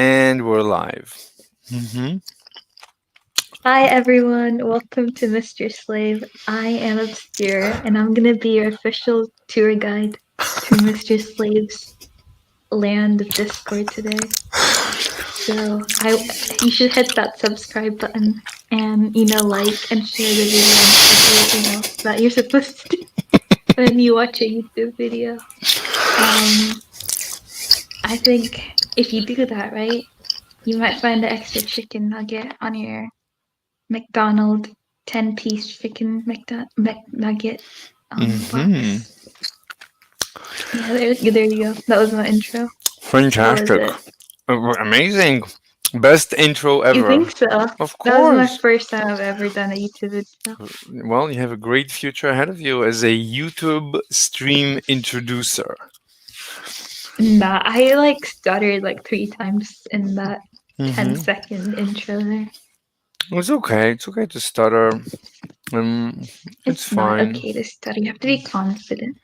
And we're live. Hmm. Hi everyone, welcome to Mr. Slave. I am Obscure and I'm gonna be your official tour guide to Mr. Slave's land of Discord today. You should hit that subscribe button and like and share the video and everything else that you're supposed to do when you watch a YouTube video. Um, I think if you do that right, you might find an extra chicken nugget on your McDonald 10-piece chicken McNugget Hmm. box. Yeah, there you go. That was my intro. How was Fantastic. it? Amazing. Best intro You ever. think so? Of That was my course. first time I've ever done a YouTube video. Well, you have a great future ahead of you as a YouTube stream introducer. Nah, I stuttered like 3 times in that ten Hmm. second intro there. It's okay. It's okay to stutter. Um, it's It's not fine. okay to stutter. You have to be confident.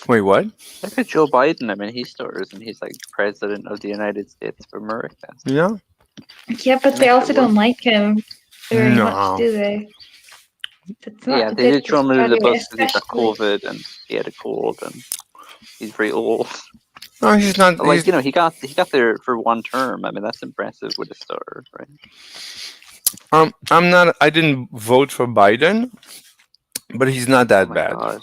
Wait, what? Look at Joe Biden. I mean, he stars and he's like president of the United States of America. So Yeah? Yeah, but he they makes it also work. don't like him very much, No. do they? It's Yeah, not they good did to throw him under the stutter, bus because he got especially. COVID and he had a cold and he's very old. No, he's not. But like, he got there for one term. I mean, that's impressive with a star, right? I'm not. I didn't vote for Biden, but he's not Oh that my bad. god.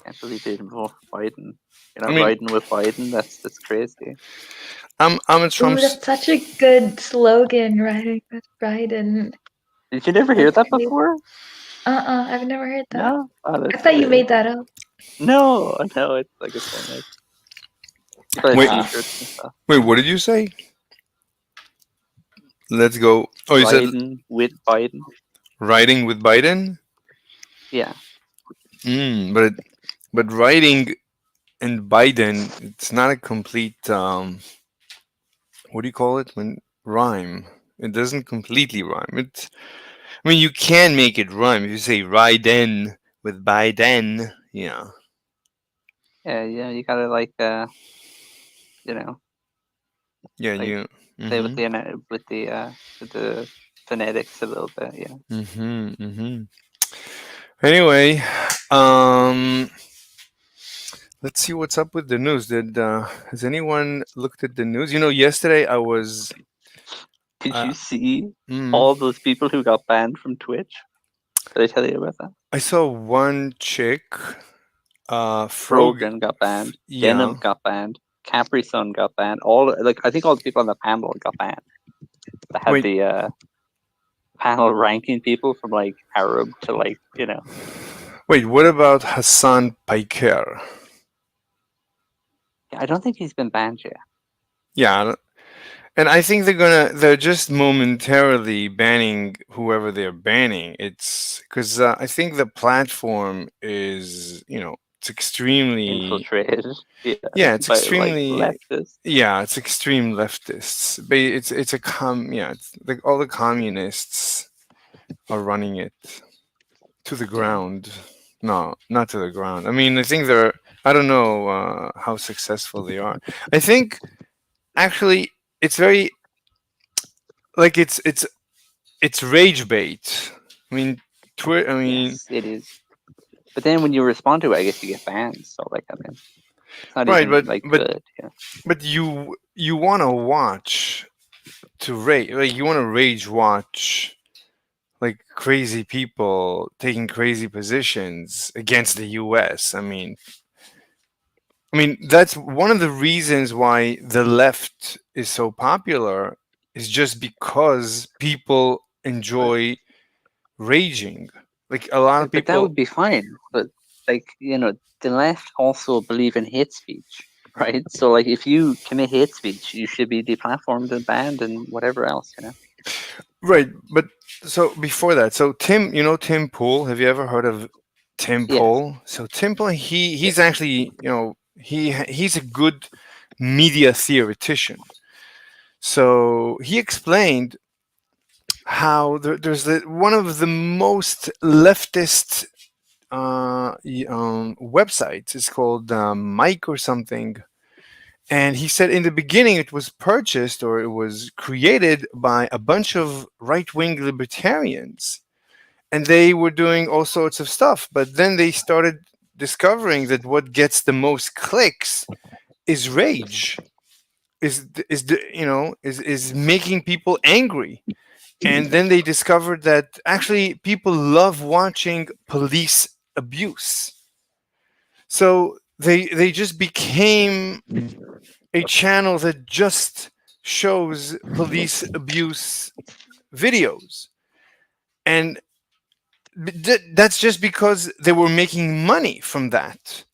Can't believe they didn't vote for Biden. You're I not mean, riding with Biden? That's crazy. I'm a Ooh, Trump's. that's such a good slogan, right? That's right, and Did you never hear that's that crazy. before? I've never heard that. No? Oh, I that's thought you great. made that up. No, it's like it's so nice. People have Wait, t-shirts and stuff. wait. What did you say? Let's go. Oh, you said Riding with Biden. riding with Biden. Yeah. But riding and Biden, it's not a complete. What do you call it when rhyme? It doesn't completely rhyme. It. I mean, you can make it rhyme if you say riding with Biden. Yeah. Yeah, you gotta you know, Yeah. like You. play with Mhm. the phonetics a little bit. Yeah. Mhm. Mhm. Anyway, um, let's see what's up with the news. Did has anyone looked at the news? Yesterday I was. Did Uh, you see mm, all those people who got banned from Twitch? Did I tell you about that? I saw one chick. Frog. Rogan got banned. Yeah. Denim got banned. Capri Sun got banned. All I think all the people on the panel got banned. That had Wait. the panel ranking people from like Arab to Wait. What about Hassan Piker? I don't think he's been banned yet. Yeah. And I think they're just momentarily banning whoever they're banning. It's because I think the platform is, it's extremely, Infiltrated, yeah, yeah, it's by like extremely, leftists. yeah, it's extreme leftists. But it's a yeah, it's like all the communists are running it to the Yeah. ground. No, not to the ground. I mean, I think they're. I don't know how successful they are. I think actually it's very like it's rage bait. I mean, Twitter. I mean, Yes, it is. But then when you respond to it, I guess you get banned. So like, I mean, it's not right, even but like but good. Yeah. but you want to watch to rage, like you want to rage watch like crazy people taking crazy positions against the U.S. I mean that's one of the reasons why the left is so popular is just because people enjoy raging. Like a lot of But that people. would be fine. But like, the left also believe in hate speech, right? So like, if you commit hate speech, you should be deplatformed and banned and whatever else. Right, but so before that, so Tim, Tim Pool. Have you ever heard of Tim Yeah. Pool? So Tim Pool, Yeah. he's actually, he's a good media theoretician. So he explained how there's one of the most leftist websites. It's called Mike or something, And he said in the beginning it was purchased or it was created by a bunch of right wing libertarians. And they were doing all sorts of stuff. But then they started discovering that what gets the most clicks is rage, is making people angry. And then they discovered that actually people love watching police abuse. So they just became a channel that just shows police abuse videos. And that's just because they were making money from that.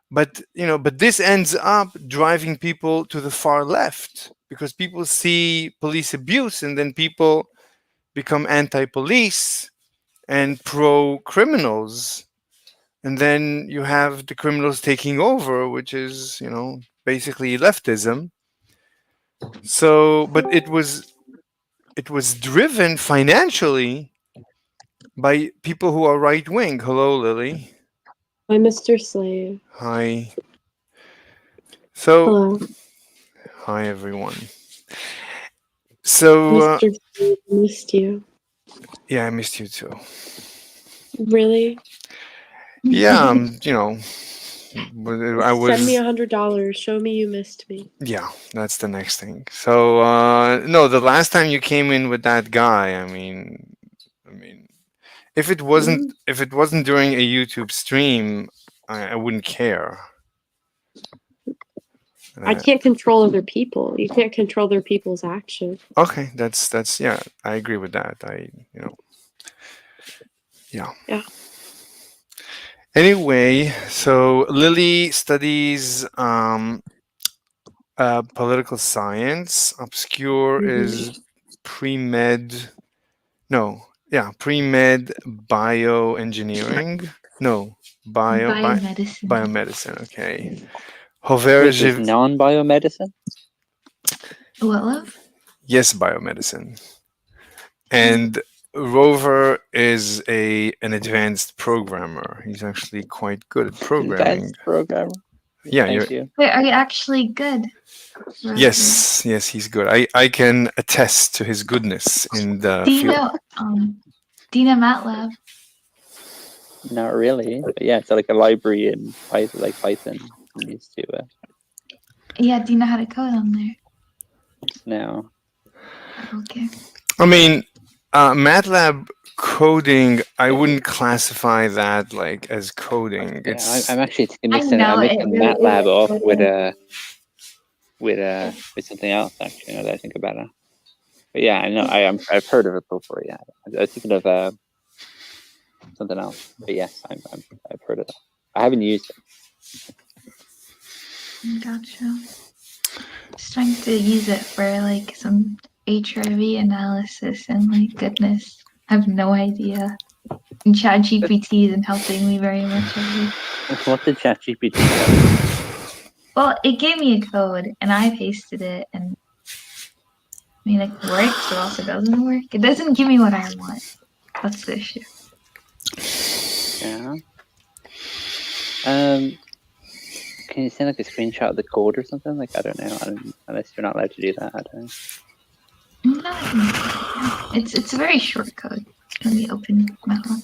But this ends up driving people to the far left because people see police abuse and then people become anti-police and pro-criminals, and then you have the criminals taking over, which is basically leftism. So, but it was driven financially by people who are right wing. Hello, Lily. By Mr. Slave. Hi. So, Hello, hi everyone. So, Mr. Slave. Missed you. yeah, I missed you too. Really? Yeah, I Send me was. $100. Show me you missed me. Yeah, that's the next thing. So, no, the last time you came in with that guy, I mean, Mm. if it wasn't during a YouTube stream, I wouldn't care. I Uh, can't control other people. You can't control other people's actions. okay, that's yeah, I agree with that. Yeah. Yeah. Anyway, so Lily studies political science. Obscure Hmm. is pre-med. No, yeah, pre-med bioengineering. No, Biomedicine. biomedicine. Okay. Hover, Wait, there's non-biomedicine? What, love? yes, biomedicine. And Rover is an advanced programmer. He's actually quite good at programming. Advanced programmer. Yeah, Thank you. Wait, are you actually good, Rover? yes, he's good. I can attest to his goodness in the Do you field. know, MATLAB? Not really, but yeah, it's like a library in Python, like Python. I'm used to Yeah, do you know how to code on there? now. Okay. I mean, MATLAB coding, I wouldn't classify that like as coding. Yeah, It's I'm actually I mixing. know I'm it mixing really MATLAB is. off with something else. Actually, now that I think about it. But yeah, I know. I've heard of it before. Yeah, I was thinking of something else. But yes, I've heard of it. I haven't used it. Gotcha. Just trying to use it for like some HIV analysis, and my goodness, I have no idea. And ChatGPT isn't helping me very much either. What did ChatGPT tell you? Well, it gave me a code, and I pasted it, and I mean, it works, but also doesn't work. It doesn't give me what I want. That's the issue. Yeah. Can you send like a screenshot of the code or something? Like I don't know. Unless you're not allowed to do that. I don't know. No, I can. It's a very short code. Let me open MATLAB.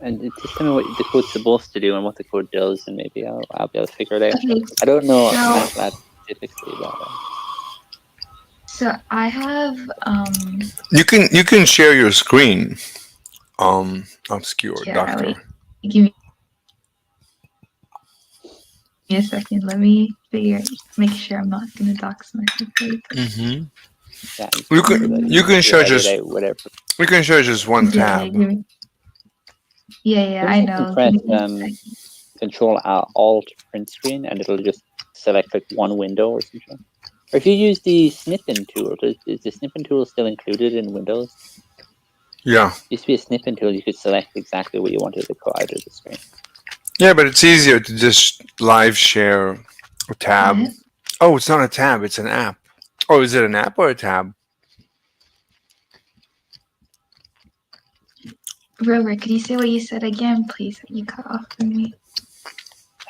And just tell me what the code's supposed to do and what the code does, and maybe I'll be able to figure it out. Okay, I don't know so MATLAB specifically, but so I have you can share your screen. Obscure yeah. Wait, doctor. give me a second. Let me make sure I'm not gonna dox myself. Mm-hmm. yeah, You remember can that you can you share edit just out whatever. you can share just one Yeah, tab. yeah, Maybe I you can know. press Give me a second. Control Alt print screen, and it'll just select like one window or something. Or if you use the snipping tool, is the snipping tool still included in Windows? Yeah. Used to be a snipping tool, you could select exactly what you wanted to go out of the screen. Yeah, but it's easier to just live share a tab. What? Oh, it's not a tab, it's an app. Oh, is it an app or a tab? Rover, could you say what you said again, please? You cut off for me.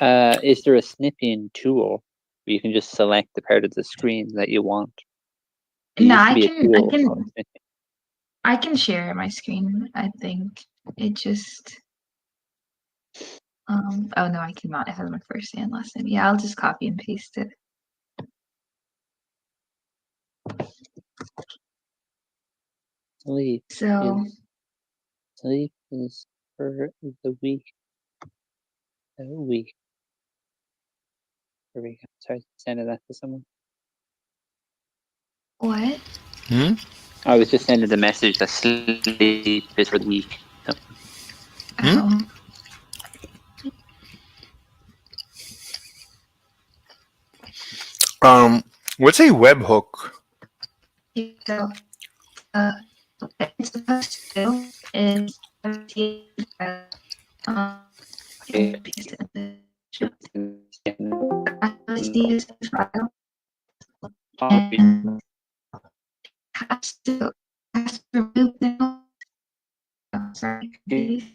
Is there a snipping tool where you can just select the part of the screen that you want? There No, used to I be a can I tool can called snipping. I can share my screen. I think it just oh no, I cannot. It has my first and last name. Yeah, I'll just copy and paste it. Sleep So is sleep is for the weak. The weak. There we go. Sorry, sending that to someone. what? Hmm? I was just sending the message that sleep is for the weak. So, Hmm? Oh, Um, what's a webhook? so uh, what it's supposed to do is and paste it in the show. I just need a file and has to remove them. Oh, sorry, confused.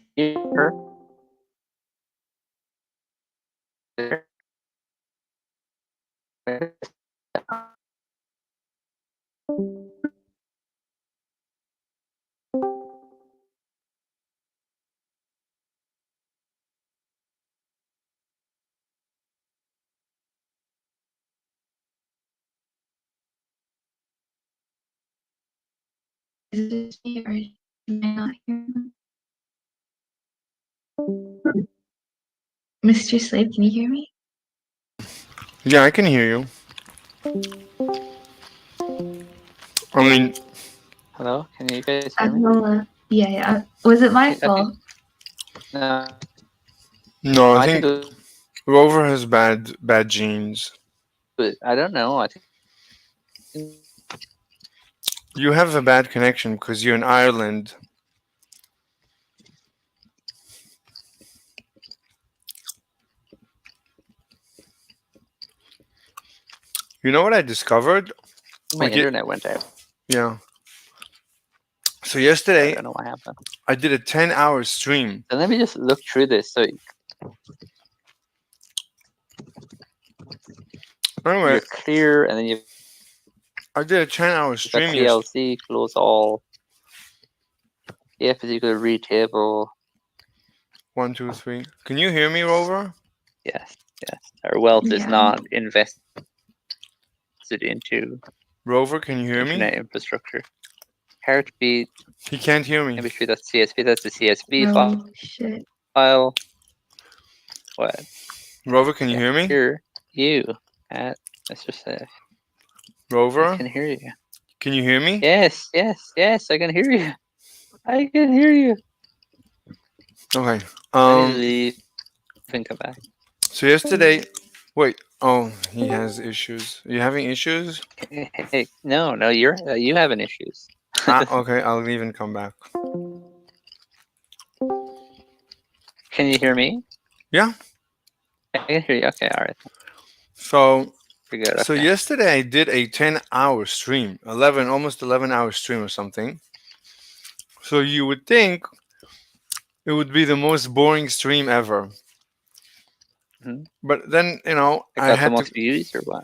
Is it just me or am I not hearing? Mr. Slave, can you hear me? Yeah, I can hear you. I mean, Hello, can you guys hear me? Yeah, yeah. Was it my Okay. fault? No, no, I I think think it Rover has bad genes. was. I don't know. I think You have a bad connection because you're in Ireland. You know what I discovered? my Like it, internet went out. yeah. So I yesterday don't know what happened. I did a 10-hour stream. So let me just look through this. So Anyway, you're clear, and then you've I did a 10-hour got stream yesterday. TLC, close all. Yeah, particular read table. 1, 2, 3. Can you hear me, Rover? Yes, yes. Our wealth is Yeah. not invested into Rover, can you hear me? internet infrastructure. Heartbeat, He can't hear me. mp3.csv, that's the CSV Oh shit. file. What? Rover, can you Yeah, hear me? here, you at Mr. Safe. I Rover, can hear you. can you hear me? Yes, yes, yes, I can hear you. I can hear you. Okay. Let me leave and come back. So yesterday, wait. Oh, he has issues. Are you having issues? Hey, no, you having issues. Ah, okay. I'll leave and come back. Can you hear me? Yeah. I can hear you. Okay, all right. So, You're good. so Okay. yesterday I did a 10-hour stream, 11, almost 11-hour stream or something. So you would think it would be the most boring stream ever. Hmm. But then, I I got the had to. most views or what?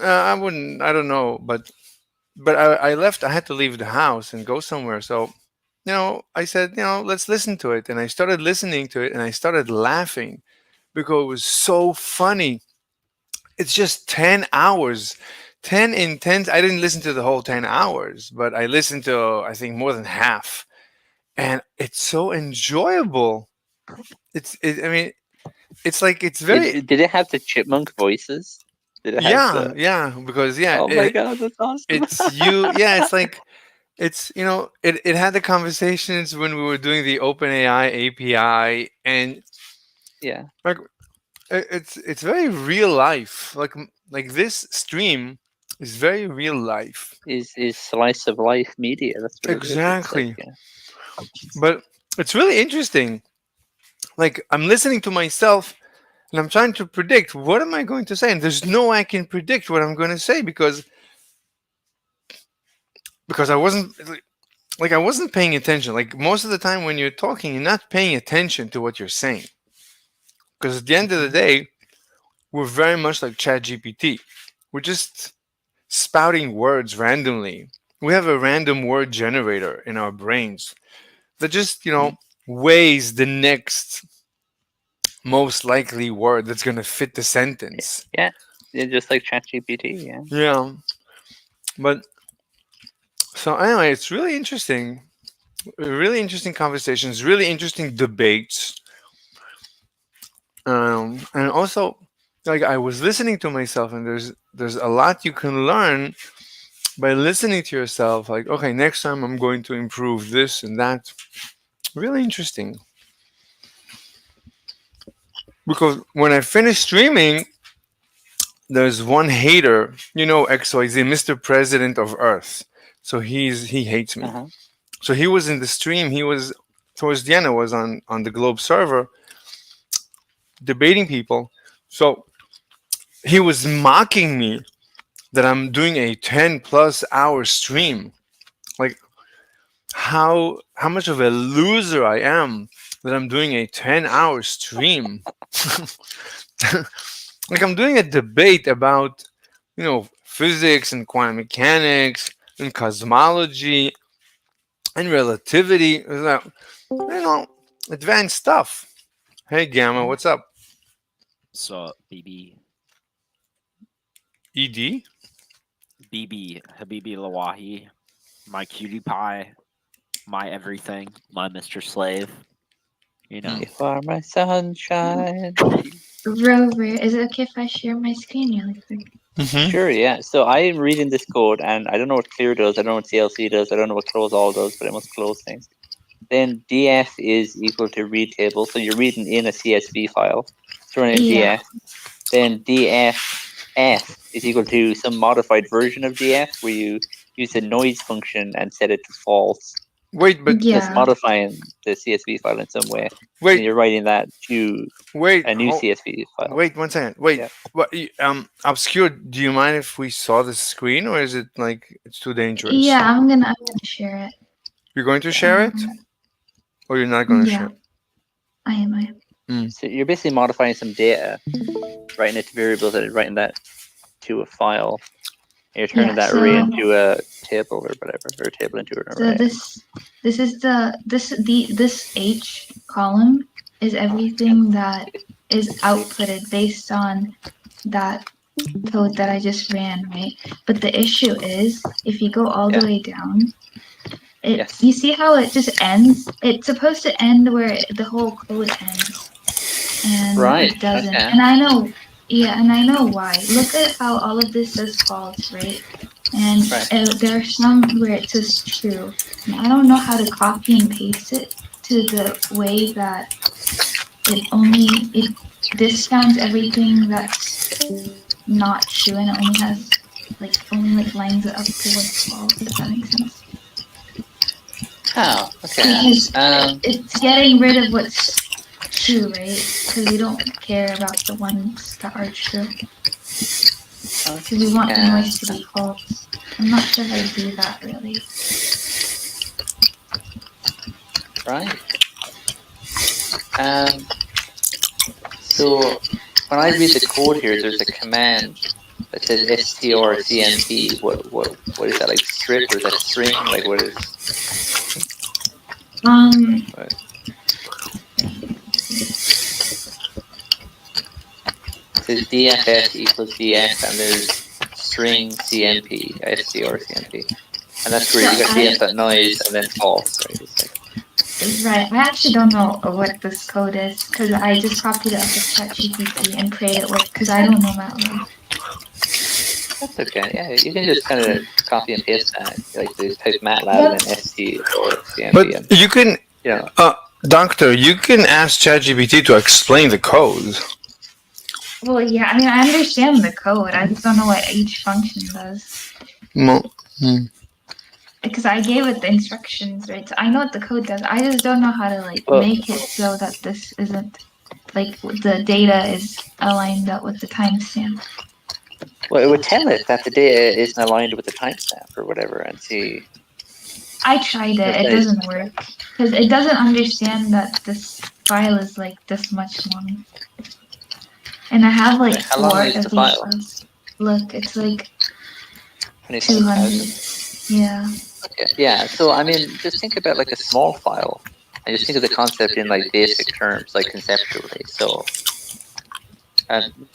I wouldn't. I don't know. But I left. I had to leave the house and go somewhere. So, I said, let's listen to it. And I started listening to it, and I started laughing because it was so funny. It's just 10 hours. 10 in 10. I didn't listen to the whole 10 hours, but I listened to I think more than half, and it's so enjoyable. I mean, it's like it's very. Did it have the chipmunk voices? Did it have Yeah, the? yeah, because yeah, Oh my god, that's awesome. it's you. Yeah, it's like it had the conversations when we were doing the OpenAI API, and Yeah. like it's very real life. Like this stream is very real life. Is slice of life media? That's what it is. It's like Exactly. But it's really interesting. Like I'm listening to myself and I'm trying to predict what am I going to say, and there's no way I can predict what I'm going to say because I wasn't like I wasn't paying attention. Like most of the time when you're talking, you're not paying attention to what you're saying. Because at the end of the day, we're very much like ChatGPT. We're just spouting words randomly. We have a random word generator in our brains that just, Mhm. weighs the next most likely word that's going to fit the sentence. Yeah, just like ChatGPT. Yeah. Yeah. But so anyway, it's really interesting conversations, really interesting debates. And also, like, I was listening to myself, and there's a lot you can learn by listening to yourself. Like, okay, next time I'm going to improve this and that. Really interesting. Because when I finish streaming, there's one hater, XYZ, Mr. President of Earth. So he hates me. Uh-huh. So he was in the stream. He was towards the end. I was on the Globe server debating people. So he was mocking me that I'm doing a 10+ hour stream. Like, how much of a loser I am that I'm doing a 10-hour stream. Like, I'm doing a debate about, physics and quantum mechanics and cosmology and relativity. Advanced stuff. Hey, Gamma, what's up? So BB ED? BB Habibi Lawahi, my cutie pie, my everything, my Mr. Slave. You know. Hmm. You are my sunshine. Rover, is it okay if I share my screen really quick? Mm-hmm. Sure, yeah. So I am reading this code, and I don't know what clear does. I don't know what CLC does. I don't know what close all does, but it must close things. Then df is equal to read table. So you're reading in a CSV file. So running Yeah. df. Then df is equal to some modified version of df where you use the noise function and set it to false. Wait, but That's Yeah. modifying the CSV file in some way. And wait, you're writing that to wait, a new CSV file. wait 1 second. Wait, Yeah. what? Obscure. Do you mind if we saw the screen, or is it like it's too dangerous? Yeah, I'm gonna share it. You're going to share it, or you're not going to Yeah, share it? I am. So you're basically modifying some data, writing it to variables and writing that to a file. And you're turning Yeah, that array so- into a table or whatever, or a table into an So array. this H column is everything that is outputted based on that code that I just ran, right? But the issue is, if you go all the Yeah. way down, Yes. you see how it just ends? It's supposed to end where the whole code ends, and Right, it doesn't. okay. And I know, and I know why. Look at how all of this says false, right? And Right. there are some where it says true. And I don't know how to copy and paste it to the way that it discounts everything that's not true, and it only has only lines it up to what's false, if that makes sense. Oh, okay. Because it's getting rid of what's true, right? Because we don't care about the ones that are true. Because we want the noise to be false. I'm not sure how to do that really. Right. So when I read the code here, there's a command that says strcmp. What is that, like strip, or is that string? Like what is? What? It says dfs equals df, and there's string cmp, strcmp, and that's where you got df.noise and then false, right? It's like, Right, I actually don't know what this code is, because I just copied it off of ChatGPT and prayed it worked, because I don't know MATLAB. that's okay. Yeah, you can just kind of copy and paste that, like the type MATLAB and then st or cmp. But you can, Yeah. Doctor, you can ask ChatGPT to explain the code. Well, yeah, I mean, I understand the code. I just don't know what each function does. Well, Because I gave it the instructions, right? So I know what the code does. I just don't know how to Well- make it so that this isn't the data is aligned up with the timestamp. Well, it would tell it that the data isn't aligned with the timestamp or whatever, and see. I tried it. It doesn't work because it doesn't understand that this file is like this much long. And I have like How long 4 is of the these file? files. Look, it's like 25,000. 200. Yeah. Okay. Yeah. So I mean, just think about like a small file, and just think of the concept in like basic terms, like conceptually. So,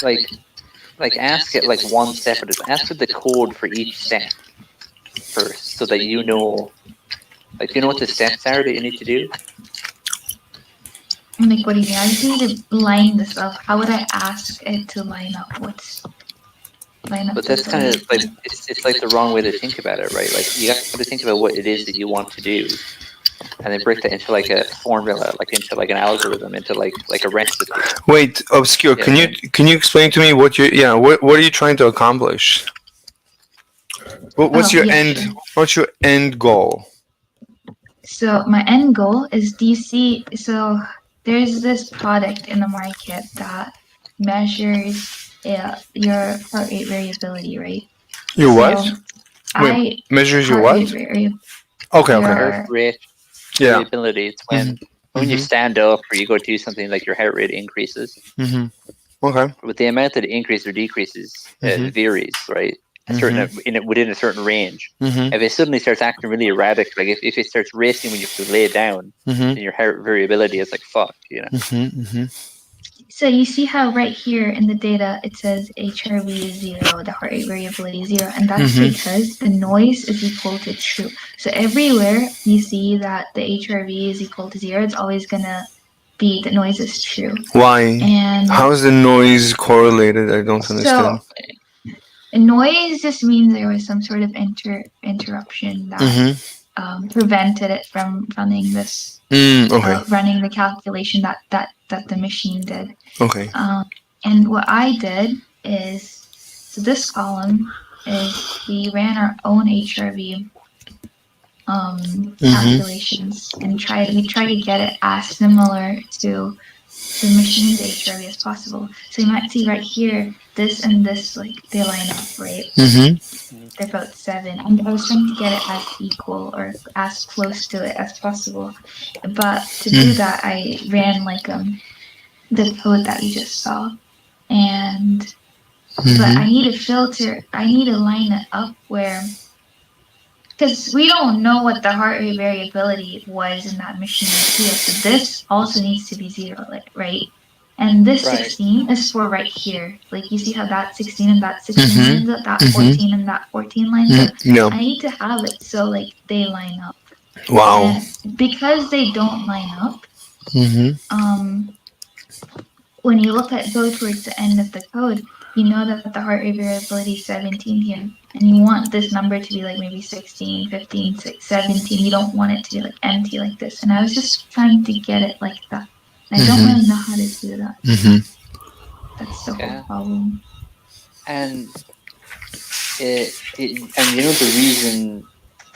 like ask it like one step at a time. Ask for the code for each step first, so that you know, like, do you know what the steps are that you need to do? I'm like, what do you mean? I just need to line this up. How would I ask it to line up? Line up But this that's kind way? of like it's like the wrong way to think about it, right? Like you got to think about what it is that you want to do, and then break that into like a formula, like into like an algorithm, into like a recipe. Wait, obscure. Yeah. Can you explain to me what what are you trying to accomplish? What's Oh, your yeah, end? sure. What's your end goal? So my end goal is, do you see? So there's this product in the market that measures your heart rate variability, right? Your what? So Wait, I measures your heart rate what? variability. Okay, okay. Heart Your rate Yeah. variability. It's when you Mhm. stand up or you go do something, like your heart rate increases. Mhm. Okay. But the amount that it increases or decreases varies, right? Within a certain range. Mhm. If it suddenly starts acting really erratic, like if it starts racing when you lay down, Mhm. then your heart variability is like fuck, you know. Mhm. Mhm. So you see how right here in the data it says HRV is 0, the heart rate variability is 0, and that's because the noise is equal to true. So everywhere you see that the HRV is equal to 0, it's always gonna be the noise is true. Why? And How is the noise correlated? I don't understand. so noise just means there was some sort of interruption that prevented it from running this Okay. running the calculation that the machine did. Okay. And what I did is, so this column is we ran our own HRV calculations and we try to get it as similar to the machine's HRV as possible. So you might see right here, this and this, like, they line up, right? They're both 7. And I was trying to get it as equal or as close to it as possible. But to do that, I ran like the code that you just saw. And but I need to filter, I need to line it up where, because we don't know what the heart rate variability was in that machine right here. So this also needs to be 0, like, right? And this 16 is for right here. Like, you see how that 16 and that 16 lines up, that 14 and that 14 lines up? Yeah. I need to have it so, like, they line up. Wow. And because they don't line up, Mhm. when you go towards the end of the code, you know that the heart rate variability is 17 here, and you want this number to be like maybe 16, 15, 17. You don't want it to be like empty like this. And I was just trying to get it like that. And I don't really know how to do that. That's the whole problem. And and you know the reason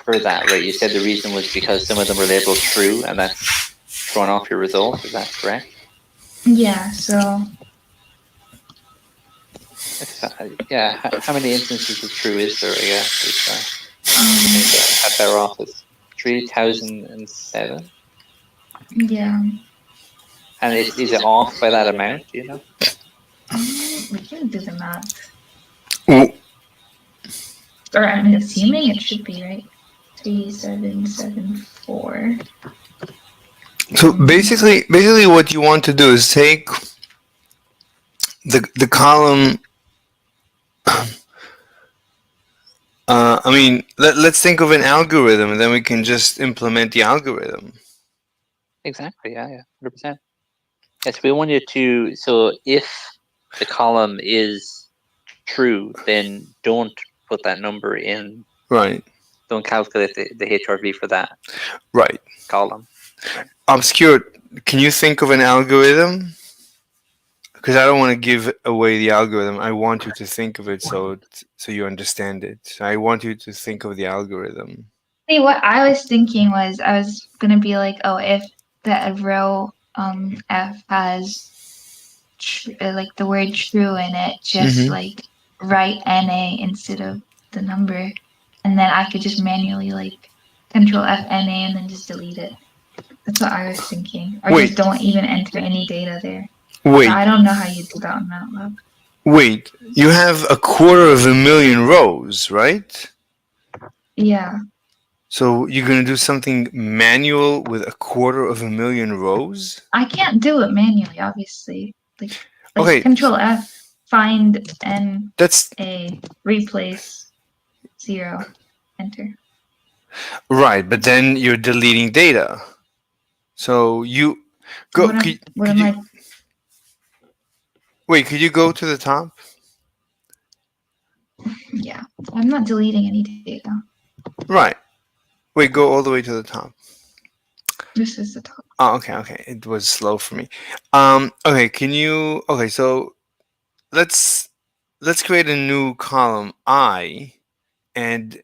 for that, right? You said the reason was because some of them were labeled true, and that's thrown off your result. Is that correct? Yeah. So. Yeah. How many instances of true is there? I guess at their office, 3007. Yeah. And is it off by that amount? Do you know? We can do the math. Well, Or I'm assuming it should be right. 3774. so basically, what you want to do is take the column. I mean, let's think of an algorithm, and then we can just implement the algorithm. Exactly. Yeah. 100%. Yes, we want you to. So if the column is true, then don't put that number in. Right. Don't calculate the HRV for that Right. column. Obscure. Can you think of an algorithm? Because I don't want to give away the algorithm. I want you to think of it so you understand it. I want you to think of the algorithm. See, what I was thinking was I was gonna be like, oh, if the row F has like the word true in it, just like write NA instead of the number, and then I could just manually like Control F NA and then just delete it. That's what I was thinking. Or Wait. just don't even enter any data there. Wait, I don't know how you do that on MATLAB. wait. You have 250,000 rows, right? Yeah. So you're gonna do something manual with 250,000 rows? I can't do it manually, obviously. Like Okay, Control F, find that's NA, replace 0, enter. right, but then you're deleting data. So you go. What am Could you I? wait? Could you go to the top? Yeah, I'm not deleting any data. Right. Wait, go all the way to the top. This is the top. Oh, okay, okay. It was slow for me. Okay, can you? Okay, so let's create a new column I, and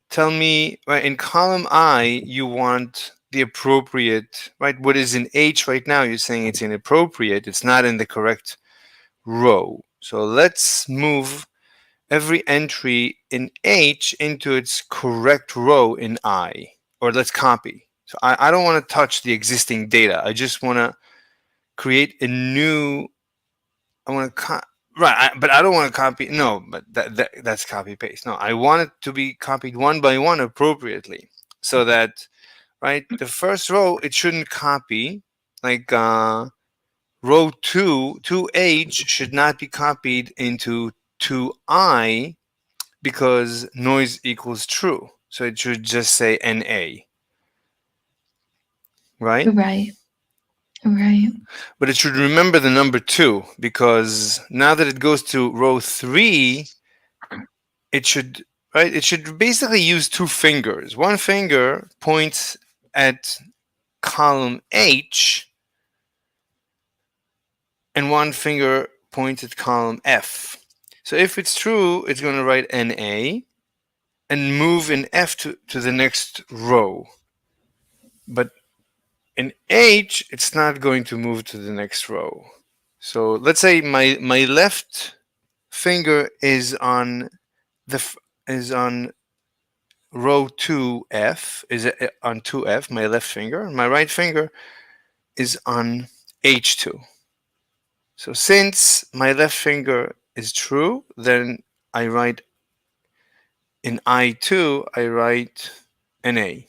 tell me, right, in column I you want the appropriate, right? What is in H right now? You're saying it's inappropriate. It's not in the correct row. So let's move every entry in H into its correct row in I, or let's copy. So I don't want to touch the existing data. I just want to create a new. I want to right, but I don't want to copy. No, but that's copy paste. No, I want it to be copied one by one appropriately, so that right the first row it shouldn't copy like row 2H should not be copied into 2I because noise equals true. So it should just say NA, right? Right. Right. But it should remember the number 2 because now that it goes to row 3, it should right it should basically use two fingers. One finger points at column H and one finger points at column F. So if it's true, it's going to write NA and move in F to the next row. But in H, it's not going to move to the next row. So let's say my left finger is on row 2F, is on 2F, my left finger. My right finger is on H2. So since my left finger is true, then I write in I2, I write NA,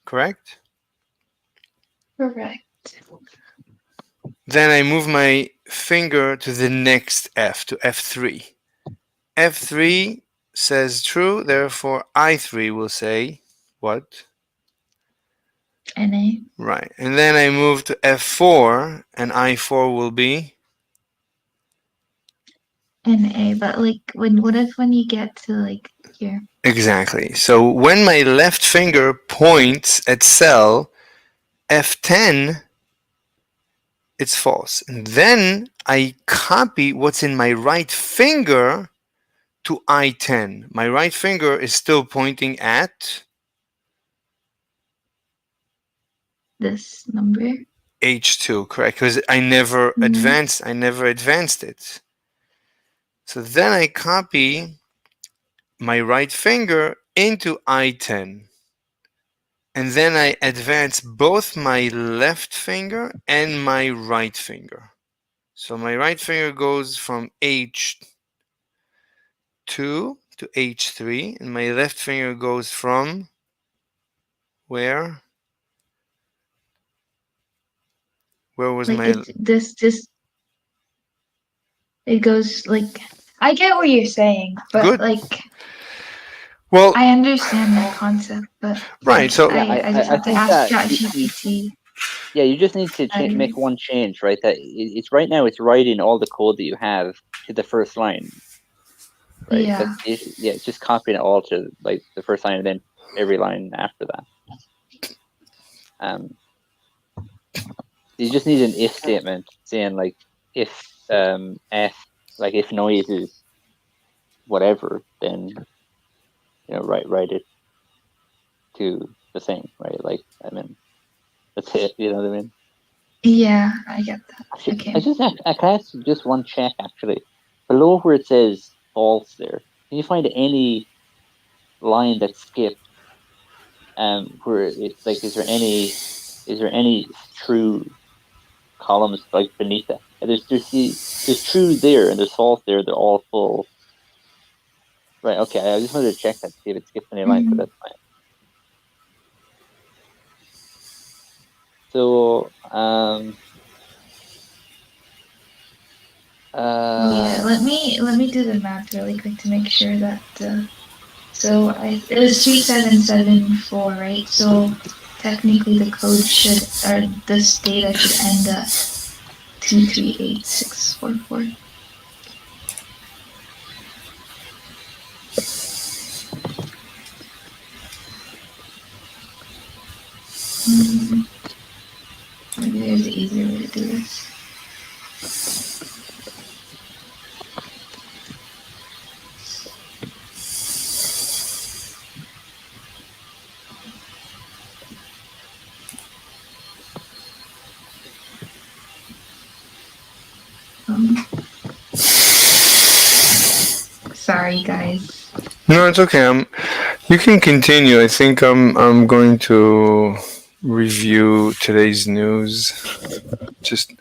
correct? Correct. Then I move my finger to the next F, to F3. F3 says true, therefore I3 will say what? NA. Right. And then I move to F4, and I4 will be? NA. But what if when you get to here? Exactly. So when my left finger points at cell F10, it's false. And then I copy what's in my right finger to I10. My right finger is still pointing at This number. H2, correct? Because I never advanced it. So then I copy my right finger into I10. And then I advance both my left finger and my right finger. So my right finger goes from H2 to H3, and my left finger goes from where? Where was my? This it goes I get what you're saying, but Good. Well, I understand the concept, but right. So Yeah, I just have to think ask that ChatGPT. yeah, you just need to make one change, right? That it's right now it's writing all the code that you have to the first line, right? Yeah. That's the issue. Yeah, it's just copying it all to the first line and then every line after that. You just need an if statement saying if f if noise is whatever, then write it to the thing, right? That's it. You know what I mean? Yeah, I get that. Actually, Okay. I can ask just one check actually. Below where it says false there, can you find any line that's skipped? Where it's is is there any true columns like beneath that? There's true there and there's false there. They're all full. Right. Okay. I just wanted to check that to see if it skips any lines, but that's fine. So yeah, let me do the math really quick to make sure that so it was 3774, right? So technically the code should, or this data should end at 238644. Maybe there's an easier way to do this. Sorry, guys. No, it's okay. You can continue. I think I'm going to review today's news. Just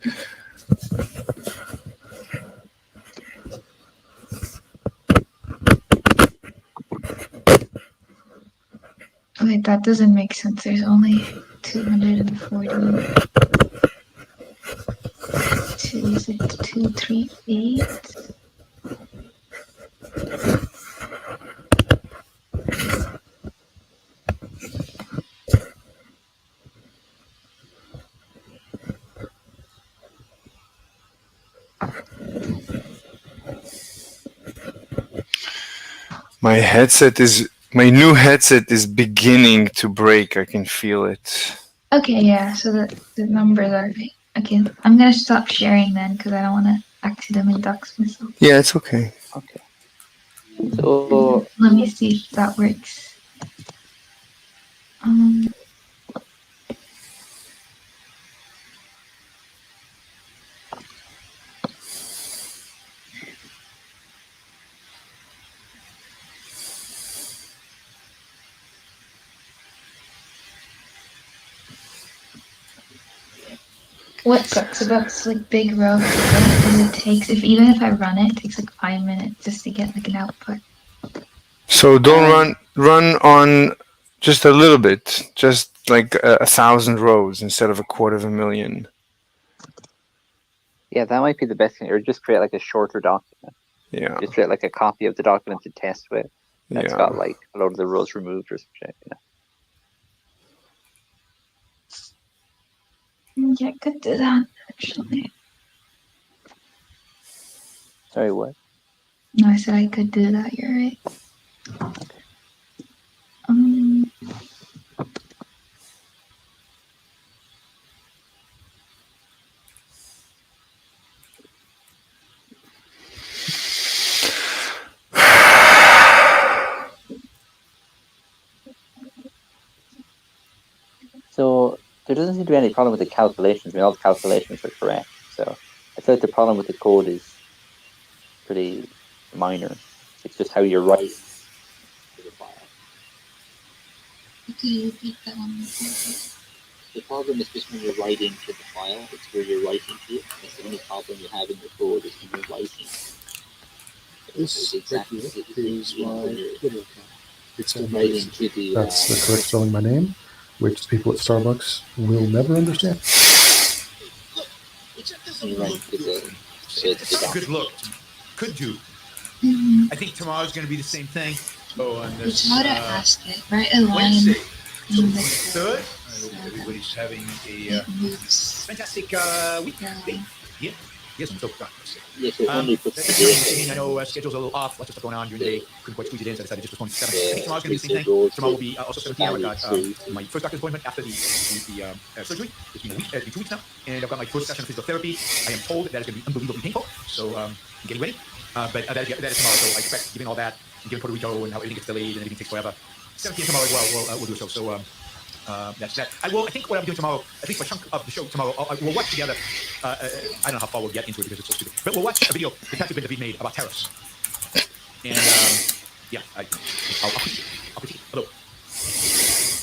Wait, that doesn't make sense. There's only 240. Is it 238? my new headset is beginning to break. I can feel it. Okay, yeah, so the numbers are right. Okay, I'm gonna stop sharing then because I don't want to accidentally dox myself. Yeah, it's okay. Okay. So let me see if that works. What sucks about this like big row is it takes even if I run it takes like 5 minutes just to get like an output. So don't run on just a little bit, just like 1,000 rows instead of 250,000. yeah, that might be the best thing, or just create like a shorter document. Yeah. Just create like a copy of the document to test with. That's Yeah. got like a lot of the rows removed or some shit. Yeah, I could do that actually. Sorry, what? No, I said I could do that. You're right. Okay. So there doesn't seem to be any problem with the calculations. I mean, all the calculations are correct. So I feel like the problem with the code is pretty minor. It's just how you're writing the file. Could you repeat that one more time? The problem is just when you're writing to the file, it's where you're writing to it. That's the only problem you have in your code is when you're writing. This right here is my Twitter account. It's writing to the. That's the correct spelling of my name, which people at Starbucks will never understand. Good look. Could do. I think tomorrow's going to be the same thing. Oh, on this. It's how to ask it. Write a line. Wednesday. So in the third. I hope everybody's having a fantastic week. Yeah. Yes, so Yes, only put I know schedule's a little off. Lots of stuff going on during the day. Couldn't quite squeeze it in, so I decided just to postpone to 7. I think tomorrow's going to be the same thing. Tomorrow will be also 17. I got my first doctor's appointment after the surgery. It's been a week, 2 weeks now, and I've got my first session of physical therapy. I am told that it's going to be unbelievably painful, so I'm getting ready. But that is tomorrow, so I expect, given all that, and given Puerto Rico and how everything gets delayed and everything takes forever, 17 tomorrow as well. We'll do so. So that's that. I think what I'm doing tomorrow, at least a chunk of the show tomorrow, we'll watch together. I don't know how far we'll get into it because it's so stupid, but we'll watch a video that Patrick Ben David made about tariffs. And yeah, I'll critique it. Hello.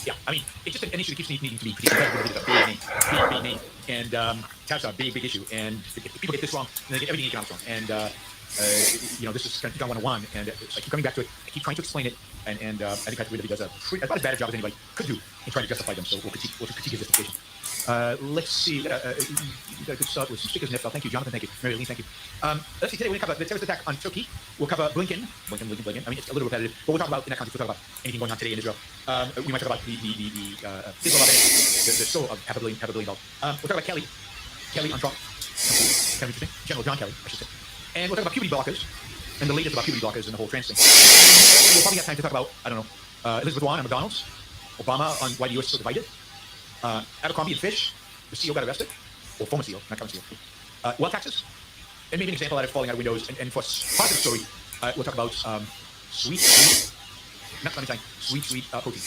Yeah. I mean, it's just an issue that keeps needing to be competitive. It's a big name, and tariffs are a big issue. And if people get this wrong, then they get everything economics wrong. And this is kind of 101, and I keep coming back to it. I keep trying to explain it, and I think Patrick really does about as bad a job as anybody could do in trying to justify them. So we'll critique his justification. Let's see. You could start with some stickers, Nifel. Thank you, Jonathan. Thank you, Mary Lee. Thank you. Let's see. Today we're going to cover the terrorist attack on Turkey. We'll cover Blinken. I mean, it's a little repetitive, but we'll talk about in that context. We'll talk about anything going on today in Israel. We might talk about the Israel of it, the soul of half a billion dollars. We'll talk about Kelly on Trump. Kind of interesting. General John Kelly, I should say. And we'll talk about puberty blockers and the latest about puberty blockers and the whole trans thing. And we'll probably have time to talk about, I don't know, Elizabeth Warren and McDonald's, Obama on why the U.S. is so divided, Abercrombie and Fish, the CEO got arrested, or former CEO, not current CEO. Wealth taxes, and maybe an example out of falling out of windows. And for positive story, we'll talk about sweet protein.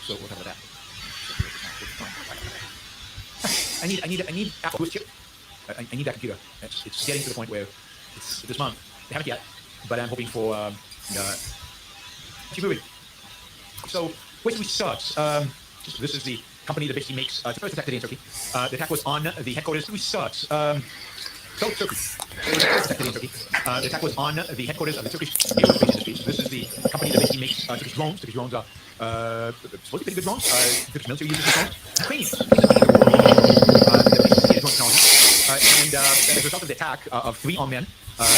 So we'll talk about that. I need Apple chip. I need that computer. It's getting to the point where it's this month. They haven't yet, but I'm hoping for keep moving. So which sucks. This is the company that basically makes the first attack today in Turkey. The attack was on the headquarters. Which sucks. So Turkey. The attack was on the headquarters of the Turkish aerospace industry. So this is the company that basically makes Turkish drones. Turkish drones are supposed to be pretty good drones. Turkish military uses these drones. Ukrainians. And as a result of the attack of 3 armed men, all over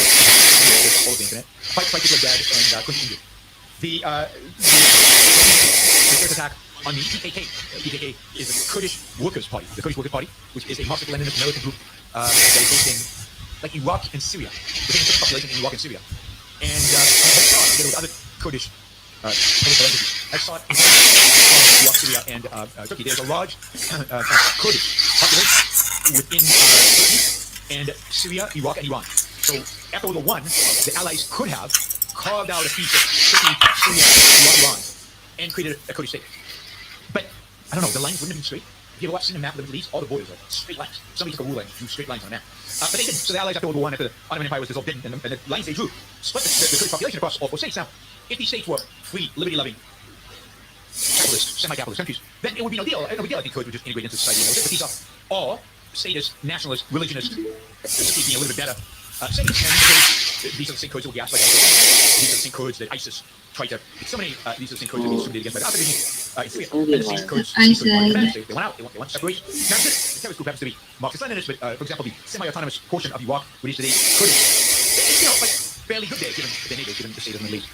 the internet, 5 people are dead and 20 injured. The first attack on the PKK. PKK is the Kurdish Workers' Party. The Kurdish Workers' Party, which is a Marxist-Leninist militant group that is based in like Iraq and Syria. Within the population in Iraq and Syria. And I saw together with other Kurdish political entities. I saw it in Iraq, Syria, and Turkey. There's a large Kurdish population within Turkey and Syria, Iraq, and Iran. So after World War I, the Allies could have carved out a piece of Turkey, Syria, Iraq, Iran, and created a Kurdish state. But I don't know, the lines wouldn't have been straight. If you ever seen a map of the Middle East, all the borders are straight lines. Somebody took a ruler and drew straight lines on a map. But they didn't. So the Allies after World War I, after the Ottoman Empire was dissolved, didn't. And the lines they drew split the Kurdish population across all 4 states. Now, if these states were free, liberty-loving, capitalist, semi-capitalist countries, then it would be no deal. No big deal. I think Kurds would just integrate into society. But these are all statist, nationalist, religionist, Turkey being a little bit better states. And these are the same Kurds that will be asked by these are the same Kurds that ISIS tried to exterminate. These are the same Kurds that will be discriminated against by the other regime. And the same Kurds they went out. They want separation. Now, the terrorist group happens to be Marxist-Leninist, but for example, the semi-autonomous portion of Iraq, which is today Kurdish, like fairly good there, given their neighbors, given the state of the Middle East.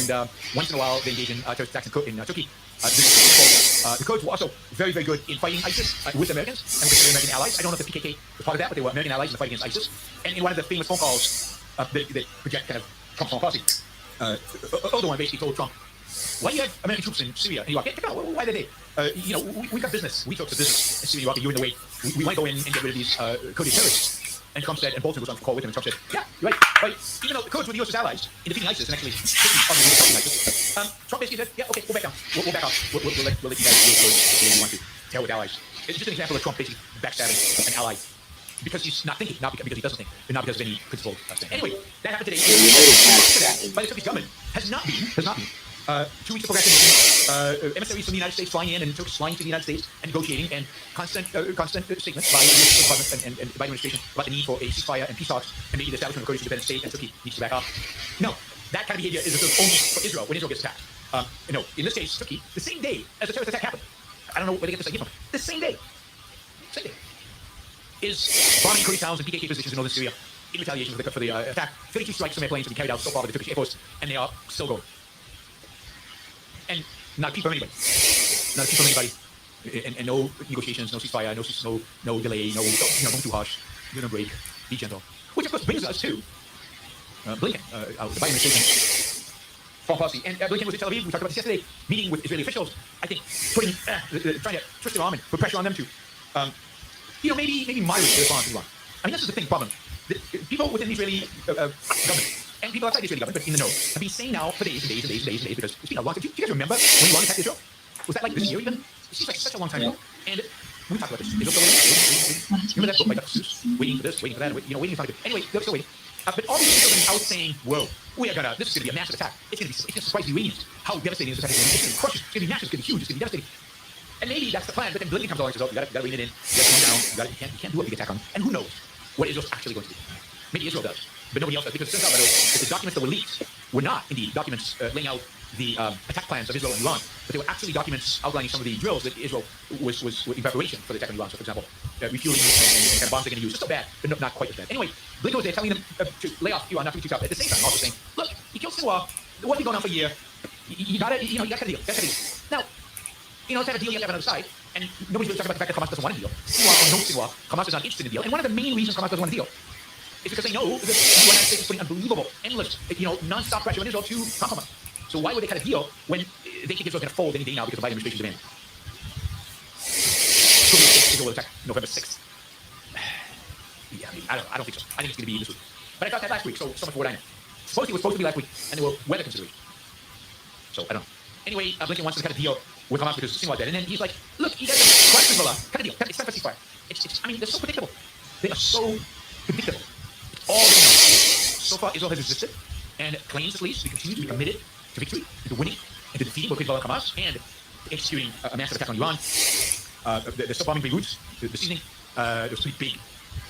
And once in a while, they engage in terrorist attacks in Turkey. The Kurds were also very, very good in fighting ISIS with Americans and with their American allies. I don't know if the PKK was part of that, but they were American allies in the fight against ISIS. And in one of the famous phone calls that project kind of Trump's foreign policy, Erdogan basically told Trump, why do you have American troops in Syria and Iraq? Why did they? We've got business. We talk to business in Syria and Iraq, and you're in the way. We want to go in and get rid of these Kurdish terrorists. And Trump said, and Bolton was on the call with him, and Trump said, yeah, you're right. Even though the Kurds were the U.S.'s allies in defeating ISIS and actually fighting ISIS, Trump basically said, yeah, okay, we'll back down. We'll back off. We'll let you guys do what you want to. Tear with allies. It's just an example of Trump basically backstabbing an ally because he's not thinking, not because he doesn't think, and not because of any principled thing. Anyway, that happened today. By the Turkish government has not been 2 weeks of procrastination, emissaries from the United States flying in and Turks flying to the United States and negotiating, and constant statements by the U.S. government and the Biden administration about the need for a ceasefire and peace talks and maybe the establishment of a Kurdish independent state, and Turkey needs to back off. No, that kind of behavior is reserved only for Israel when Israel gets attacked. In this case, Turkey, the same day as the terrorist attack happened, I don't know where they get this idea from. The same day, is bombing Kurdish towns and PKK positions in northern Syria in retaliation for the attack. 32 strikes from airplanes have been carried out so far by the Turkish Air Force, and they are still going. And not a peep from anybody. Not a peep from anybody. And no negotiations, no ceasefire, no delay, don't too harsh, no break, be gentle. Which of course brings us to Blinken, the Biden administration foreign policy. And Blinken was in Tel Aviv. We talked about this yesterday, meeting with Israeli officials. I think trying to twist their arm and put pressure on them to, maybe moderate their response to Iran. I mean, this is the thing problem. People within the Israeli government and people outside the Israeli government, but in the know, have been saying now for days and days and days and days and days, because it's been a long time. Do you guys remember when Iran attacked Israel? Was that like this year even? It seems like such a long time ago. And we talked about this. Remember that book by Dr. Seuss? Waiting for this, waiting for that, waiting for something. Anyway, they're still waiting. But all these people have been out saying, whoa, this is going to be a massive attack. It's going to surprise the Iranians how devastating this attack is going to be. It's going to crush it. It's going to be massive. It's going to be huge. It's going to be devastating. And maybe that's the plan. But then Blinken comes along and says, "Oh, you got to rein it in. You got to calm down. You can't do a big attack on." And who knows what Israel's actually going to do? Maybe Israel does, but nobody else does, because it turns out that the documents that were leaked were not indeed documents laying out the attack plans of Israel and Iran, but they were actually documents outlining some of the drills that Israel was in preparation for the attack on Iran. So, for example, refueling and kind of bombs they're going to use. Just so bad, but not quite as bad. Anyway, Blinken was there telling them to lay off Iran, not to be too tough. At the same time, also saying, "Look, he killed Sinwar. The war's been going on for a year. You got to, you got to cut a deal. Now, to have a deal, you have to have another side." And nobody's really talking about the fact that Hamas doesn't want a deal. Sinwar or no Sinwar, Hamas is not interested in a deal. And one of the main reasons Hamas doesn't want a deal is because they know that the United States is putting unbelievable, endless, non-stop pressure on Israel to compromise. So why would they cut a deal when they think Israel's going to fold any day now because the Biden administration demanded? Israel will attack November 6th. Yeah, I don't think so. I think it's going to be this week. But I thought that last week, so much for what I know. Supposedly it was supposed to be last week, and there were weather considerations. So I don't know. Anyway, Blinken wants to cut a deal with Hamas because Sinwar dead, and then he's like, "Look, you guys are crush Hezbollah. Cut a deal. It's time for ceasefire." They're so predictable. They are so predictable. It's all they know. So far, Israel has resisted and claims, at least, to continue to be committed to victory, to winning, and to defeating both Hezbollah and Hamas, and executing a massive attack on Iran. They're still bombing Beirut this evening. There's pretty big,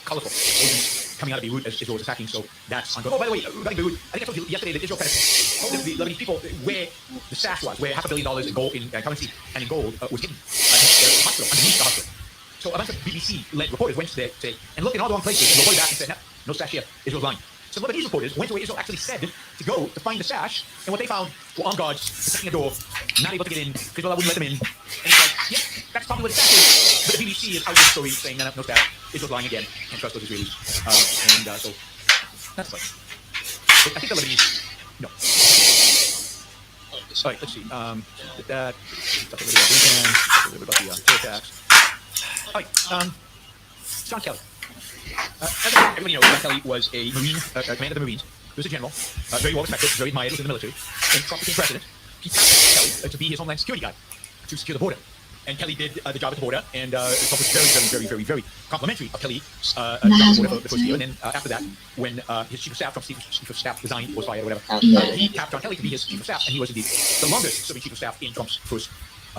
colorful explosions coming out of Beirut as Israel was attacking, so that's ongoing. Oh, by the way, regarding Beirut, I think I told you yesterday that Israel kind of told the Lebanese people where the stash was, where $500 million in gold, in currency and in gold was hidden in the hospital, underneath the hospital. So a bunch of BBC-led reporters went there to say, and looked in all the wrong places, and reported back and said, no stash here, Israel's lying. So Lebanese reporters went to where Israel actually said to go to find the stash, and what they found were armed guards protecting a door, not able to get in, because Allah wouldn't let them in. And it's like, yeah, that's probably what the stash is. But the BBC is out with the story saying, no stash, Israel's lying again, and trust those Israelis. So that's like, I think the Lebanese, no. All right, let's see. Did that. Talk a little bit about the terror attacks. All right, John Kelly. As everybody knows, John Kelly was a Marine, commander of the Marines. He was a general, very well respected, very admired within the military. And Trump became president. He tasked Kelly to be his homeland security guy to secure the border. And Kelly did the job at the border, and Trump was very complimentary of Kelly's job at the border for the first year. And then after that, when his chief of staff, Trump's chief of staff, resigned, was fired, or whatever, he tapped John Kelly to be his chief of staff, and he was indeed the longest serving chief of staff in Trump's first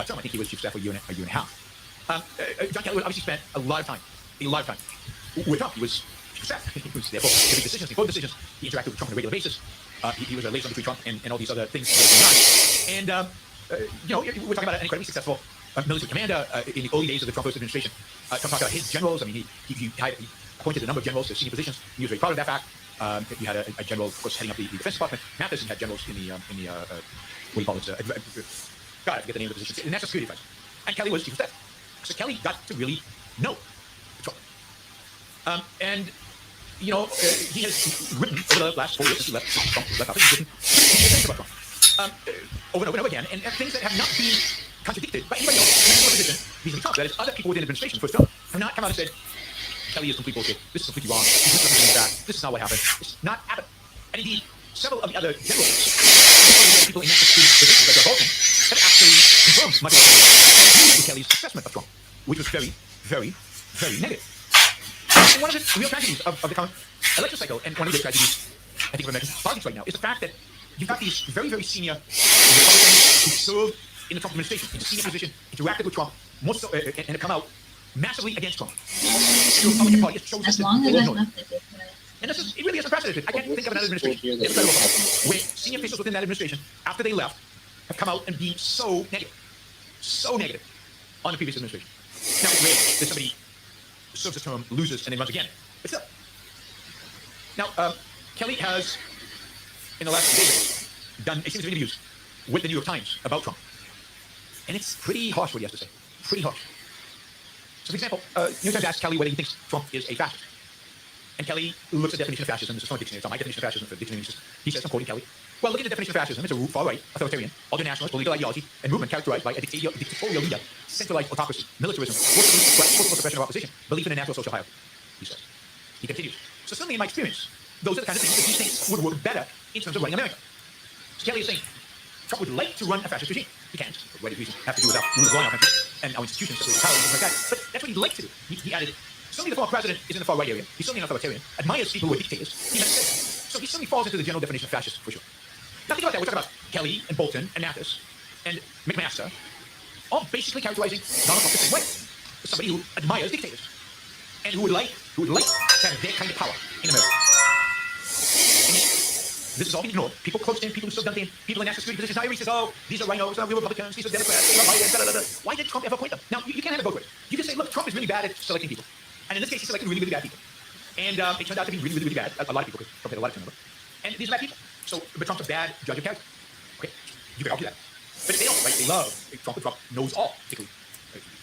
term. I think he was chief of staff for a year and a half. John Kelly obviously spent a lot of time with Trump. He was chief of staff. He was therefore to make decisions, important decisions. He interacted with Trump on a regular basis. He was a liaison between Trump and all these other things going on. And we're talking about an incredibly successful military commander in the early days of the Trump first administration. Trump talked about his generals. I mean, he appointed a number of generals to senior positions. He was very proud of that fact. He had a general, of course, heading up the Defense Department. Matheson had generals in the what do you call it? God, I forget the name of the position. National Security Advisor. And Kelly was chief of staff. So Kelly got to really know Trump. He has written over the last 4 years since he left office, he's written things about Trump over and over again, and things that have not been contradicted by anybody else in the position vis-a-vis Trump. That is, other people within the administration first Trump have not come out and said, Kelly is complete bullshit. This is completely wrong. This is not what happened. It's not happened. And indeed, several of the other generals, people in national security positions like Bolton, have actually confirmed much of what agreed with Kelly's assessment of Trump, which was very, very, very negative. And one of the real tragedies of the current election cycle, and one of the tragedies, I think, of American politics right now, is the fact that you've got these very, very senior Republicans who served in the Trump administration, in a senior position, interacted with Trump, most so, and have come out massively against Trump. The Republican Party has chosen As long as there's nothing. and it really is unprecedented. I can't think of another administration where senior officials within that administration, after they left, have come out and been so negative on the previous administration. Now, it's rare that somebody serves a term, loses, and then runs again. But still. Now, Kelly has, in the last few days, done a series of interviews with the New York Times about Trump. And it's pretty harsh what he has to say. Pretty harsh. So, for example, New York Times asked Kelly whether he thinks Trump is a fascist. And Kelly looks at the definition of fascism. This is from a dictionary. It's not my definition of fascism. For the dictionary, he says, I'm quoting Kelly, well, look at the definition of fascism. It's a far-right, authoritarian, ultra-nationalist, political ideology, and movement characterized by a dictatorial leader, centralized autocracy, militarism, forcible suppression of opposition, belief in a natural social hierarchy, he says. He continues. So certainly in my experience, those are the kinds of things that he thinks would work better in terms of running America. So Kelly is saying, Trump would like to run a fascist regime. He can't, for various reasons, have to do with our rule of law in our country, and our institutions, so power, and things like that. But that's what he'd like to do. He added, certainly the former president is in the far-right area. He's certainly an authoritarian, admires people who are dictators. He has said, So he certainly falls into the general definition of fascist for sure. Now think about that. We're talking about Kelly and Bolton and Mathis and McMaster, all basically characterizing Donald Trump the same way. Somebody who admires dictators and who would like to have their kind of power in America. And yet, this is all being ignored. People close in, people who still done in, people in national security positions. Now everybody says, oh, these are rhinos, we're Republicans, these are Democrats, these are Biden, da, da, da, da. Why did Trump ever appoint them? Now, you can't have it both ways. You can say, look, Trump is really bad at selecting people. And in this case, he selected really, really bad people. And it turned out to be really, really, really bad. A lot of people, because Trump had a lot of turnover. And these are bad people. So, but Trump's a bad judge of character. Okay, you can argue that. But they don't, right? They love Trump, and Trump knows all, particularly.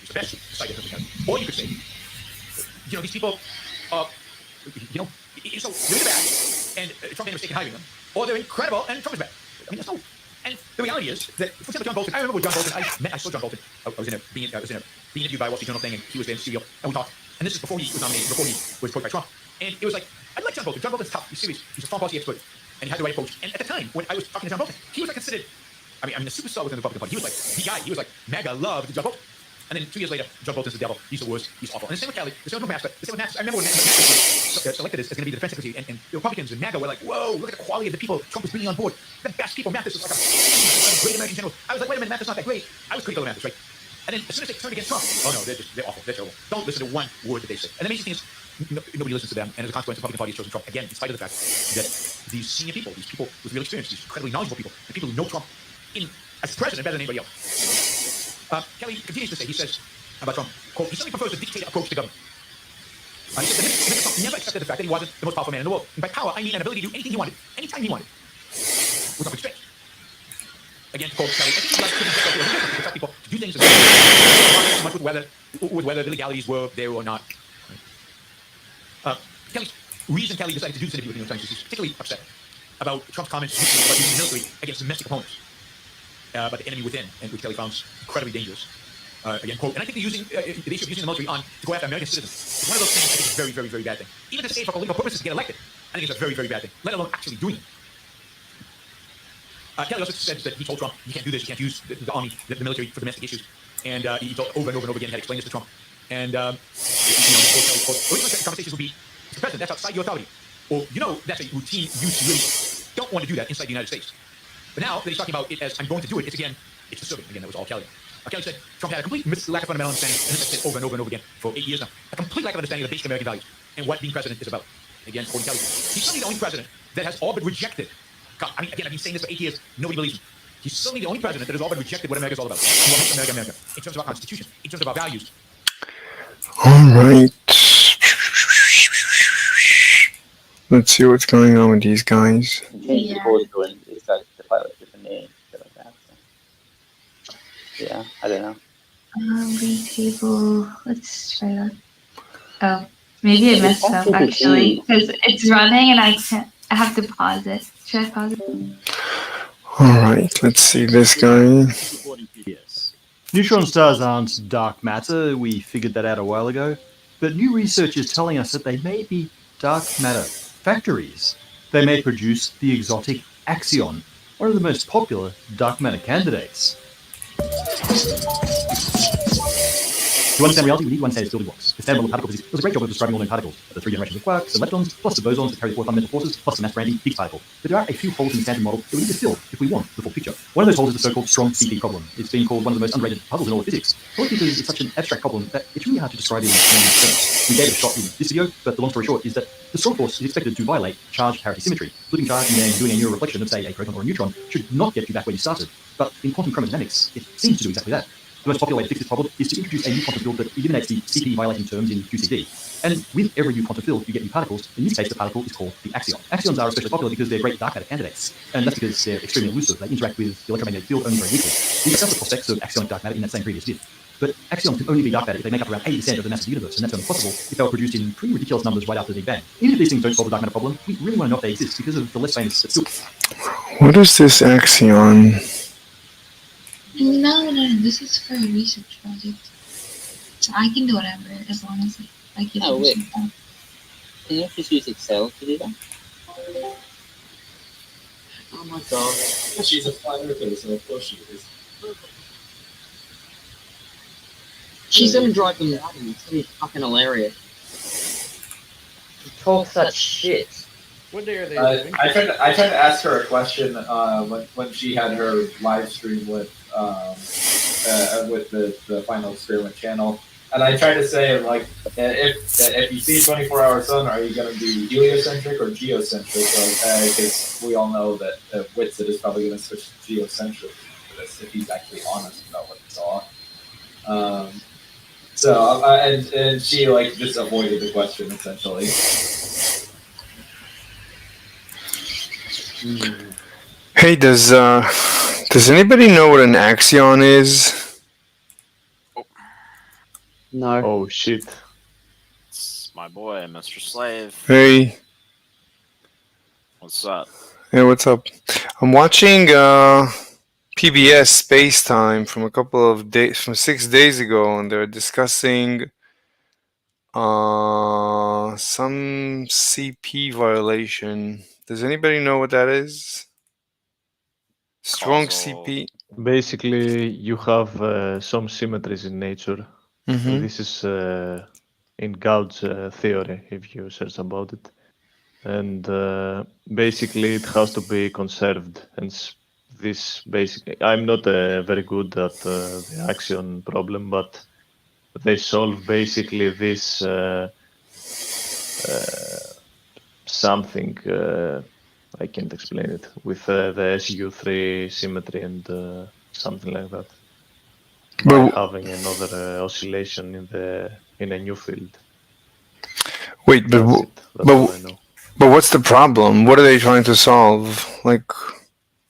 He's the best side of the or you could say, you know, these people, you know, so they're really bad, and Trump made a mistake in hiring them, or they're incredible, and Trump is bad. I mean, that's no. And the reality is that, for example, John Bolton, I remember with John Bolton, I saw John Bolton. I was being interviewed by a Wall Street Journal thing, and he was there in the studio, and we talked. And this is before he was nominated, before he was approached by Trump. And it was like, I like John Bolton. John Bolton's tough. He's serious. He's a foreign policy expert, and he had the right approach. And at the time, when I was talking to John Bolton, he was like considered, I mean, the superstar within the Republican Party. He was like the guy. He was like, MAGA loved John Bolton. And then 2 years later, John Bolton's the devil. He's the worst. He's awful. And the same with Kelly. The same with McMaster. The same with Mathis. I remember when Mathis was selected as going to be the defense secretary, and the Republicans and MAGA were like, whoa, look at the quality of the people Trump is bringing on board. The best people. Mathis was like a great American general. I was like, wait a minute, Mathis not that great. I was critical of Mathis, right? And then as soon as they turned against Trump, oh no, they're awful. They're terrible. Don't listen to one word that they say. And the amazing thing is, nobody listens to them. And as a consequence, the Republican Party has chosen Trump again, in spite of the fact that these senior people, these people with real experience, these incredibly knowledgeable people, the people who know Trump as president better than anybody else. Kelly continues to say, he says about Trump, quote, he certainly prefers a dictator approach to government. He says that Mr. Trump never accepted the fact that he wasn't the most powerful man in the world. And by power, I mean an ability to do anything he wanted, anytime he wanted, without restraint. Again, quote Kelly, I think he likes to tell people to do things much with whether the legalities were there or not. Kelly's reason Kelly decided to do this interview with the New York Times is he's particularly upset about Trump's comments about using the military against domestic opponents, but the enemy within, and which Kelly found incredibly dangerous. Again, quote, and I think the issue of using the military to go after American citizens is one of those things I think is a very, very, very bad thing. Even to say for political purposes to get elected, I think it's a very, very bad thing, let alone actually doing it. Kelly also said that he told Trump, you can't do this, you can't use the army, the military for domestic issues. And he told over and over and over again, he had explained this to Trump. And, quote, originally conversations would be, Mr. President, that's outside your authority. Or, you know, that's a routine use. You really don't want to do that inside the United States. But now that he's talking about it as I'm going to do it, it's disturbing. Again, that was all Kelly. Kelly said Trump had a complete lack of fundamental understanding, and this has said over and over and over again for 8 years now. A complete lack of understanding of the basic American values and what being president is about. Again, quoting Kelly, he's certainly the only president that has all but rejected. God, I mean, again, I've been saying this for 8 years. Nobody believes me. He's certainly the only president that has all but rejected what America's all about. What makes America America. In terms of our Constitution, in terms of our values. All right. Let's see what's going on with these guys. Change the voice when they start to play with different names, stuff like that. So. Yeah, I don't know. League table. Let's try that. Oh, maybe I messed up actually because it's running and I can't. I have to pause it. Should I pause it? All right. Let's see this guy. Yes. Neutron stars aren't dark matter. We figured that out a while ago. But new research is telling us that they may be dark matter factories. They may produce the exotic Axion, one of the most popular dark matter candidates. To understand reality, we need to understand its building blocks. The standard particle physics does a great job of describing all known particles, the 3 generations of quarks, the leptons, plus the bosons that carry 4 fundamental forces, plus the mass Brandy Higgs particle. But there are a few holes in the standard model that we need to fill if we want the full picture. One of those holes is the so-called strong CP problem. It's been called one of the most underrated puzzles in all of physics, probably because it's such an abstract problem that it's really hard to describe in layman's terms. We gave it a shot in this video, but the long story short is that the strong force is expected to violate charge parity symmetry. Flipping charge and then doing a near reflection of, say, a proton or a neutron should not get you back where you started. But in quantum chromodynamics, it seems to do exactly that. The most popular way to fix this problem is to introduce a new quantum field that eliminates the CP violating terms in QCD. And with every new quantum field, you get new particles. In this case, the particle is called the axion. Axions are especially popular because they're great dark matter candidates. And that's because they're extremely elusive. They interact with the electromagnetic field only very weakly. We discussed the prospects of axionic dark matter in that same previous vid. But axions can only be dark matter if they make up around 80% of the mass of the universe, and that's only possible if they were produced in pretty ridiculous numbers right after the Big Bang. Even if these things don't solve the dark matter problem, we really want to know if they exist because of the less famous but still. What is this axion? No, this is for a research project. So I can do whatever as long as I keep Oh, wait. something. Can you just use Excel to do that? Oh my god. She's a flat earther, so of course she is. She's gonna drive them nuts. It's gonna be fucking hilarious. She talks such shit. What day are they leaving? I tried to ask her a question when she had her live stream with the Final Experiment channel, and I tried to say like if you see 24-hour sun, are you going to be heliocentric or geocentric? Because we all know that Whitsit is probably going to switch to geocentric for this if he's actually honest about what he saw. And she like just avoided the question essentially. Hey, does anybody know what an axion is? No. Oh shit. It's my boy, Mr. Slave. Hey, What's up? hey, what's up? I'm watching PBS Space Time from a couple of days, from 6 days ago, and they're discussing some CP violation. Does anybody know what that is? Strong Causal. CP. Basically, you have some symmetries in nature. Mm-hmm. This is in Gauss theory, if you search about it. And basically, it has to be conserved. And this basically, I'm not very good at the axion problem, but they solve basically this something. I can't explain it with the SU3 symmetry and something like that. By But having another oscillation in a new field. wait, That's it. That's all I know. but what's the problem? What are they trying to solve? Like,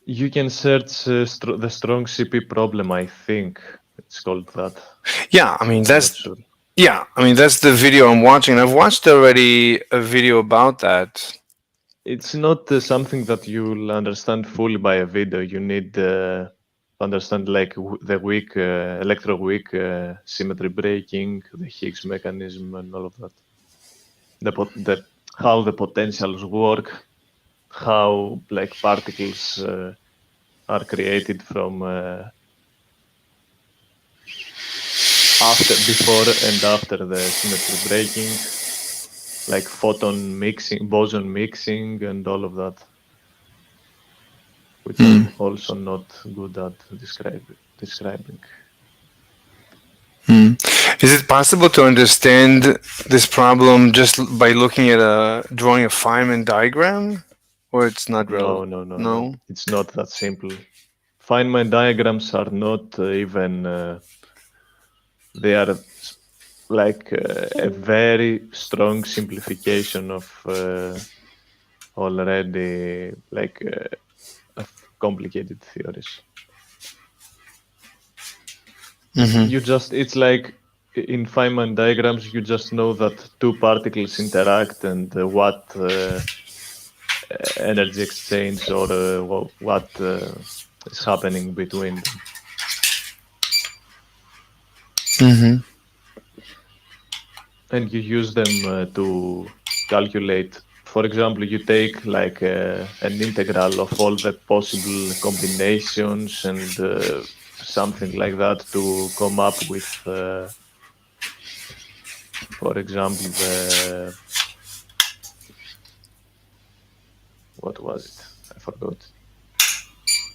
You can search the strong CP problem. I think it's called that. yeah, I mean I'm not that's sure. yeah, I mean that's the video I'm watching. I've watched already a video about that. It's not something that you'll understand fully by a video. You need to understand like the weak electroweak symmetry breaking, the Higgs mechanism, and all of that. How the potentials work, how like particles are created from before and after the symmetry breaking, like photon mixing, boson mixing, and all of that, which I'm also not good at describing. Is it possible to understand this problem just by looking at drawing a Feynman diagram, or it's not relevant? No. It's not that simple. Feynman diagrams are not even. They are like a very strong simplification of already like complicated theories. You just, it's like in Feynman diagrams, you just know that two particles interact and what energy exchange or what is happening between them. And you use them to calculate. For example, you take like an integral of all the possible combinations and something like that to come up with, for example, what was it? I forgot.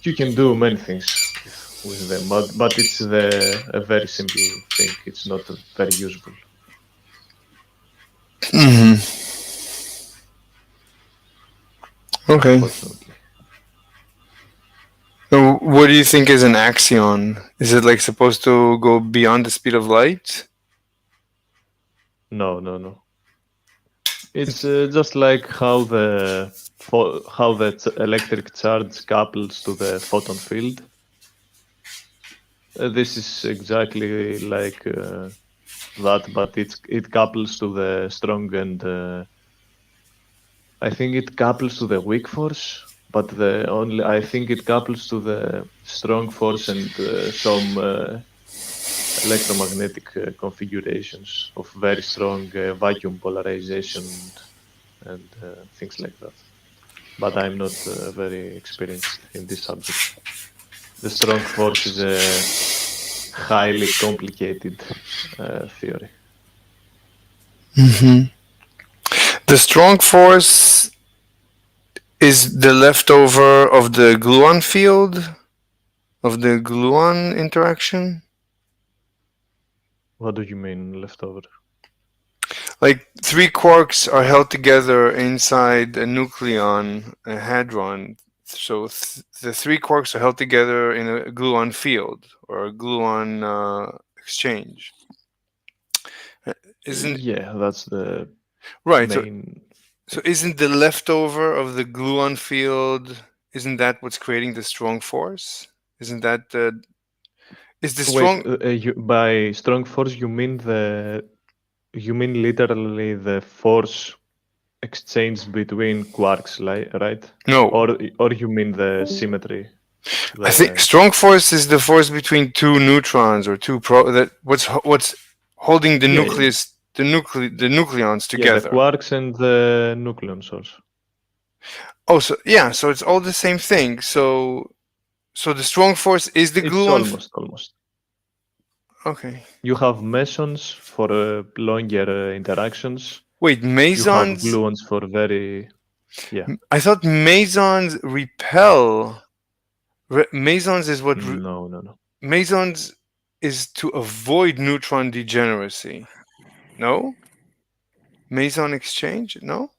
You can do many things with them, but it's a very simple thing. It's not very useful. Okay. Unfortunately. So what do you think is an axion? Is it like supposed to go beyond the speed of light? No. It's just like how the electric charge couples to the photon field. This is exactly like that, but it couples to the strong and I think it couples to the weak force, but I think it couples to the strong force and some electromagnetic configurations of very strong vacuum polarization and things like that. But I'm not very experienced in this subject. The strong force is a highly complicated theory. The strong force is the leftover of the gluon field, of the gluon interaction. What do you mean leftover? Like 3 quarks are held together inside a nucleon, a hadron. So the 3 quarks are held together in a gluon field or a gluon exchange. Isn't Yeah, that's the right? main. So isn't the leftover of the gluon field? Isn't that what's creating the strong force? Isn't that the is the Wait, strong? by strong force you mean literally the force exchange between quarks, right? No, Or you mean the symmetry? I think The strong force is the force between two neutrons or two that what's holding the yeah, yeah, nucleus the nucleons yeah, the together. quarks and the nucleon source. Oh, so yeah, so it's all the same thing. So the strong force is the It's gluon. almost. Okay. You have mesons for longer interactions. Wait, You have mesons. gluons for very yeah. I thought mesons repel. Mesons is what No. mesons is to avoid neutron degeneracy. No? Meson exchange? No?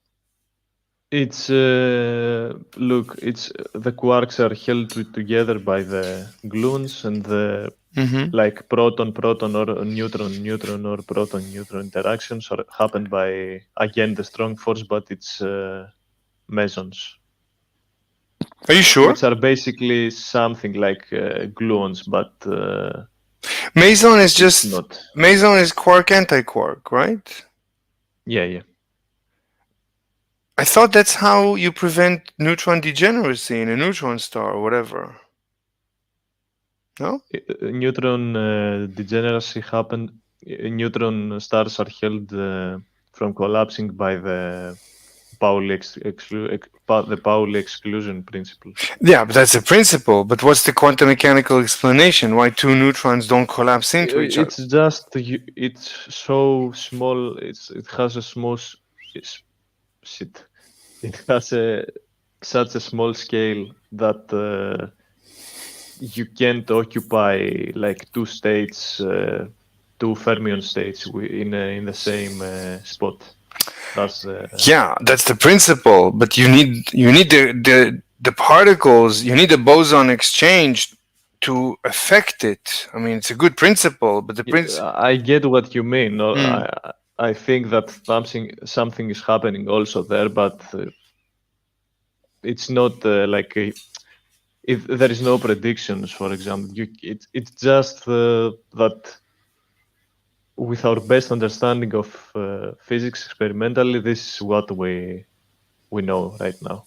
It's look, it's the quarks are held together by the gluons, and the Mm-hmm. like proton or neutron or proton neutron interactions are happened by again the strong force, but it's mesons, Are you sure? which are basically something like gluons, but Meson is it's just not. meson is quark antiquark, right? Yeah. I thought that's how you prevent neutron degeneracy in a neutron star or whatever. No? Neutron degeneracy happened. Neutron stars are held from collapsing by the the Pauli exclusion principle. Yeah, but that's a principle. But what's the quantum mechanical explanation? Why two neutrons don't collapse into each other? It's just it's so small. It has a small shit. It has such a small scale that you can't occupy like two states, two fermion states in the same spot. That's Yeah, that's the principle. But you need the particles. You need the boson exchange to affect it. I mean, it's a good principle, but the principle. I get what you mean. No, Hmm. I think that something is happening also there, but it's not like if there is no predictions. For example, it's just that with our best understanding of physics experimentally, this is what we know right now.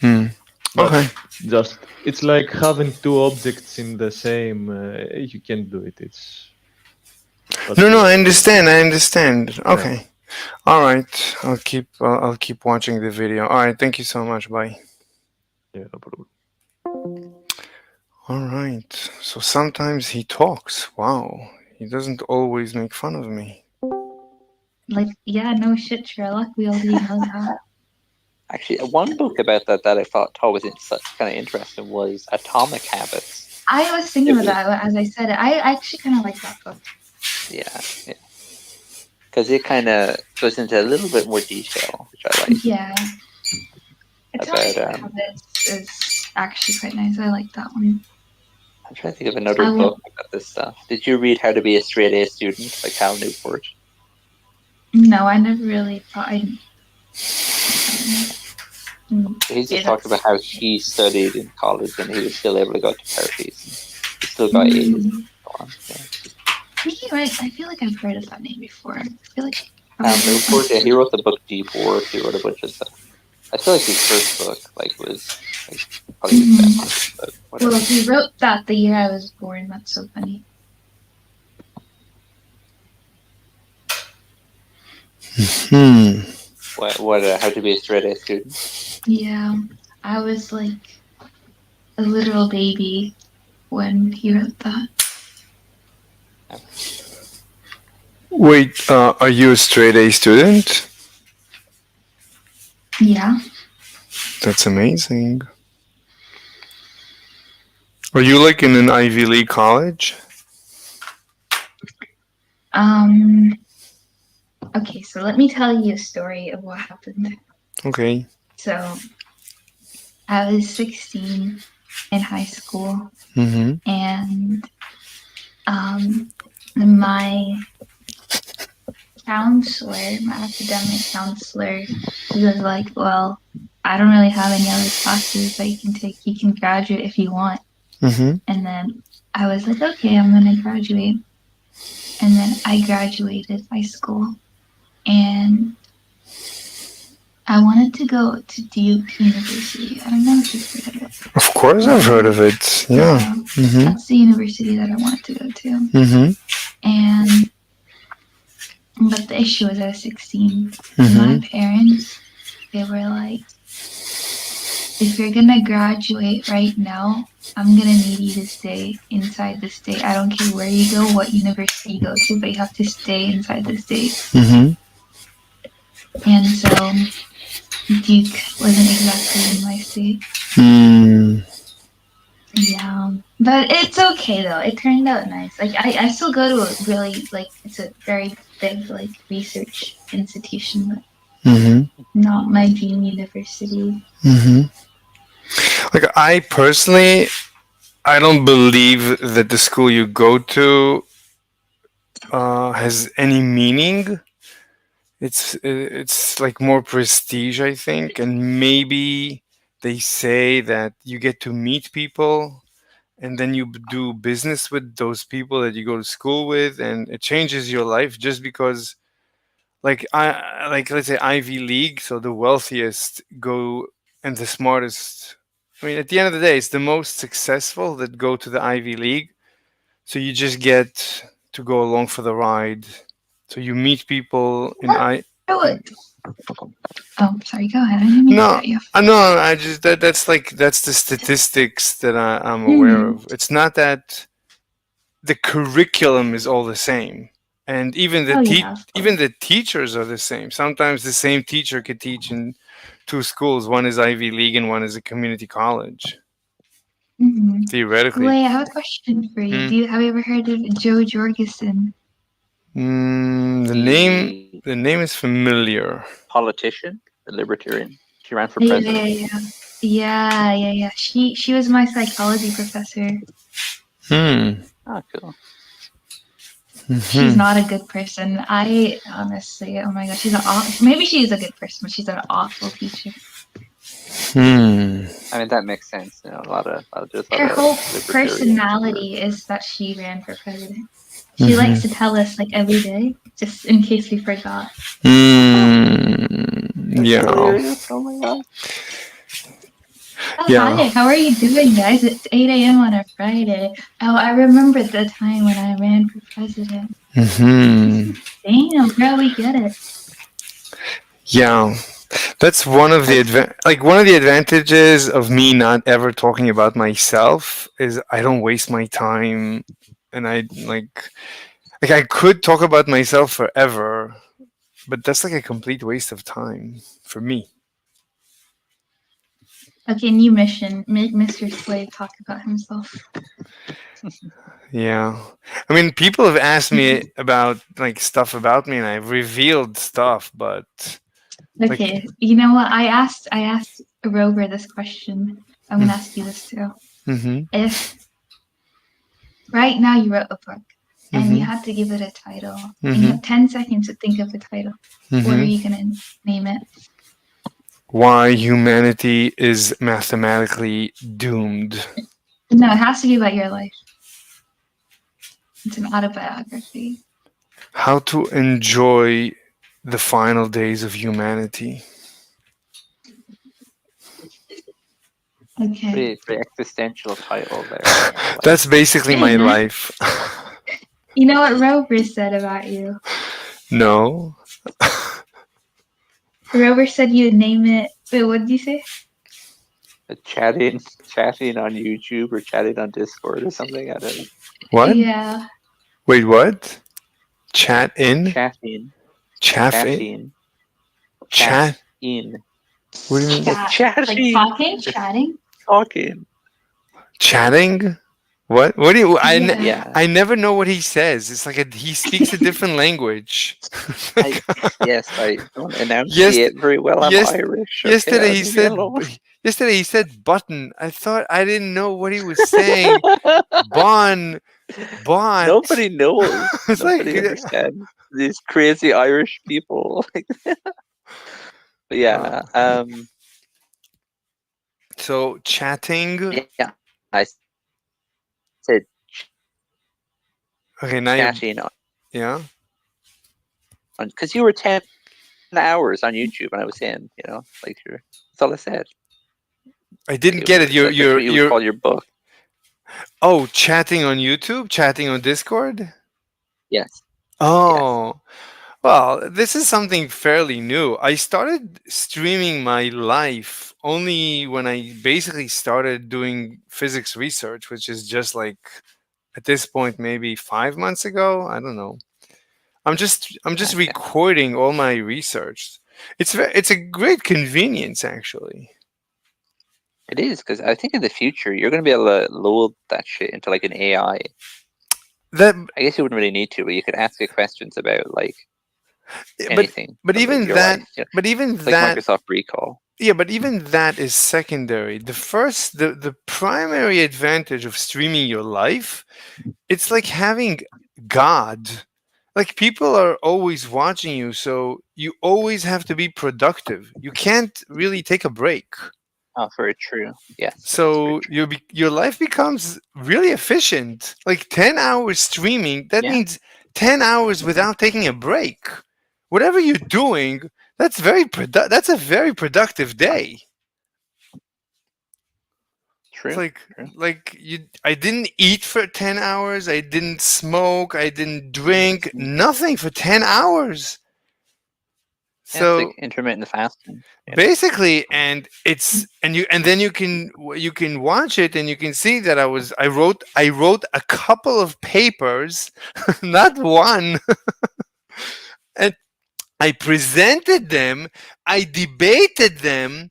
Hmm. But Okay. just it's like having two objects in the same. You can't do it. It's but No, I understand. I understand. Okay. yeah. All right. I'll keep watching the video. All right. Thank you so much. Bye. Yeah, no problem. All right. So sometimes he talks. Wow. He doesn't always make fun of me. Like, yeah, no shit, Sherlock. We already know that. Actually, one book about that I thought was kind of interesting was Atomic Habits. I was thinking of that as I said it. I actually kind of like that book. Yeah. Because it kind of goes into a little bit more detail, which I like. Yeah. Atomic Habits is actually quite nice. I like that one. I'm trying to think of another book about this stuff. Did you read How to Be a Straight A Student by Cal Newport? No, I never really thought He just talked about how he studied in college and he was still able to go to parties. He still got A's and so on. I feel like I've heard of that name before. I feel like Cal Newport, he wrote the book Deep Work. He wrote a bunch of stuff. I feel like his first book was probably his best book. Well, he wrote that the year I was born. That's so funny. What? How to Be a Straight A Student? Yeah, I was like a literal baby when he wrote that. Wait, are you a straight A student? Yeah. That's amazing. Are you like in an Ivy League college? Um. Okay, so let me tell you a story of what happened. Okay. So I was 16 in high school, Mm-hmm. and my counselor, my academic counselor, he was like, "Well, I don't really have any other classes that you can take. You can graduate if you want." Mm-hmm. And then I was like, "Okay, I'm gonna graduate." And then I graduated high school, and I wanted to go to Duke University. I don't know if you've heard of it. Of course, I've heard of it. Yeah. Yeah, Mm-hmm. that's the university that I wanted to go to. Mm-hmm. And but the issue was I was 16. My Mm-hmm. parents, they were like, if you're gonna graduate right now, I'm gonna need you to stay inside the state. I don't care where you go, what university you go to, but you have to stay inside the state. Mm-hmm. And so Duke wasn't exactly in my state. Mm. Yeah. But it's okay though. It turned out nice. Like I still go to a really like it's a very big like research institution, but Mm-hmm. not my dream university. Mm-hmm. Like I personally, I don't believe that the school you go to has any meaning. It's like more prestige, I think, and maybe they say that you get to meet people, and then you do business with those people that you go to school with, and it changes your life just because, like I like let's say Ivy League, so the wealthiest go and the smartest. I mean, at the end of the day, it's the most successful that go to the Ivy League. So you just get to go along for the ride. So you meet people in I. Oh, oh, sorry. Go ahead. I didn't mean to No, cut you off. I know. I just that's the statistics that I'm aware Hmm. of. It's not that the curriculum is all the same, and Oh yeah, of even course. the teachers are the same. Sometimes the same teacher could teach in two schools. One is Ivy League and one is a community college. Hmm. Theoretically. Wait, I have a question for you. Hmm. Have you ever heard of Joe Jorgensen? The The name is familiar. politician, the libertarian. She ran for Yeah, president. yeah, yeah. Yeah. She was my psychology professor. Hmm. Oh, cool. She's Hmm. not a good person. I honestly, oh my gosh, maybe she's a good person, but she's an awful teacher. Hmm. I mean, that makes sense. You know, there's a Her lot of whole libertarians who are. personality is that she ran for president. She Hmm. likes to tell us like every day, just in case we forgot. That's Yeah. hilarious. Oh my god. Oh, Yeah. hi, how are you doing, guys? It's 8 a.m. on a Friday. Oh, I remember the time when I ran for president. Hmm. Damn, bro, we get it. Yeah. That's one of the one of the advantages of me not ever talking about myself is I don't waste my time, and I like I could talk about myself forever, but that's like a complete waste of time for me. Okay, new mission. Make Mr. Slave talk about himself. Yeah. I mean, people have asked me about like stuff about me and I've revealed stuff, but like Okay, you know what? I asked Rover this question. I'm gonna ask you this too. mhm. If right now you wrote a book and you Mhm. had to give it a title, and you Mhm. have 10 seconds to think of a title, what are Mhm. you gonna name it? Why humanity is mathematically doomed. No, it has to be about your life. It's an autobiography. How to enjoy the final days of humanity. Okay. Pretty existential title there. Like, That's basically Hey, my man. life. You know what Rover said about you? No. Rover said you'd name it. Wait, what did you say? chatting on YouTube or chatting on Discord or something. I don't know. What? Yeah. Wait, what? Chat in? Chatting, Chaff in? chatting, chat Chat? in. What do you mean? Chat, like Chatting. chatting. Talking. Chatting? What do you? Yeah. Yeah. I never know what he says. It's like he speaks a different language. I yes, I don't yes, enunciate very well. I'm yes. Irish. Okay, Yesterday I'll he leave me said. alone. Yesterday he said button. I thought I didn't know what he was saying. Bon, bot. Nobody knows. It's like Nobody understands these crazy Irish people. But yeah. so chatting. Yeah. I said Okay, now you. chatting Yeah. on because you were 10 hours on YouTube and I was in. Like that's all I said. I didn't get it. That's what you would call your book. Oh, chatting on YouTube, chatting on Discord. Yes. Yes. Oh, well, this is something fairly new. I started streaming my life only when I basically started doing physics research, which is just like at this point maybe 5 months ago. I don't know. I'm just Okay. recording all my research. It's a great convenience actually. It is because I think in the future you're going to be able to load that shit into like an AI. That I guess you wouldn't really need to, but you could ask it questions about like but anything but from even your that life. but even Like that Microsoft Recall. Yeah, but even that is secondary. The primary advantage of streaming your life, it's like having God. Like people are always watching you, so you always have to be productive. You can't really take a break. Oh, very true. Yes, that is very So true. your life becomes really efficient. Like 10 hours streaming, that Yeah, means 10 hours without taking a break. Whatever you're doing, that's a very productive day. It's true. True. like you I didn't eat for 10 hours, I didn't smoke, I didn't drink, nothing for 10 hours. Yeah, it's So like intermittent fasting. basically and then you can watch it and you can see that I wrote a couple of papers, not one, and I presented them, I debated them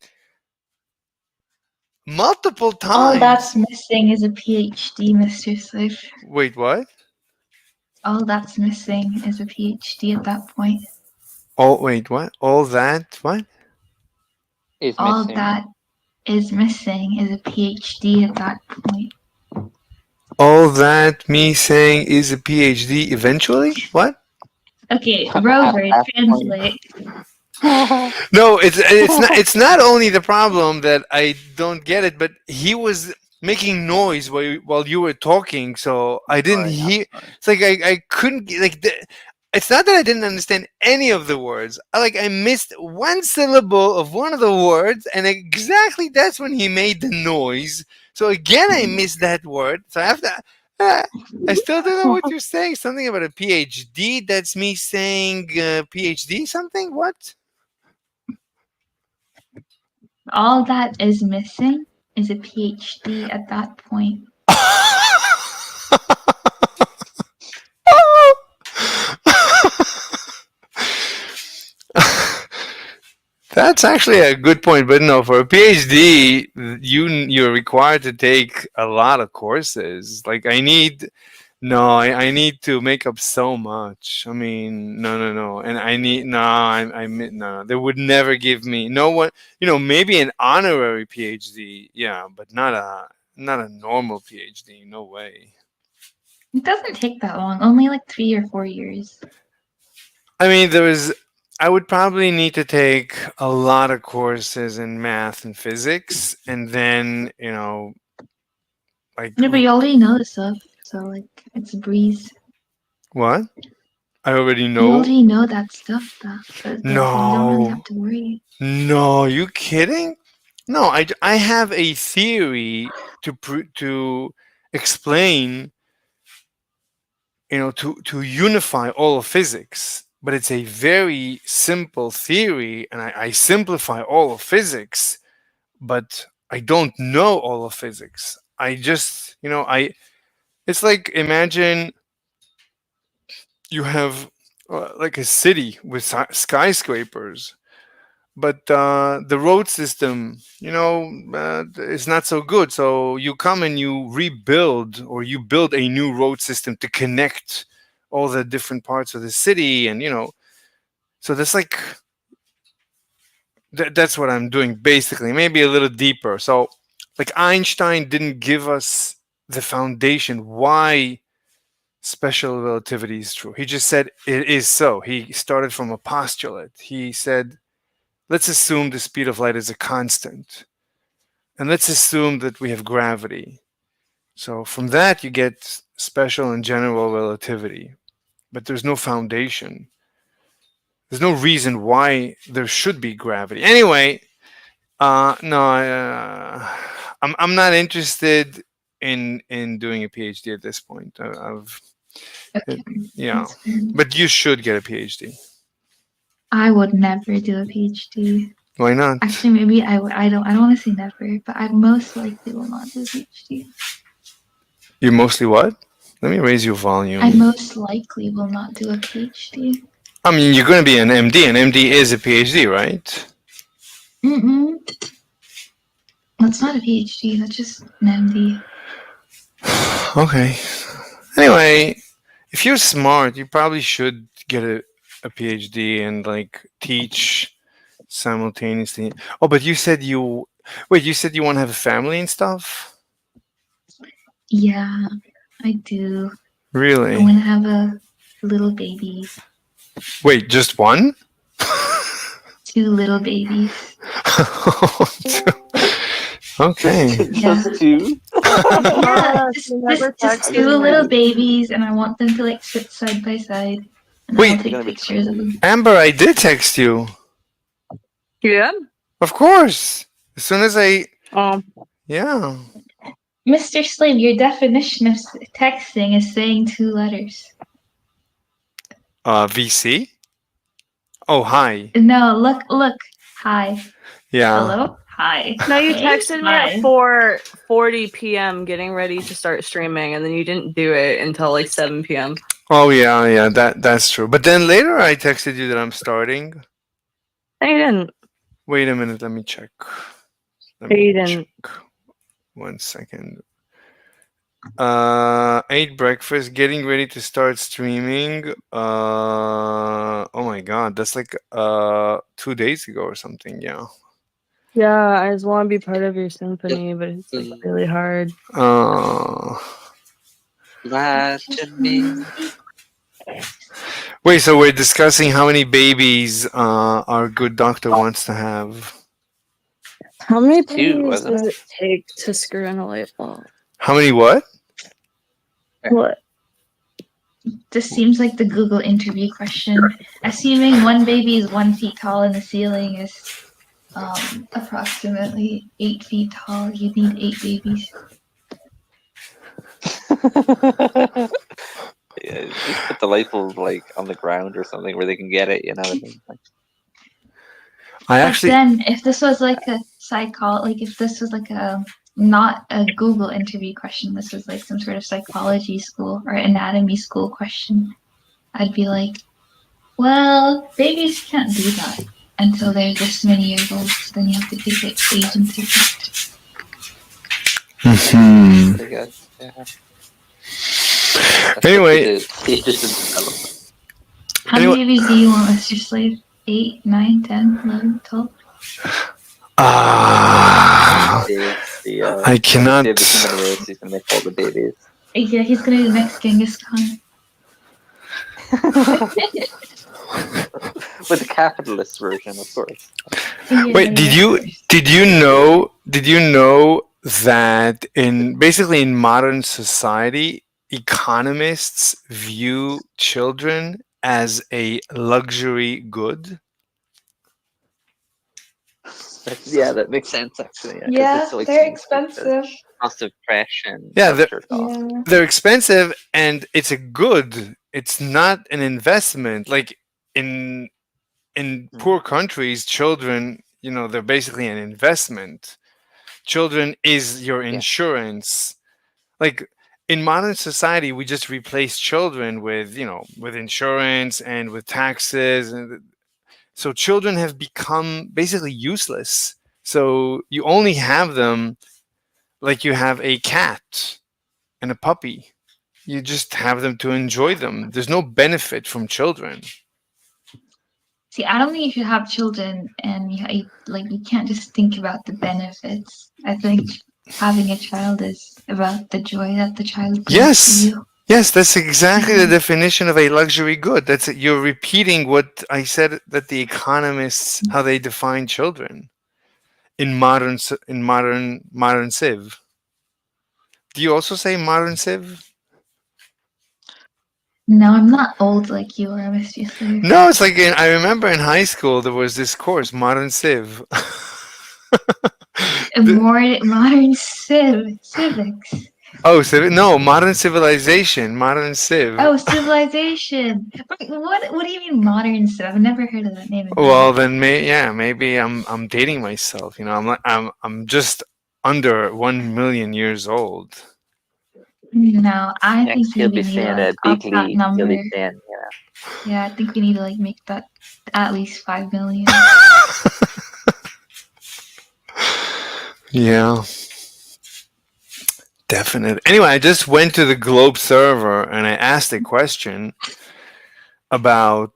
multiple All that's times. missing is a PhD, Mr. Slave. Wait, what? All that's missing is a PhD at that point. Oh, wait, what? All that? What? Is All missing. that is missing is a PhD at that point. All that me saying is a PhD eventually? What? Okay, At Rover, that point. translate. No, it's not only the problem that I don't get it, but he was making noise while you were talking, so I didn't Sorry, I'm hear. sorry. It's like I couldn't it's not that I didn't understand any of the words. I missed one syllable of one of the words, and exactly that's when he made the noise. So again, I missed that word. So after, uh, I still don't know what you're saying. Something about a PhD. That's me saying PhD. Something. What? All that is missing is a PhD at that point. That's actually a good point, but no, for a PhD, you're required to take a lot of courses. Like I need to make up so much. I mean, no, and I need no, no. They would never give me no one. Maybe an honorary PhD, yeah, but not a normal PhD. No way. It doesn't take that long, only like 3 or 4 years. I mean, I would probably need to take a lot of courses in math and physics, and then, like, No, but you already know the stuff, so like it's a breeze. what? I already You know. already know that stuff, that you don't really No, have to worry. no, you kidding? No, I have a theory to explain, to unify all of physics, but it's a very simple theory, and I simplify all of physics, but I don't know all of physics. I just, it's like imagine you have like a city with skyscrapers. but the road system, is not so good. So you come and you rebuild, or you build a new road system to connect all the different parts of the city, and so that's like that's what I'm doing basically, maybe a little deeper. So, like, Einstein didn't give us the foundation why special relativity is true. He just said it is so. He started from a postulate. He said, let's assume the speed of light is a constant, and let's assume that we have gravity. So from that you get special and general relativity, but there's no foundation. There's no reason why there should be gravity. Anyway, no, I'm not interested in doing a PhD at this point. I've Okay, yeah, that's fair. but you should get a PhD. I would never do a PhD. Why not? Actually, maybe I would. I don't want to say never, but I most likely will not do a PhD. You mostly what? Let me raise your volume. I most likely will not do a PhD. I mean, you're going to be an MD. An MD is a PhD, right? Mm-mm. That's not a PhD. That's just an MD. Okay. Anyway, if you're smart, you probably should get a PhD and like teach simultaneously. Oh, but you said you wait. You said you want to have a family and stuff. Yeah, I do. I Really? want to have a little baby. Wait, just one? 2 little babies. Okay. Yeah. Just two. Yeah, You never just texted 2 me. little babies, and I want them to like sit side by side, and then Wait. I'll They're take gonna be pictures of them. Amber, I did text you. Yeah. Of course. As soon as I yeah. Mr. Slave, your definition of texting is saying 2 letters. VC. Oh, hi. No, look. Hi. Yeah. Hello. Hi. No, you Hey, texted me hi. at 4:40 p.m. getting ready to start streaming, and then you didn't do it until like 7 p.m. Oh yeah. That's true. But then later I texted you that I'm starting. No, you didn't. Wait a minute. Let me check. Let No, me you didn't. check. 1 second. Ate breakfast, getting ready to start streaming. Oh my god, that's like 2 days ago or something. Yeah. Yeah, I just want to be part of your symphony, but it's like really hard. Lie to me. Wait, so we're discussing how many babies our good doctor wants to have. How many 2, babies wasn't does it? it take to screw in a light bulb? How many what? What? This seems like the Google interview question. Assuming one baby is 1 feet tall and the ceiling is approximately 8 feet tall, you need 8 babies. Yeah, just put the light bulb like on the ground or something where they can get it. You know what I mean? Like, I But actually then, if this was like a if this was like a not a Google interview question, this was like some sort of psychology school or anatomy school question, I'd be like, well, babies can't do that until they're this many years old. So then you have to take like age into account. I guess. Yeah. Anyway. Stages of development. How many babies do you want, Mr. Slave? 8, 9, 10, 11, 12? I cannot. He's gonna make all the babies. Yeah, he's gonna be the next Genghis Khan. With the capitalist version, of course. Wait, did you know that in basically in modern society, economists view children as a luxury good? Yeah, that makes sense actually. Yeah, it's like they're expensive. cost of fresh and Yeah, culture cost. they're expensive and it's a good. It's not an investment. Like in poor countries, children, they're basically an investment. Children is your insurance. Like in modern society, we just replace children with, with insurance and with taxes, and So children have become basically useless. So you only have them like you have a cat and a puppy. You just have them to enjoy them. There's no benefit from children. See, I don't think you should have children, and you can't just think about the benefits. I think having a child is about the joy that the child brings to Yes. you. Yes, that's exactly the Mhm. definition of a luxury good. That's you're repeating what I said that the economists how they define children in modern civ. Do you also say modern civ? No, I'm not old like you are, Mr. Slave. No, it's like I remember in high school there was this course, modern civ. A The- more modern civics. oh, civ? No, modern civilization, modern civ. Oh, civilization. What do you mean modern civ? I've never heard of that name in my Well, life. then maybe I'm dating myself. You know, I'm just under 1 million years old. No, I think Next, you he'll need be to saying like up big that league. He'll number. be saying, Yeah, I think we need to like make that at least 5 million. Yeah, definite. Anyway, I just went to the Globe server and I asked a question about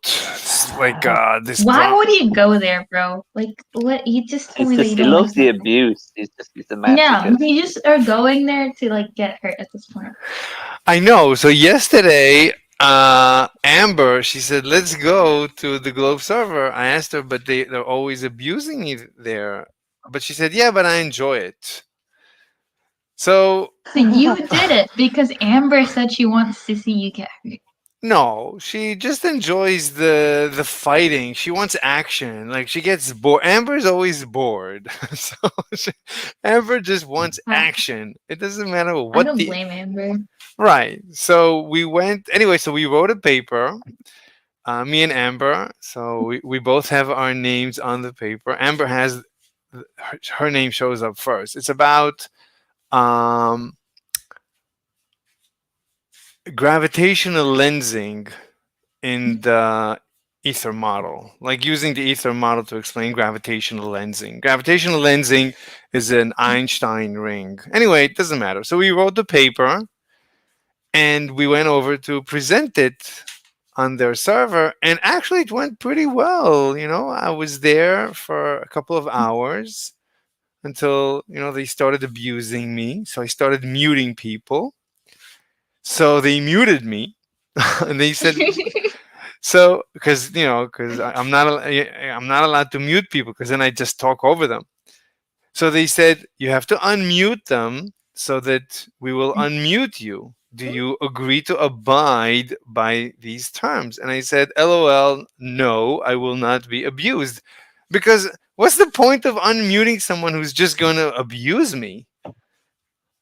like this. Why would you go there, bro? Like, what? You just told it's me that just you he don't like loves the it. abuse. He's a No, masochist. you just are going there to like get hurt at this point. I know. So yesterday, Amber, she said, "Let's go to the Globe server." I asked her, but they're always abusing me there. But she said, "Yeah, but I enjoy it." So So you did it because Amber said she wants to see you get hurt. no, she just enjoys the fighting. She wants action. Like she gets bored. Amber's always bored, so she, Amber just wants action. It doesn't matter I what don't the blame Amber. right. So we went anyway. So we wrote a paper. Me and Amber. So we both have our names on the paper. Amber has her name shows up first. It's about um, gravitational lensing in the Ether model, like using the Ether model to explain gravitational lensing. Gravitational lensing is an Einstein ring. Anyway, it doesn't matter. So we wrote the paper and we went over to present it on their server, and actually it went pretty well. You know, I was there for a couple of hours until, you know, they started abusing me. So I started muting people. So they muted me and they said, so, because you know, because I'm not allowed to mute people because then I just talk over them. So they said you have to unmute them so that we will unmute you. Do you agree to abide by these terms? And I said, LOL, no, I will not be abused. Because what's the point of unmuting someone who's just going to abuse me?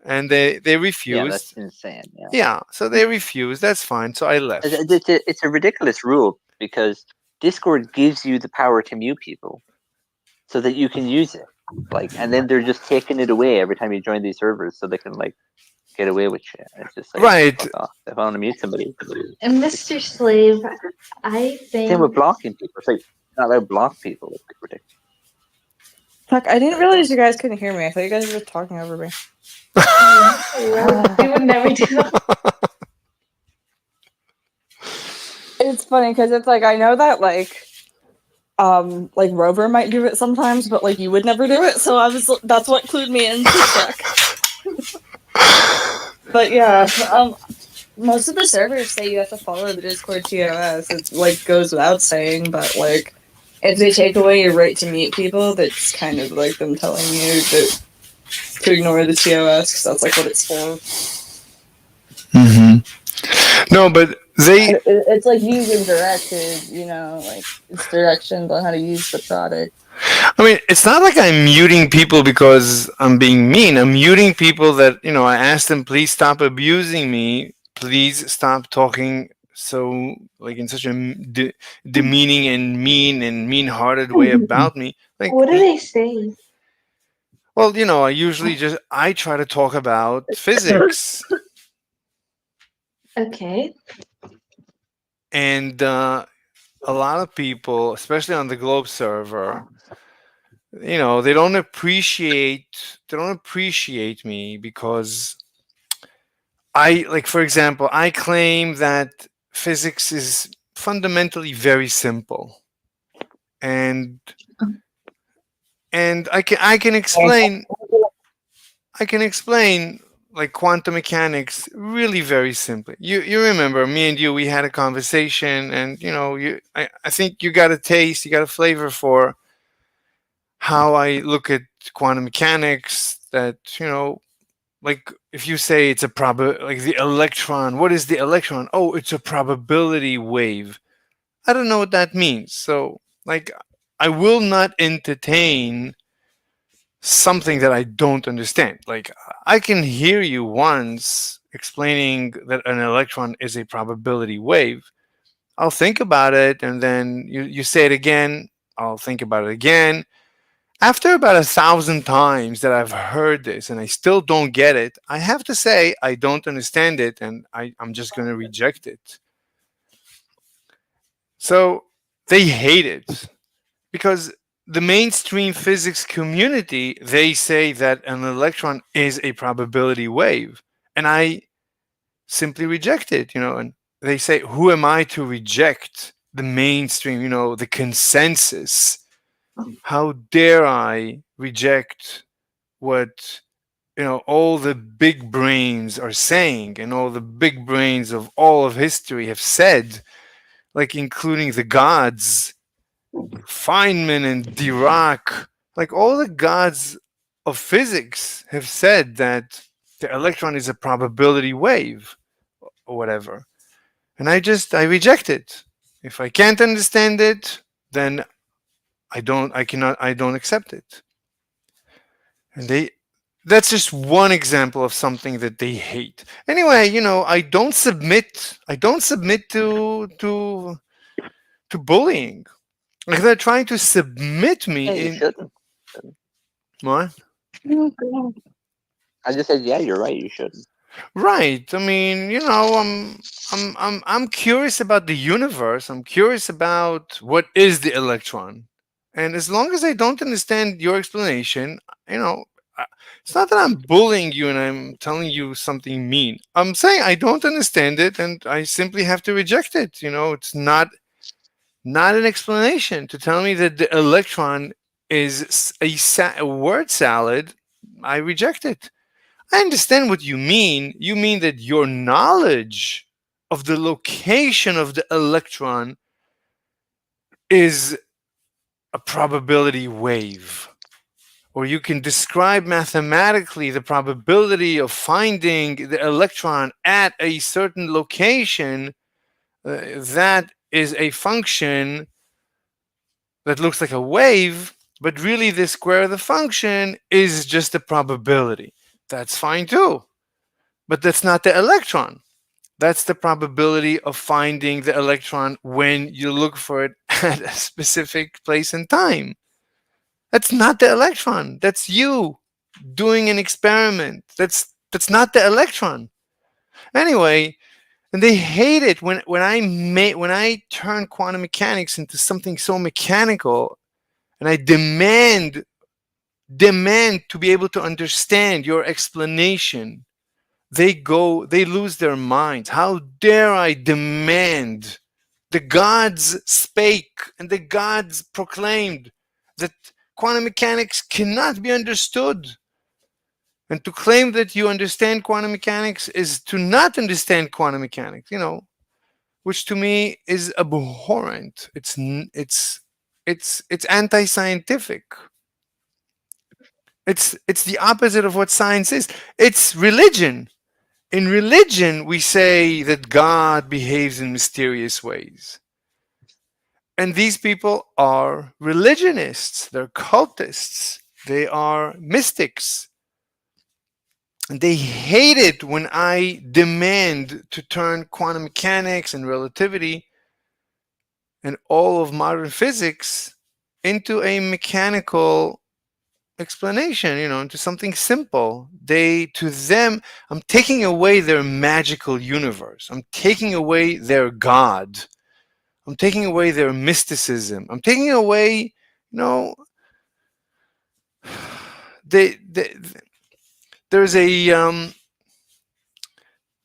And they Yeah, that's refused. insane. Yeah, Yeah, so they refused. That's fine. So I left. it's a ridiculous rule because Discord gives you the power to mute people, so that you can use it. Like, and then they're just taking it away every time you join these servers, so they can like get away with shit. It's just like, Right. fuck off. If I want to mute somebody, And Mr. Slave, I same with think blocking people. It's like not allowed to block people. It's like ridiculous. Fuck, I didn't realize you guys couldn't hear me. I thought you guys were just talking over me. we would never do that. It's funny because it's like I know that like Rover might do it sometimes, but like you would never do it. So that's what clued me in to check. But yeah, most of the servers say you have to follow the Discord TOS. It like goes without saying, but like if they take away your right to meet people, that's kind of like them telling you to ignore the TOS because that's like what it's for. No, but It's like user directed, you know, like it's directions on how to use the product. I mean, it's not like I'm muting people because I'm being mean. I'm muting people that, you know, I asked them, please stop abusing me. Please stop talking so, like, in such a demeaning and mean-hearted way about me. Like, What do they say? well, you know, I try to talk about physics. Okay. And a lot of people, especially on the Globe server, they don't appreciate me because like, for example, I claim that physics is fundamentally very simple, and I can explain like quantum mechanics really very simply. You remember me and you, we had a conversation, and I think you got a taste, you got a flavor for how I look at quantum mechanics. That like, if you say it's a like the electron, what is the electron? Oh, it's a probability wave. I don't know what that means. So, like, I will not entertain something that I don't understand. Like, I can hear you once explaining that an electron is a probability wave. I'll think about it, and then you say it again. I'll think about it again. After about 1,000 times that I've heard this and I still don't get it, I have to say I don't understand it, and I'm just going to reject it. So they hate it because the mainstream physics community, they say that an electron is a probability wave, and I simply reject it. And they say, who am I to reject the mainstream, the consensus? How dare I reject what all the big brains are saying, and all the big brains of all of history have said, like including the gods, Feynman and Dirac, like all the gods of physics have said that the electron is a probability wave or whatever. And I reject it. If I can't understand it, then I don't accept it. And that's just one example of something that they hate. Anyway, I don't submit to bullying. Like, they're trying to submit me Yeah, you in shouldn't. what? I just said, yeah, you're right. You shouldn't. Right. I mean, I'm curious about the universe. I'm curious about what is the electron. And as long as I don't understand your explanation, you know, it's not that I'm bullying you and I'm telling you something mean. I'm saying I don't understand it and I simply have to reject it. It's not an explanation to tell me that the electron is a word salad. I reject it. I understand what you mean. You mean that your knowledge of the location of the electron is a probability wave. Or you can describe mathematically the probability of finding the electron at a certain location. That is a function that looks like a wave, but really the square of the function is just a probability. That's fine too. But that's not the electron. That's the probability of finding the electron when you look for it at a specific place and time. That's not the electron. That's you doing an experiment. That's not the electron. Anyway, and they hate it when I turn quantum mechanics into something so mechanical, and I demand to be able to understand your explanation. They lose their minds. How dare I demand? The gods spake and the gods proclaimed that quantum mechanics cannot be understood. And to claim that you understand quantum mechanics is to not understand quantum mechanics, which to me is abhorrent. It's anti-scientific. It's the opposite of what science is. It's religion. In religion, we say that God behaves in mysterious ways. And these people are religionists, they're cultists, they are mystics. And they hate it when I demand to turn quantum mechanics and relativity and all of modern physics into a mechanical explanation, into something simple. To them, I'm taking away their magical universe. I'm taking away their God. I'm taking away their mysticism. I'm taking away, you know, they there's a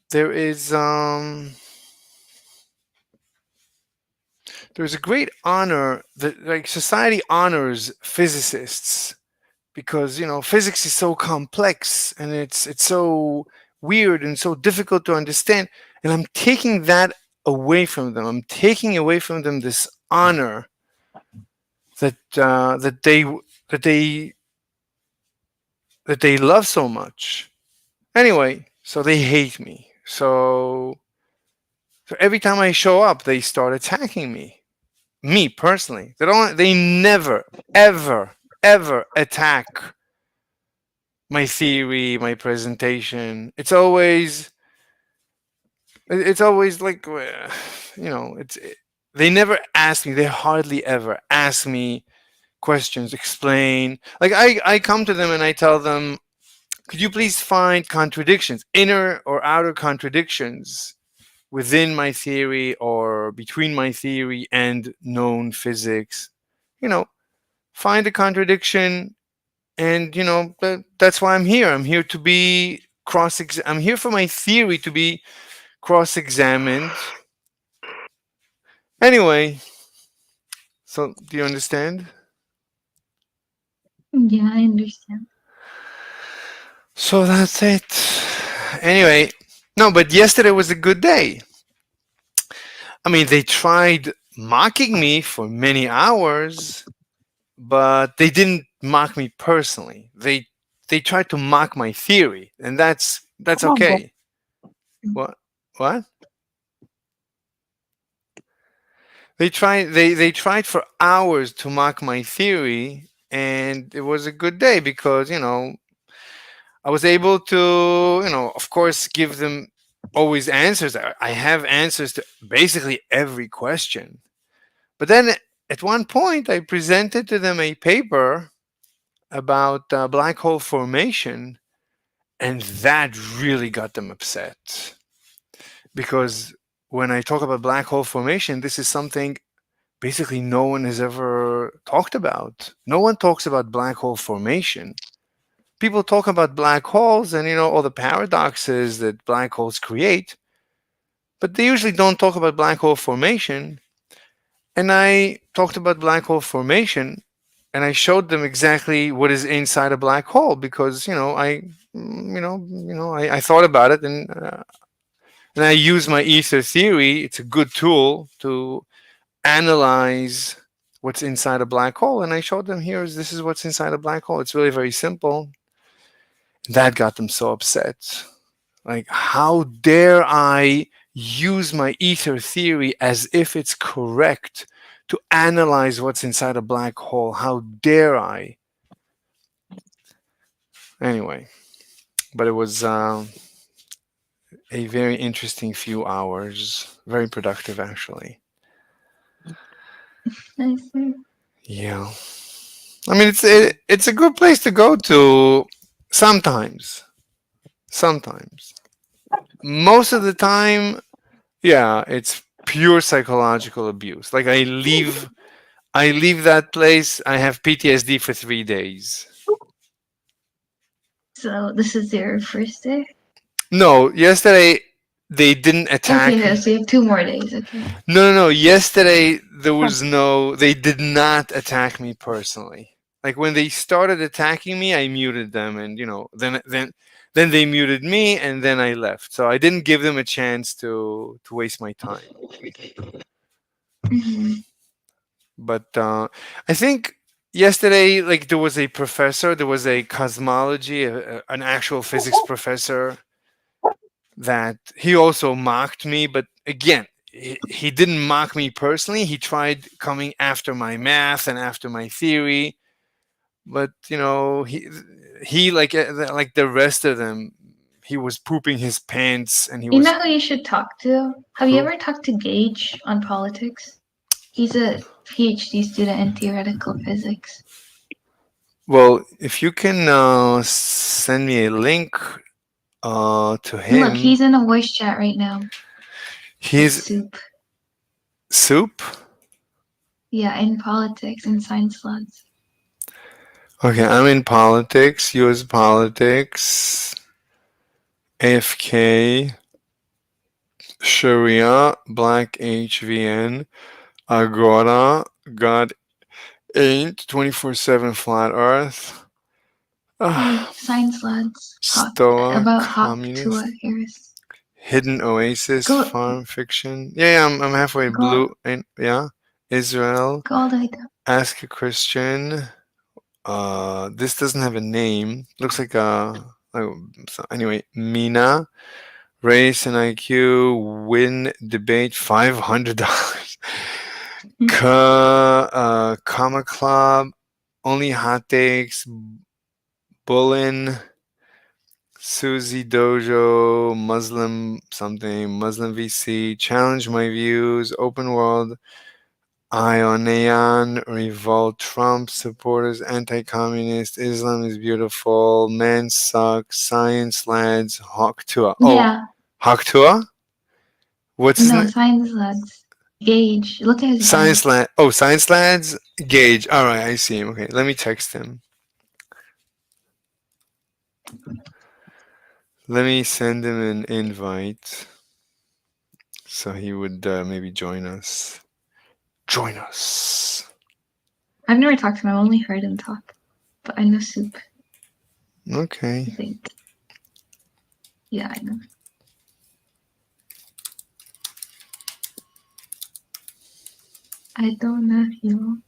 there is there's a great honor that like society honors physicists because physics is so complex and it's so weird and so difficult to understand, and I'm taking that away from them. I'm taking away from them this honor that that they that they love so much. Anyway, so they hate me. So every time I show up, they start attacking me. Me personally, they never ever ever attack my theory, my presentation. It's always like they never ask me. They hardly ever ask me questions, explain. Like I come to them and I tell them, could you please find contradictions, inner or outer contradictions within my theory or between my theory and known physics? You know, find a contradiction, and that's why I'm here. I'm here to be I'm here for my theory to be cross-examined. Anyway, so do you understand? Yeah, I understand. So that's it. Anyway, no, but yesterday was a good day. I mean, they tried mocking me for many hours, but they didn't mock me personally. They tried to mock my theory, and that's okay. What? What? They tried for hours to mock my theory, and it was a good day because I was able to of course give them always answers. I have answers to basically every question. But then at one point I presented to them a paper about black hole formation, and that really got them upset because when I talk about black hole formation, this is something basically no one has ever talked about. No one talks about black hole formation. People talk about black holes and all the paradoxes that black holes create, but they usually don't talk about black hole formation. And I talked about black hole formation, and I showed them exactly what is inside a black hole because I thought about it, and I use my ether theory. It's a good tool to analyze what's inside a black hole, and I showed them, this is what's inside a black hole. It's really very simple. That got them so upset. Like, how dare I use my ether theory as if it's correct to analyze what's inside a black hole? How dare I? Anyway, but it was a very interesting few hours. Very productive, actually. I see. Yeah. I mean, it's a good place to go to sometimes. Sometimes. Most of the time, yeah, it's pure psychological abuse. Like I leave that place, I have PTSD for 3 days. So this is your first day? No, yesterday they didn't attack. Okay, no, so you have 2 more days, okay. No. Yesterday there was no. They did not attack me personally. Like when they started attacking me, I muted them, and then they muted me, and then I left. So I didn't give them a chance to waste my time. Mm-hmm. But I think yesterday, like there was a professor, there was a cosmology, an actual physics professor that he also mocked me, but again, he didn't mock me personally. He tried coming after my math and after my theory, but he like the rest of them, he was pooping his pants, and he You was know who you should talk to? Have you who? ever talked to Gage on politics? He's a PhD student in theoretical physics. Well, if you can send me a link to him. Look, he's in a voice chat right now. He's Soup. Soup? Yeah, in politics and science labs. Okay, I'm in politics, US politics, AFK, Sharia, Black HVN, Agora, God Ain't, 24/7 Flat Earth, Hey, science lads. Stoa, About Hawk Communist, to Harris. Hidden Oasis, Go, Farm Fiction. Yeah, I'm halfway go, blue. And yeah, Israel, go all the way down. Ask a Christian. This doesn't have a name. Looks like a. Oh, so anyway, Mina, race and IQ, win debate, $500. Comma Club, only hot takes, Bullen, Susie Dojo, Muslim something, Muslim VC, challenge my views, open world, Ioneon, revolt, Trump supporters, anti-communist, Islam is beautiful, men suck, science lads, Hawktua. Oh, Yeah, Hawktua? What's his no, name? science lads. Gage. Look at his Science badge. lad. Oh, science lads. Gage. All right, I see him. Okay, let me text him. Let me send him an invite so he would maybe join us. Join us. I've never talked to him. I've only heard him talk. But I know Soup, I Okay. think. Yeah, I know. I don't know if you.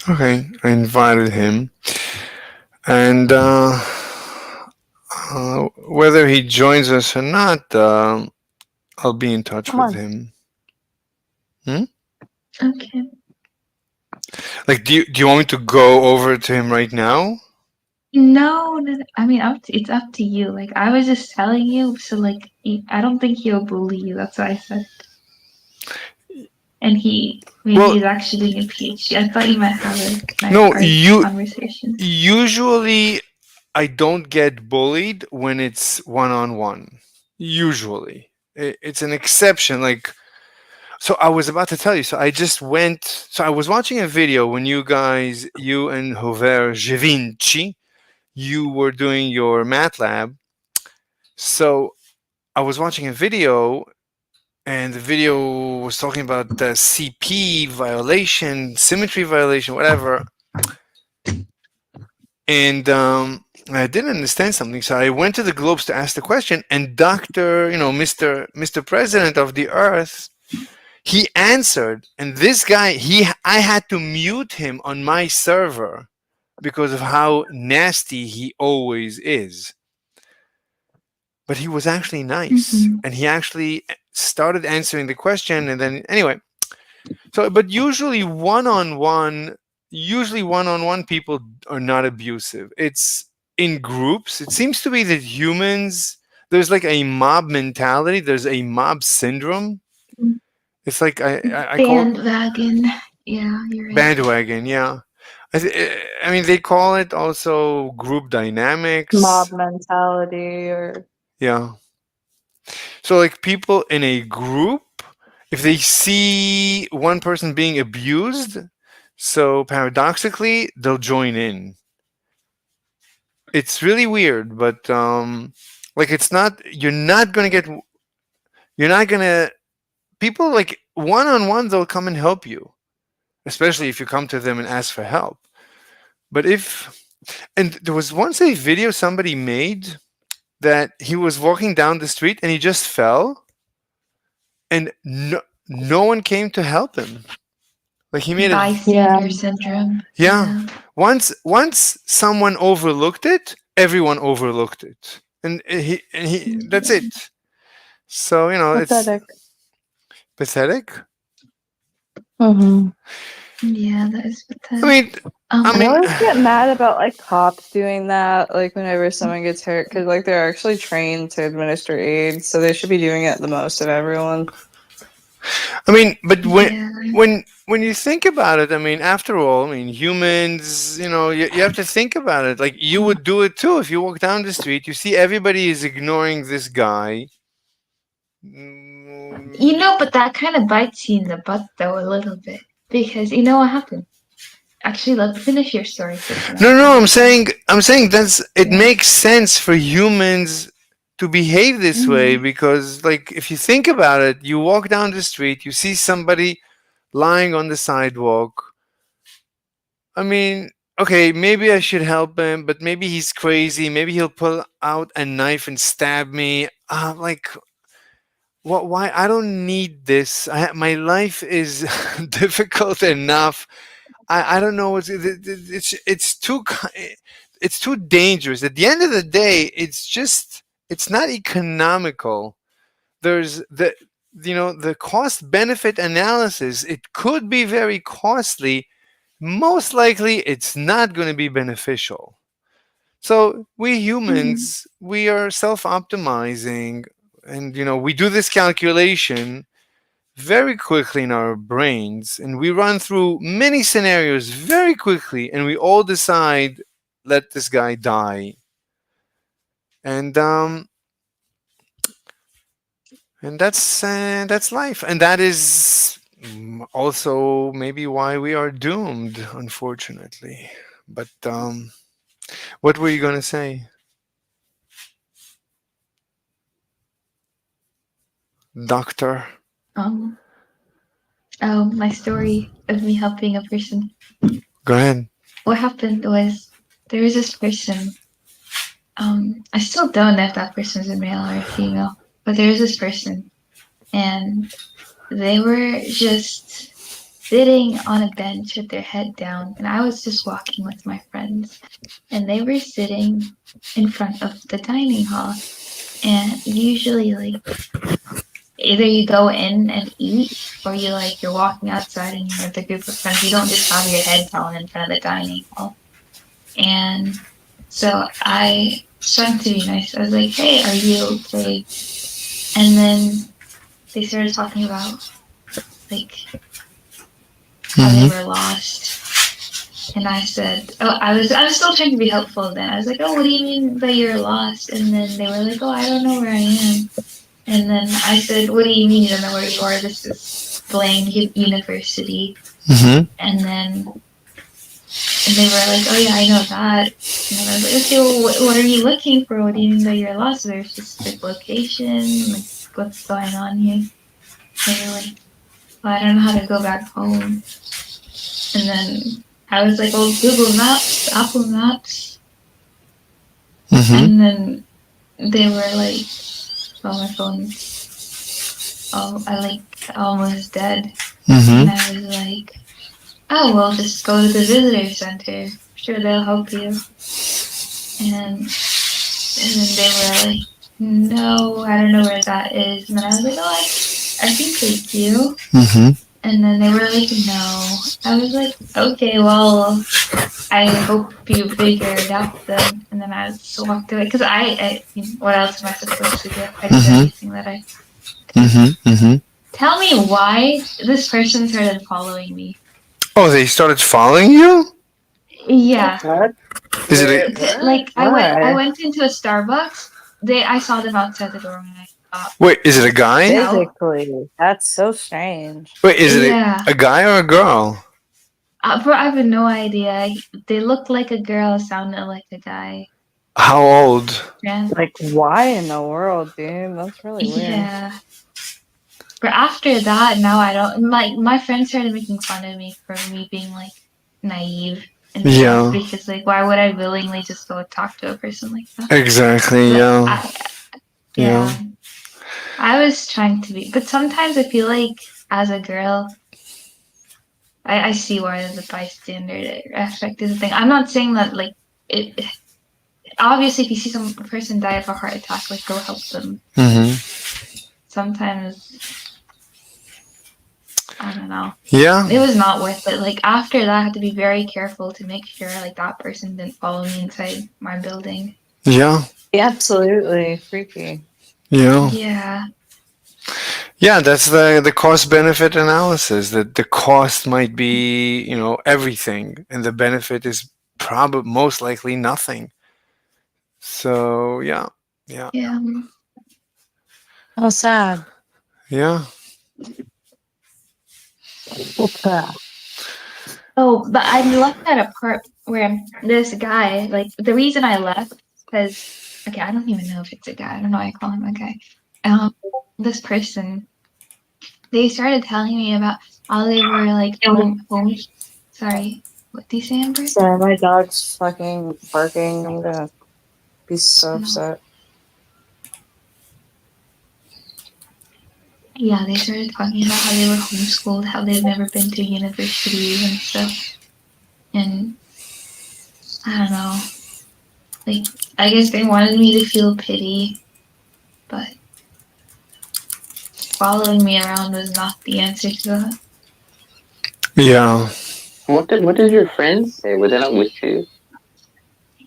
Okay, I invited him, and whether he joins us or not, I'll be in touch Come with on. him. Okay. Like, do you want me to go over to him right now? No, I mean, it's up to you. Like, I was just telling you, so like, I don't think he'll bully you. That's what I said. And maybe Well, he's actually doing a PhD. I thought you might have a nice no, art conversation. usually I don't get bullied when it's one-on-one. Usually, it's an exception. Like, so I was about to tell you. So I just went. So I was watching a video when you and Hover Givinci, you were doing your math lab. So I was watching a video, and the video was talking about the CP violation, symmetry violation, whatever. And I didn't understand something, so I went to the globes to ask the question. And Doctor, Mister President of the Earth, he answered. And this guy, I had to mute him on my server because of how nasty he always is. But he was actually nice, and he actually started answering the question. And then anyway, so but usually one-on-one people are not abusive. It's in groups. It seems to be that humans, there's like a mob mentality, there's a mob syndrome. It's like I call it Bandwagon. Yeah, you're right. bandwagon. Yeah, I mean they call it also group dynamics. Mob mentality or Yeah. So like people in a group, if they see one person being abused, so paradoxically they'll join in. It's really weird, but like it's not. You're not gonna. People like one-on-one, they'll come and help you, especially if you come to them and ask for help. But and there was once a video somebody made that he was walking down the street and he just fell, and no one came to help him. Like he made a Bystander syndrome. yeah. Once someone overlooked it, everyone overlooked it, and he that's it. So pathetic. it's pathetic. Mm-hmm. Yeah, that is pathetic. I mean, I always get mad about like cops doing that, like whenever someone gets hurt, because like they're actually trained to administer aid, so they should be doing it the most of everyone. I mean, but Yeah. when you think about it, I mean, after all, I mean, humans, you have to think about it. Like you would do it too if you walk down the street, you see everybody is ignoring this guy. But that kind of bites you in the butt though a little bit because you know what happened. Actually, let's finish your story first. And No, I'll no, finish mine. I'm saying it Yeah. makes sense for humans to behave this way Mhm. because, like, if you think about it, you walk down the street, you see somebody lying on the sidewalk. I mean, okay, maybe I should help him, but maybe he's crazy. Maybe he'll pull out a knife and stab me. Like, what? Why? I don't need this. My life is difficult enough. I don't know. It's too it's too dangerous. At the end of the day, it's not economical. There's the cost benefit analysis. It could be very costly. Most likely, it's not going to be beneficial. So we Mhm. humans, we are self-optimizing, and we do this calculation very quickly in our brains, and we run through many scenarios very quickly, and we all decide, let this guy die. And that's life, and that is also maybe why we are doomed, unfortunately. But what were you gonna say, doctor? Um. Oh, my story of me helping a person. Go ahead. What happened was there was this person. I still don't know if that person's a male or a female, but there was this person, and they were just sitting on a bench with their head down, and I was just walking with my friends, and they were sitting in front of the dining hall. And usually, like, either you go in and eat, or you're walking outside and you're with a group of friends. You don't just have your head down in front of the dining hall. And so I was trying to be nice. I was like, "Hey, are you okay?" And then they started talking about like how they were lost. And I said, "Oh, I was still trying to be helpful then. I was like, "Oh, what do you mean that you're lost?" And then they were like, "Oh, I don't know where I am." And then I said, "What do you mean you don't know where you are? This is Blaine University." Mm-hmm. And they were like, "Oh yeah, I know that." And then I was like, "Okay, well, what are you looking for? What do you mean that you're lost? Is there a specific location? Like, what's going on here?" And they were like, "Well, I don't know how to go back home." And then I was like, "Well, Google Maps, Apple Maps." Mm-hmm. And then they were like, "Oh, my phone's almost dead." And Mm-hmm. I was like, "Oh, well, just go to the visitor center. Sure, they'll help you." And then they were like, "No, I don't know where that is." And then I was like, "Oh, I can take you." Mm-hmm. And then they were like, "No." I was like, "Okay, well, I hope you figure it out then." And then I just walked away because what else am I supposed to do? I did Mm-hmm. everything that I could. Mm-hmm. Mm-hmm. Tell me why this person started following me. Oh, they started following you? Yeah, What? Is it like I Why? went into a Starbucks. I saw them outside the door when I wait, is it a walked guy? out. Physically, that's so strange. Wait, is it Yeah, a guy or a girl? bro, I have no idea. They looked like a girl, sounded like a guy. How old? Yeah, Like, why in the world, dude? That's really weird. yeah. But after that, now I don't like. My friends started making fun of me for me being like naive and stuff Yeah, because like why would I willingly just go talk to a person like that? exactly. But Yeah, yeah. yeah, I was trying to be, but sometimes I feel like as a girl, I see why the bystander effect is a thing. I'm not saying that like it. Obviously, if you see some person die of a heart attack, like go help them. Mm-hmm. Sometimes I don't know. Yeah, It was not worth it. Like after that, I had to be very careful to make sure like that person didn't follow me inside my building. yeah, Yeah, absolutely freaky. yeah. Yeah. Yeah, that's the cost benefit analysis. That the cost might be, everything, and the benefit is probably most likely nothing. So yeah, yeah, Yeah. Oh, sad. yeah. Oh, but I'm left at a part where this guy, like, the reason I left, because, okay, I don't even know if it's a guy. I don't know why I call him a guy. This person, they started telling me about how they were, like, home. Sorry, what do you say, Amber? Sorry, my dog's fucking barking. I'm gonna be so No. upset. Yeah, they started talking about how they were homeschooled, how they've never been to universities and stuff. And I don't know. Like, I guess they wanted me to feel pity, but following me around was not the answer to that. Yeah. What did your friends say? Were they not with you?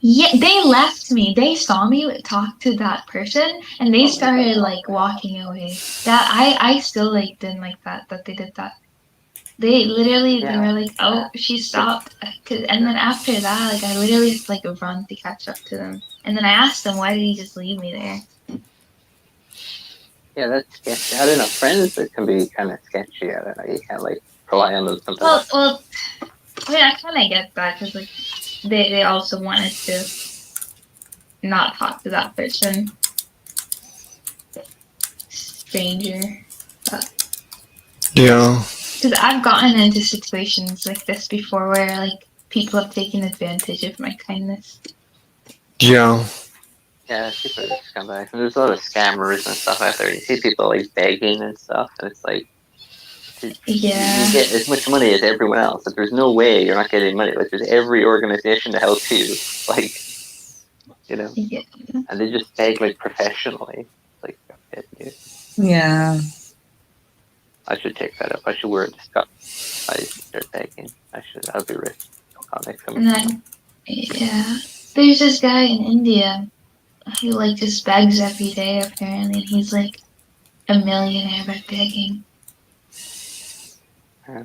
Yeah, they left me. They saw me talk to that person, and they started like walking away. That I still like didn't like that they did that. They literally they were like, oh, she stopped, and then after that, like I literally had to like run to catch up to them. And then I asked them, why did he just leave me there? Yeah, that's sketchy. I don't know. Friends that can be kind of sketchy. I don't know. You can't like rely on them sometimes. Well, I mean, I kind of get that because like they also wanted to not talk to that person, stranger. Yeah. Because I've gotten into situations like this before where like people have taken advantage of my kindness. Yeah. Yeah, people are scumbags. And there's a lot of scammers and stuff out there. You see people like begging and stuff, and it's like, Yeah. you get as much money as everyone else. Like, there's no way you're not getting money. Like, there's every organization to help you. Like, Yeah. and they just beg like professionally. Like, you. Yeah. I should take that up. I should wear a disguise and start begging. I'll be rich. I'll make some And money. then, yeah, there's this guy in India who like just begs every day apparently, and he's like a millionaire by begging. Yeah.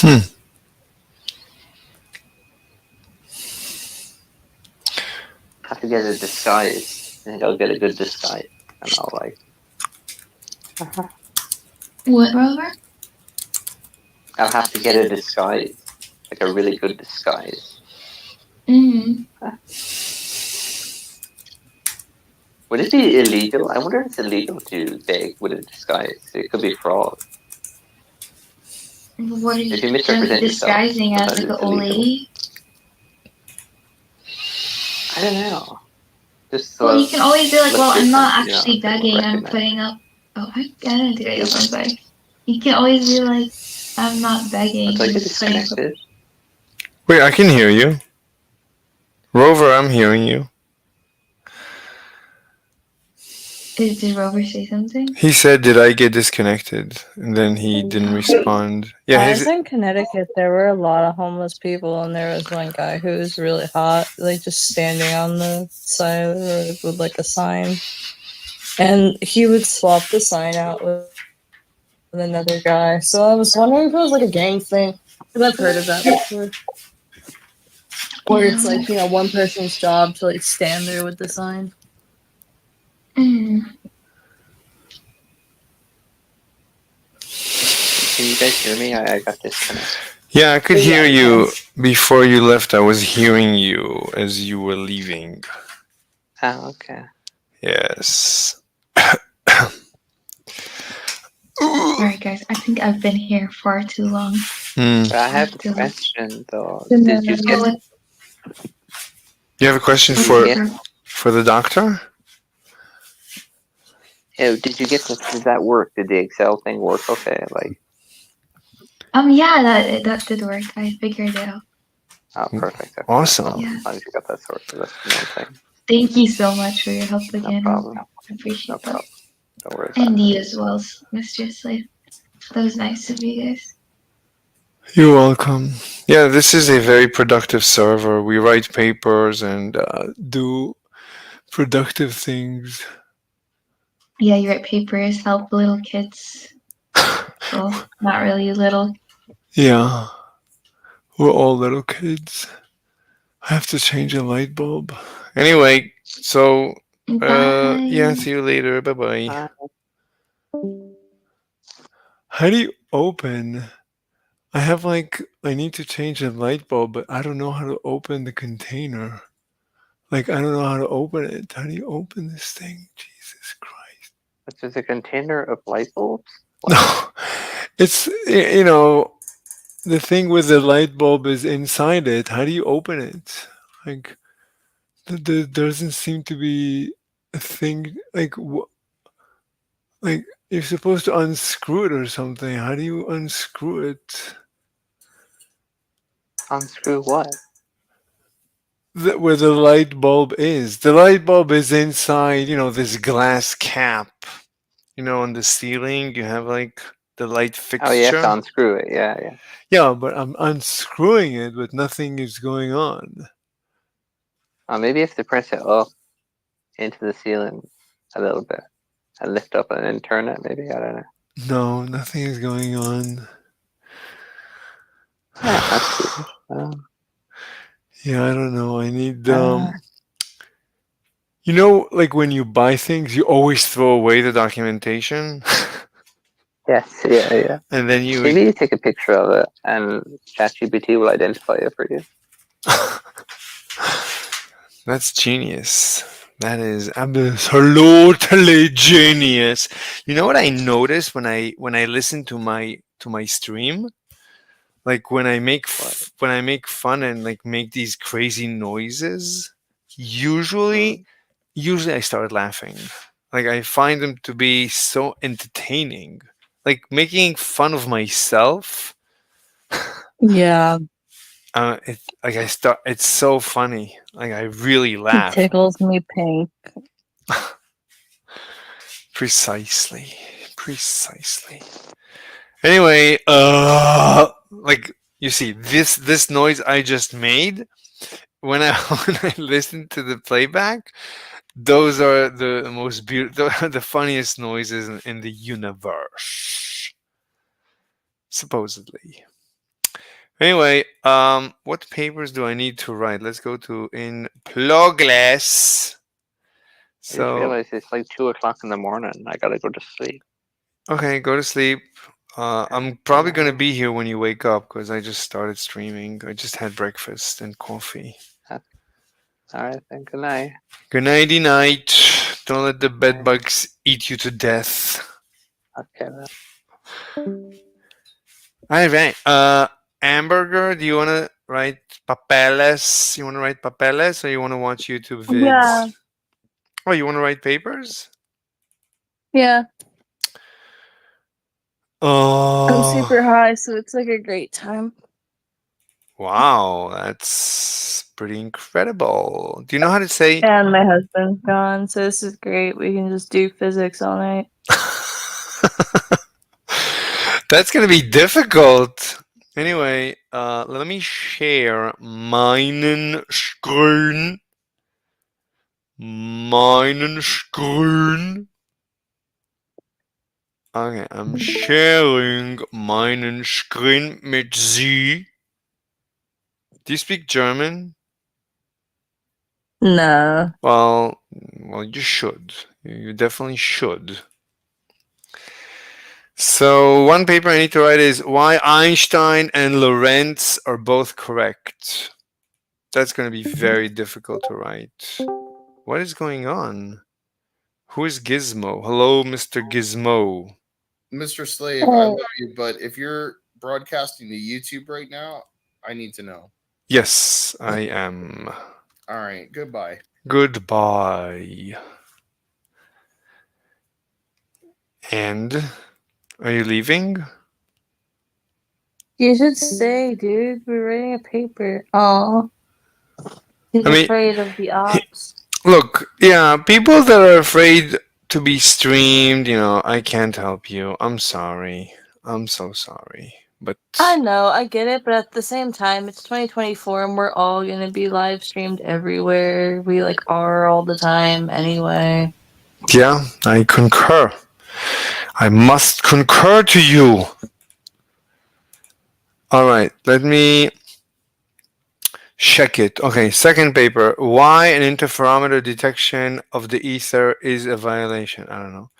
Hmm. I have to get a disguise. I think I'll get a good disguise, and I'll like. What, Rover? I'll have to get a disguise, like a really good disguise. Mm-hmm. Would it be illegal? I wonder if it's illegal to beg with a disguise. It could be fraud. What are you If you misrepresent yourself, disguising as, like sometimes an it's old illegal. lady? I don't know. Just Well, you can always be like, look well, I'm not different, actually they won't begging, I'm recognize putting up. Oh, I didn't do it. I'm sorry. You can always be like, I'm not begging, It's like I'm it's just putting up. disconnected. Wait, I can hear you. Rover, I'm hearing you. Did Rover say something? He said, "Did I get disconnected?" And then he didn't respond. Yeah, I his. was in Connecticut. There were a lot of homeless people, and there was one guy who was really hot, like just standing on the side of the road with like a sign. And he would swap the sign out with another guy. So I was wondering if it was like a gang thing. Because I've heard of that before. Where it's like, one person's job to like stand there with the sign. Mm. Can you guys hear me? I got disconnected. Yeah, I could Yeah, hear we you before you left. I was hearing you as you were leaving. Oh, okay. Yes. Alright, guys, I think I've been here far too long. Hmm. But I have a to leave. question though. Did you get? Oh, You have a question Did for you get? for the doctor? Did you get? Did that work? Did the Excel thing work? Okay, like. yeah, that did work. I figured it out. Oh, perfect. Okay. Awesome. Yeah. As long as you got that sorted, that's the main thing. Thank you so much for your help again. No problem. I appreciate No that. problem. Don't worry about And it. you as well, Mr. Slade. That was nice of you guys. You're welcome. Yeah, this is a very productive server. We write papers and do productive things. Yeah, you write papers, help little kids Well, not really little. Yeah, we're all little kids. I have to change a light bulb. Anyway, so Bye. yeah, see you later. Bye bye. Uh, How do you open? I have like I need to change the light bulb, but I don't know how to open the container. Like I don't know how to open it. How do you open this thing? Jesus Christ. Which is a container of light bulbs? No. It's the thing with the light bulb is inside it. How do you open it? Like there doesn't seem to be a thing like you're supposed to unscrew it or something. How do you unscrew it? Unscrew what? Where the light bulb is. The light bulb is inside, this glass cap. On the ceiling, you have like the light Oh, you have to fixture. unscrew it. Yeah, yeah. Yeah, but I'm unscrewing it, but nothing is going on. Maybe you have to press it up into the ceiling a little bit and lift up and then turn it. Maybe, I don't know. No, nothing is going on. Yeah, that's weird. Yeah, I don't know. I need Uh, like when you buy things, you always throw away the documentation. yes, yeah. And then you Maybe you take a picture of it and ChatGPT will identify it for you. That's genius. That is absolutely genius. You know what I notice when I listen to my stream? Like when I make fun and like make these crazy noises, usually I start laughing. Like I find them to be so entertaining. Like making fun of myself. Yeah, It's so funny. Like I really it laugh. tickles me pink. Precisely. Anyway, like you see this noise I just made when I when I listen to the playback, those are the most beautiful, the funniest noises in the universe, supposedly. Anyway, what papers do I need to write? Let's go to in Plogles. I just So realized it's like 2 o'clock in the morning. I gotta go to sleep. okay, go to sleep. I'm probably gonna be here when you wake up because I just started streaming. I just had breakfast and coffee. Alright, then good night. Good nighty night. Don't let the bed bugs eat you to death. Okay, then. All right. Hamburger, do you want to write papeles? You want to write papeles or you want to watch YouTube vids? Yeah. Oh, you want to write papers? Yeah, I'm Oh, super high, so it's like a great time. wow. That's pretty incredible. Do you know how to say? And my husband's gone, so this is great. We can just do physics all night. That's going to be difficult. Anyway, let me share meinen Screen. Meinen Screen. Okay, I'm sharing meinen Screen mit Sie. Do you speak German? No. Well, you should. You definitely should. So one paper I need to write is why Einstein and Lorentz are both correct. That's going to be very difficult to write. What is going on? Who is Gizmo? Hello, Mr. Gizmo. Mr. Slave, I love you, but if you're broadcasting to YouTube right now, I need to know. Yes, I am. All right, goodbye. Goodbye. And are you leaving? You should stay, dude. We're writing a paper. Oh. He's afraid of the ops. Look, yeah, people that are afraid to be streamed, I can't help you. I'm sorry. I'm so sorry. But I know, I get it, but at the same time, it's 2024 and we're all gonna be live streamed everywhere. We are all the time anyway. yeah, I concur. I must concur to you. All right, let me check it. Okay, second paper. Why an interferometer detection of the ether is a violation? I don't know.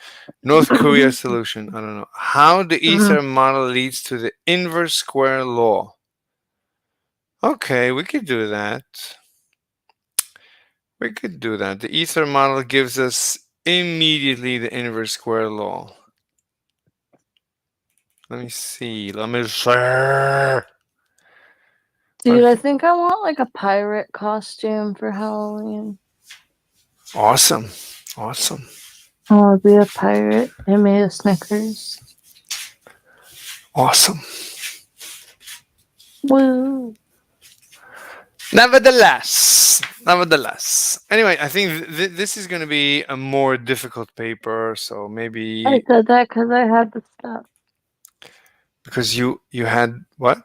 North Korea solution. I don't know. How the ether model leads to the inverse square law. Okay, we could do that. We could do that. The ether model gives us immediately the inverse square law. Let me see. Let me see. Dude, I think I want like a pirate costume for Halloween. Awesome. Awesome. I want to be a pirate and made of Snickers. Awesome. Woo. Nevertheless. Anyway, I think this is going to be a more difficult paper. So I maybe said that because I had the stuff. because you had what?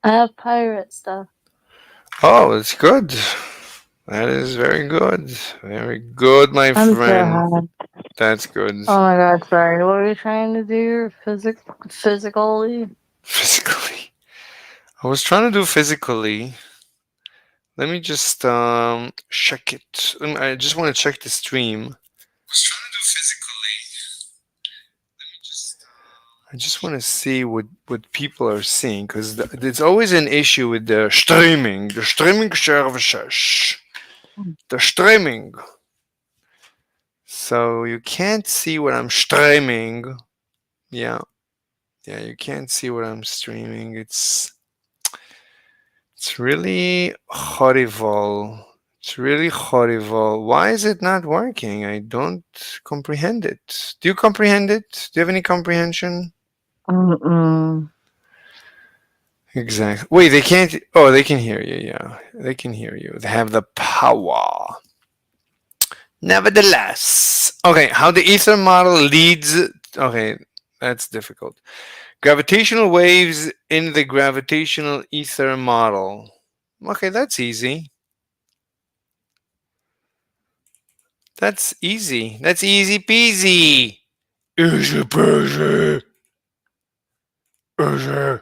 I have pirate stuff. Oh, it's good. That is very good. Very good, my I'm so friend. high. That's good. Oh my god, sorry. What are you trying to do? Physically? Physically. I was trying to do physically. Let me just check it. I just want to check the stream. I just want to see what people are seeing because there's always an issue with the streaming services, the streaming. So you can't see what I'm streaming. Yeah, you can't see what I'm streaming. It's really horrible. It's really horrible. Why is it not working? I don't comprehend it. Do you comprehend it? Do you have any comprehension? Mm-mm. Exactly. Wait, they can't. Oh, they can hear you. Yeah, they can hear you. They have the power. Nevertheless. Okay, how the ether model leads. Okay, that's difficult. Gravitational waves in the gravitational ether model. Okay, that's easy. That's easy. That's easy peasy. Easy peasy. Easy.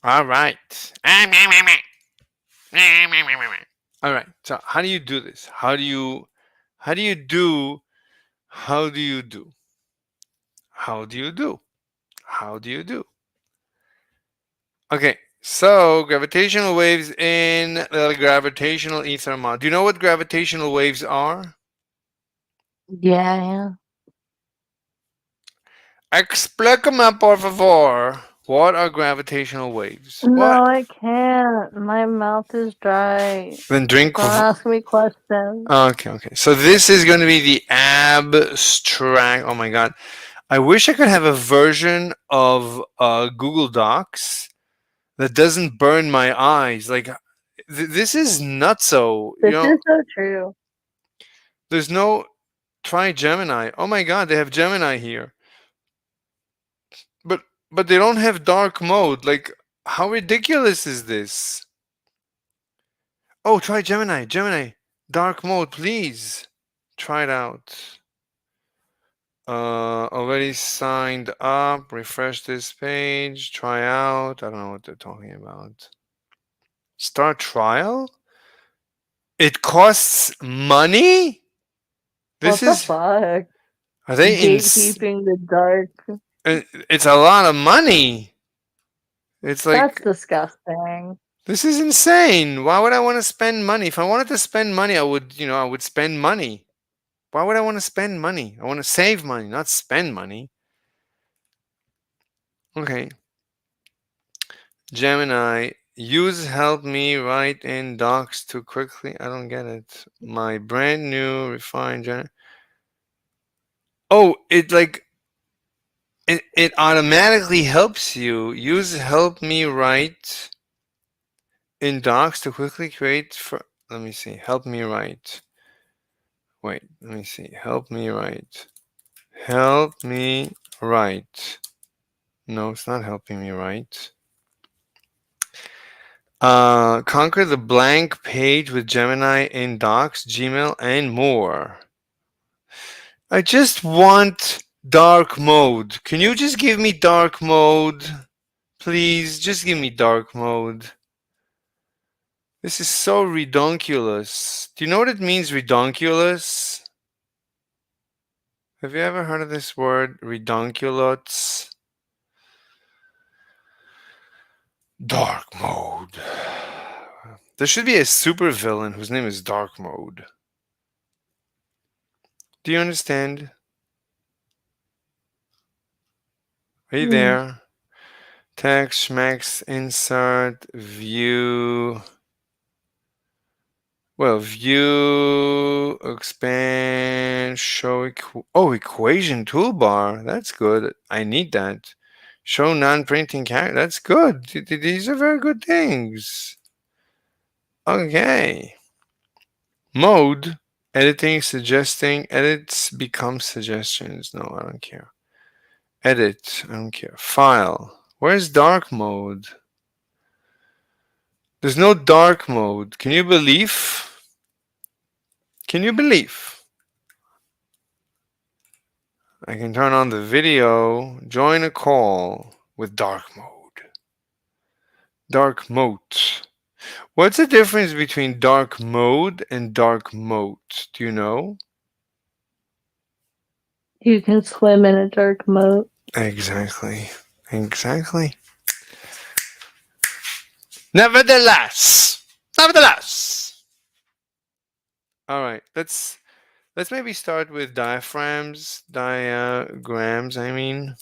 All right. All right. So how do you do this? How do you do? How do you do? How do you do? How do you do? Okay. So gravitational waves in the gravitational ether model. Do you know what gravitational waves are? Yeah. Explícame, por favor. What are gravitational waves? What? No, I can't. My mouth is dry. Then drink. Don't ask me questions. Okay. So this is going to be the abstract. Oh my god. I wish I could have a version of Google Docs that doesn't burn my eyes. Like this is nutso. This is so true. There's no try Gemini. Oh my god, they have Gemini here. But they don't have dark mode. Like how ridiculous is this? Oh, try Gemini. Gemini, dark mode, please. Try it out. Already signed up. Refresh this page. Try out. I don't know what they're talking about. Start trial? It costs money? What the fuck? Are they gatekeeping the dark? It's a lot of money. It's like That's disgusting. this is insane. Why would I want to spend money? If I wanted to spend money, I would spend money. Why would I want to spend money? I want to save money, not spend money. Okay. Gemini, use help me write in docs too quickly. I don't get it. My brand new refined Oh, it automatically helps you. Use help me write in docs to quickly create for let me see. Help me write. Wait, let me see. Help me write. Help me write. No, it's not helping me write. Conquer the blank page with Gemini in Docs, Gmail, and more. I just want dark mode. Can you just give me dark mode? Please, just give me dark mode. This is so redonkulous. Do you know what it means, redonkulous? Have you ever heard of this word, redonkulous? Dark mode. There should be a super villain whose name is Dark Mode. Do you understand? Are you there? Text, schmex, insert, view. Well, view, expand, show, equation toolbar. That's good. I need that. Show non-printing character. That's good. These are very good things. Okay. Mode, editing, suggesting, edits become suggestions. No, I don't care. Edit, I don't care. File. Where's dark mode? There's no dark mode. Can you believe? Can you believe? I can turn on the video, join a call with dark mode. Dark mode. What's the difference between dark mode and dark mode? Do you know? You can swim in a dark mode. Exactly. Exactly. Nevertheless. All right. Let's maybe start with diagrams. I mean.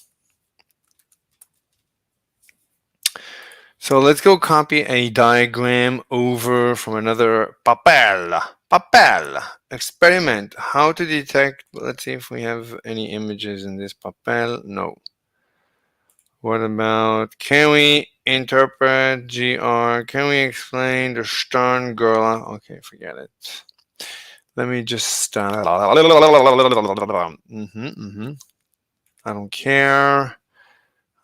So let's go copy a diagram over from another papel. Experiment. How to detect. Let's see if we have any images in this papel. No. What about, can we interpret GR? Can we explain the Stern girl? Okay, forget it. Let me just start. I don't care.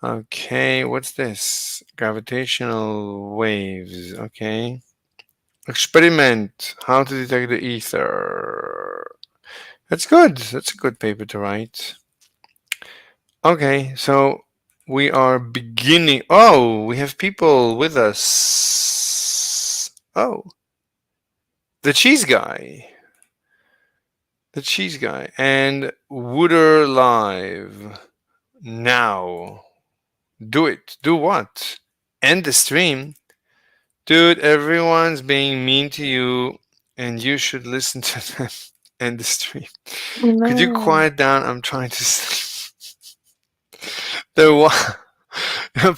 Okay, what's this? Gravitational waves. Okay. Experiment. How to detect the ether. That's good. That's a good paper to write. Okay, so we are beginning. Oh, we have people with us. Oh, the cheese guy. The cheese guy. And Wooder Live. Now. Do it. Do what? End the stream. Dude, everyone's being mean to you, and you should listen to them. End the stream. Could you No. quiet down? I'm trying to sleep.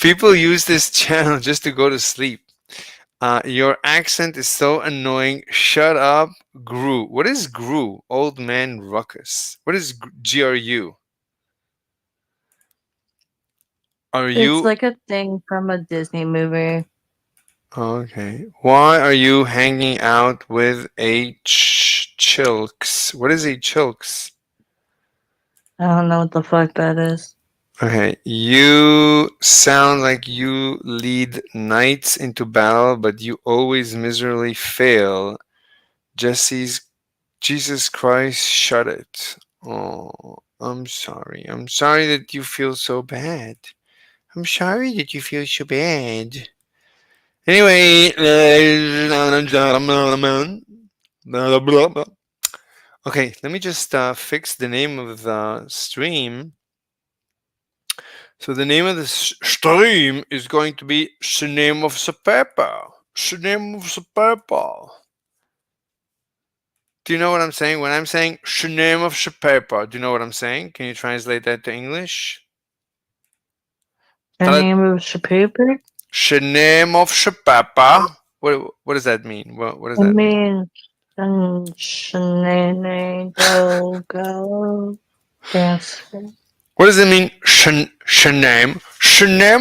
People use this channel just to go to sleep. Your accent is so annoying. Shut up, Gru. What is Gru? Old man ruckus. What is GRU? Are you It's like a thing from a Disney movie. okay? Why are you hanging out with a chilks? What is a chilks? I don't know what the fuck that is. Okay, you sound like you lead knights into battle, but you always miserably fail. Jesus Christ, shut it. Oh, I'm sorry. I'm sorry that you feel so bad. I'm sorry that you feel so bad. Anyway, okay, let me just fix the name of the stream. So the name of the stream is going to be Name of the Paper. Name of the Paper. Do you know what I'm saying? When I'm saying name of the paper, do you know what I'm saying? Can you translate that to English? The name of the paper? Name of the paper. What does that mean? What does I that mean? mean, go, dance. What does it mean? Name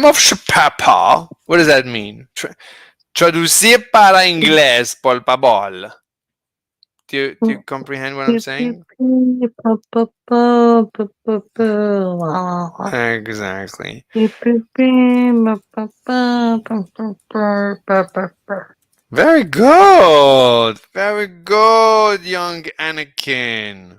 of the paper. What does that mean? Traducir para inglés, por favor. Do you comprehend what I'm saying? Exactly. Very good. Very good, young Anakin.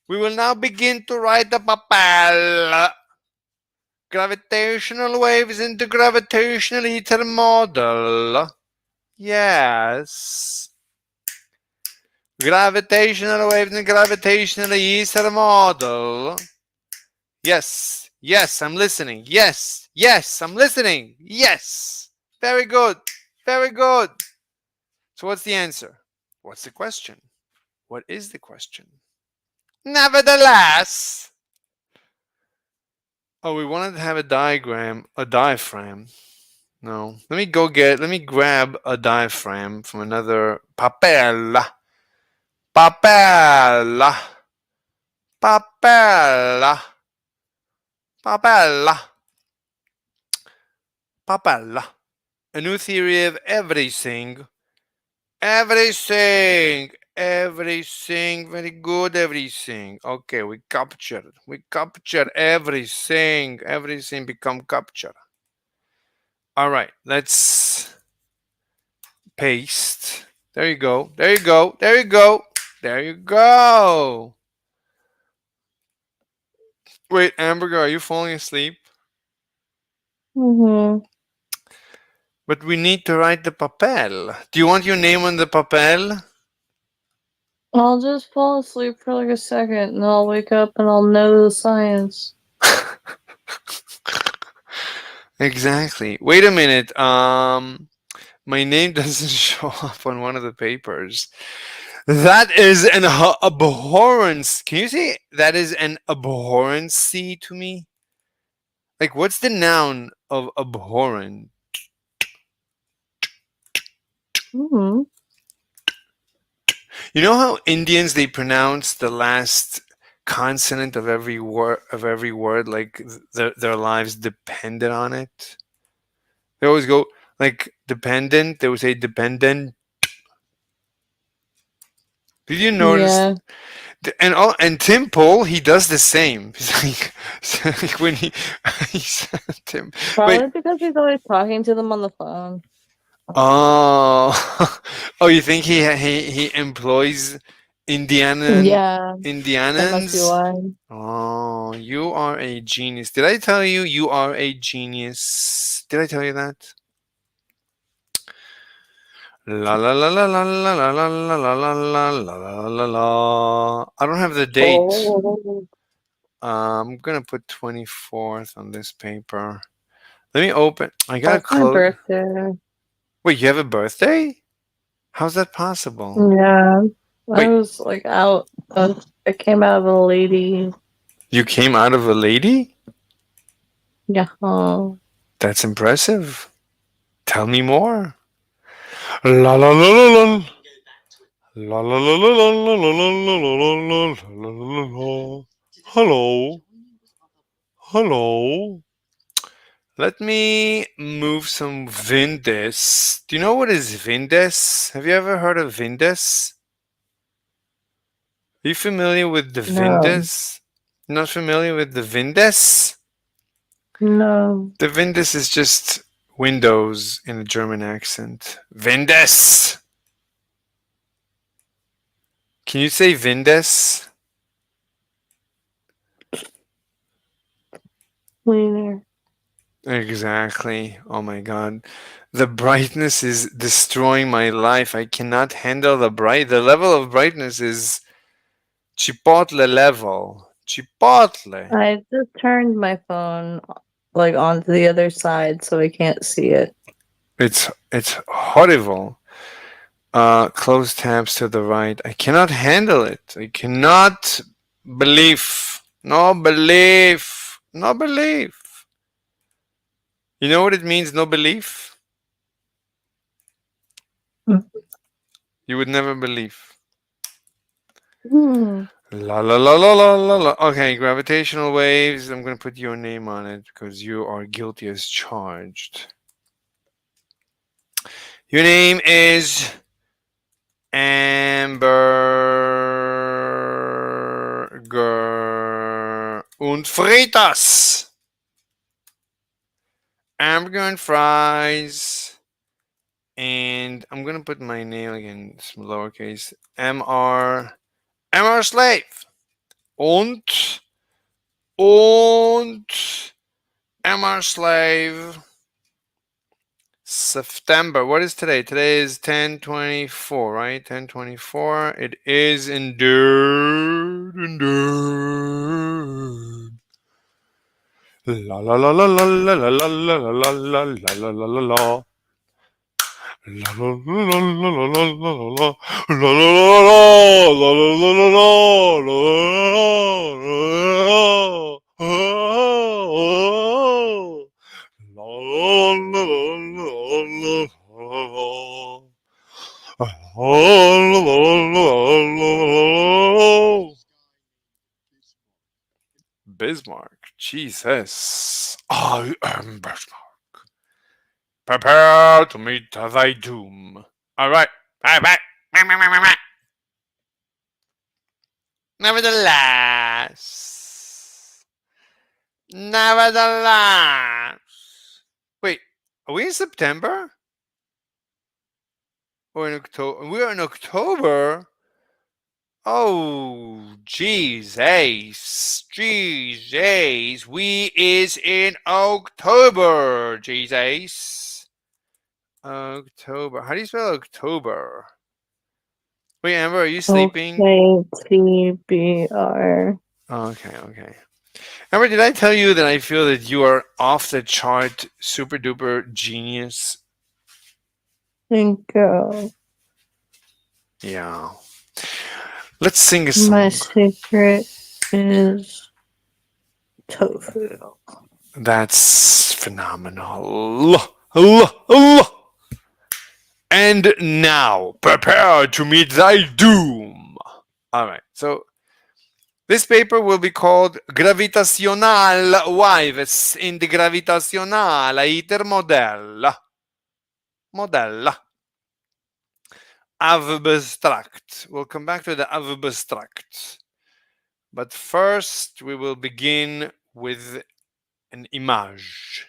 We will now begin to write the papel. Gravitational waves into gravitational ether model. Yes. Gravitational waves and gravitational ether model. Yes. Yes, I'm listening. Yes. Yes, I'm listening. Yes. Very good. Very good. So what's the answer? What's the question? What is the question? Nevertheless. Oh, we wanted to have a diagram, a diaphragm. No. Let me grab a diaphragm from another papel. Papel. Papel. Papel. Papel. A new theory of everything. Everything. Everything. Very good, everything. Okay, we captured. We captured everything. Everything become captured. All right, let's paste. There you go. There you go. There you go. There you go. Wait, Amberger, are you falling asleep? Mm-hmm. But we need to write the papel. Do you want your name on the papel? I'll just fall asleep for like a second and I'll wake up and I'll know the science. Exactly. Wait a minute. My name doesn't show up on one of the papers. That is an abhorrence. Can you say that is an abhorrency to me? Like, what's the noun of abhorrent? Mm-hmm. You know how Indians they pronounce the last consonant of every word like their lives depended on it. They always go like dependent. They would say dependent. Did you notice? Yeah. And Tim Pool he does the same. He's like when he's Tim. Wait. Probably because he's always talking to them on the phone. Oh, oh, you think he employs Yeah, that must be Indianans? why. Oh, you are a genius. Did I tell you you are a genius? Did I tell you that? La la la la la la la la la la la la la la la. I don't have the date. Oh, I'm gonna put 24th on this paper. Let me open. I gotta that's my close. birthday. Wait, you have a birthday? How's that possible? Yeah, I Wait, was like out. I came out of a lady. you came out of a lady? Yeah. That's impressive. Tell me more. La la la la la. La la la la la la la la la la la la la. Hello. Hello. Let me move some Vindes. Do you know what is Vindes? Have you ever heard of Vindes? Are you familiar with the No. Vindes? Not familiar with the Vindes? No. The Vindes is just windows in a German accent. Vindes! Can you say Vindes? Cleaner. Exactly. Oh my god. The brightness is destroying my life. I cannot handle the level of brightness is chipotle level. Chipotle. I just turned my phone like onto the other side so I can't see it. It's horrible. Close tabs to the right. I cannot handle it. I cannot believe. No belief. No belief. You know what it means, no belief? You would never believe. Hmm. La la la la la la la. Okay, gravitational waves. I'm gonna put your name on it because you are guilty as charged. Your name is Amberger und Fritas. Hamburger and fries. And I'm gonna put my name again, some lowercase. MR Slave. und Emma Slave. September. What is today? Today is 10/24, right? 10/24. It is indeed. La la la la la la la la la la la la la la la la. La la la la la la la la la Bismarck. Jesus. I am Bismarck. Prepare to meet thy doom. Alright. Nevertheless. Nevertheless. Wait, are we in September? Or in October? We are in October. Oh, Jesus. Jesus. We is in October. Jesus. October. How do you spell October? Wait, Amber, are you sleeping? OKTBR. Okay. Amber, did I tell you that I feel that you are off the chart, super duper genius? Go. Yeah. Let's sing a My song. secret is tofu. That's phenomenal. And now, prepare to meet thy doom. All right, so this paper will be called Gravitational Waves in the Gravitational Aether Model. Abstract. We'll come back to the abstract. But first, we will begin with an image.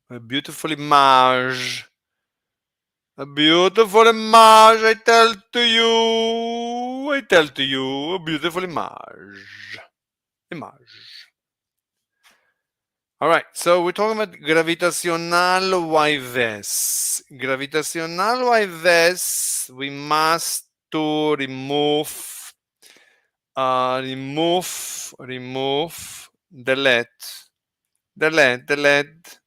A beautiful image. A beautiful image, I tell to you. A beautiful image. All right, so we're talking about gravitational waves. Gravitational waves, we must to remove, delete, delete.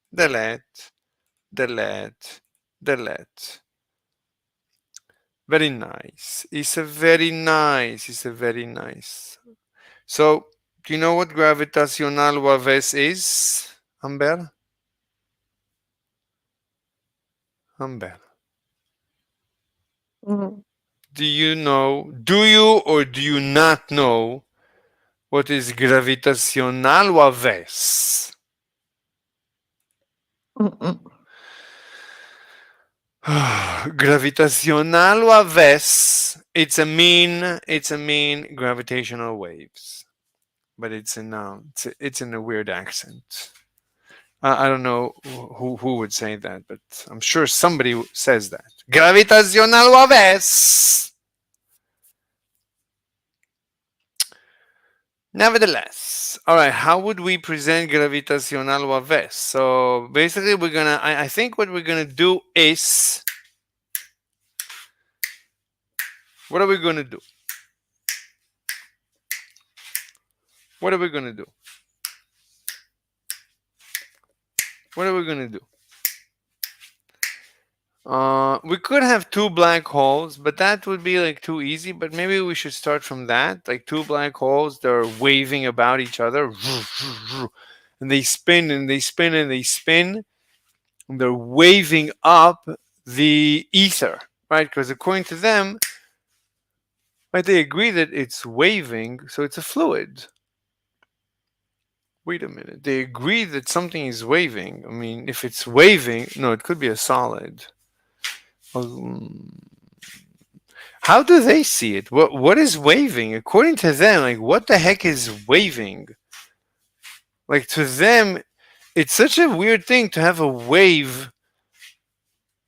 Very nice. It's a very nice. So, do you know what gravitational waves is, Amber? Mm. Do you or do you not know what is gravitational waves? Gravitational waves, it's a mean gravitational waves, but it's in a weird accent. I don't know who would say that, but I'm sure somebody says that. Gravitational waves. Nevertheless, all right, how would we present gravitational waves? So basically, I think what we're gonna do is, what are we gonna do? What are we gonna do? We could have two black holes, but that would be like too easy. But maybe we should start from that, like two black holes that are waving about each other, and they spin and they spin and they spin, and they're waving up the ether, right? Because according to them, right, they agree that it's waving, so it's a fluid. Wait a minute, they agree that something is waving. I mean, if it's waving, no, it could be a solid. How do they see it? What is waving? According to them, like what the heck is waving? Like to them, it's such a weird thing to have a wave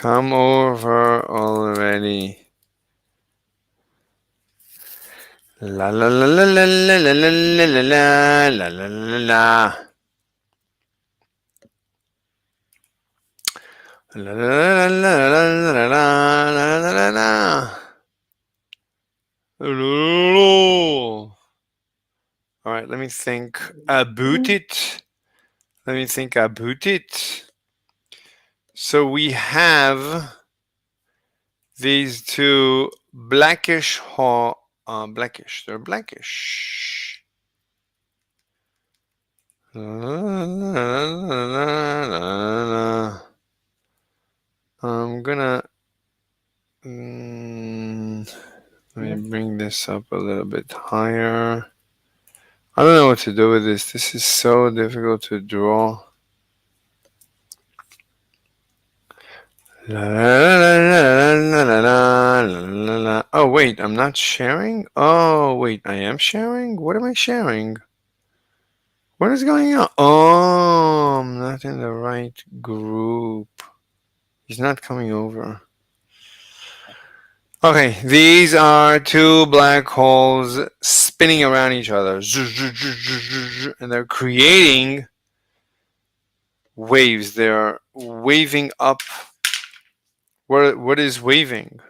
Come over already. La la la la la la la la la la la la la la. La la la la la la la la la la. All right, let me think about it. Let me think about it. So we have these two blackish blackish. They're blackish. I'm gonna let me bring this up a little bit higher. I don't know what to do with this. This is so difficult to draw. Oh wait, I'm not sharing? Oh wait, I am sharing? What am I sharing? What is going on? Oh, I'm not in the right group. He's not coming over. Okay, these are two black holes spinning around each other. And they're creating waves. They're waving up. What is waving?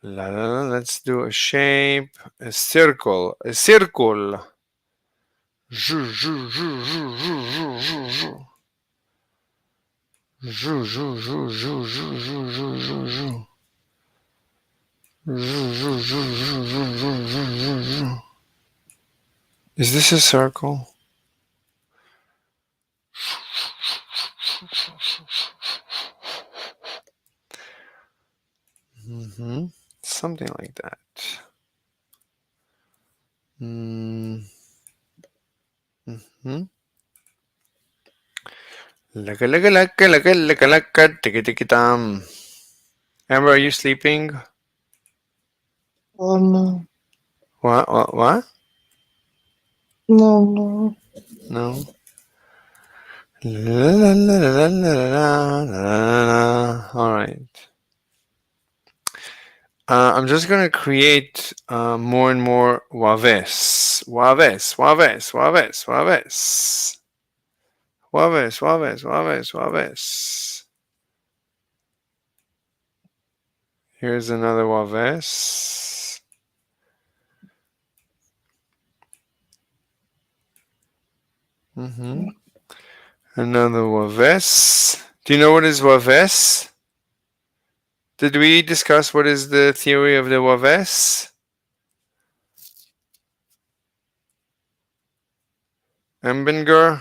Let's do a shape. A circle. A circle. Is this a circle? Something like that. Amber, are you sleeping? Oh no. What? No. No. All right. I'm just gonna create more and more waves. Waves. Here's another waves. Another waves. Do you know what is waves? Did we discuss what is the theory of the waves? Embinger?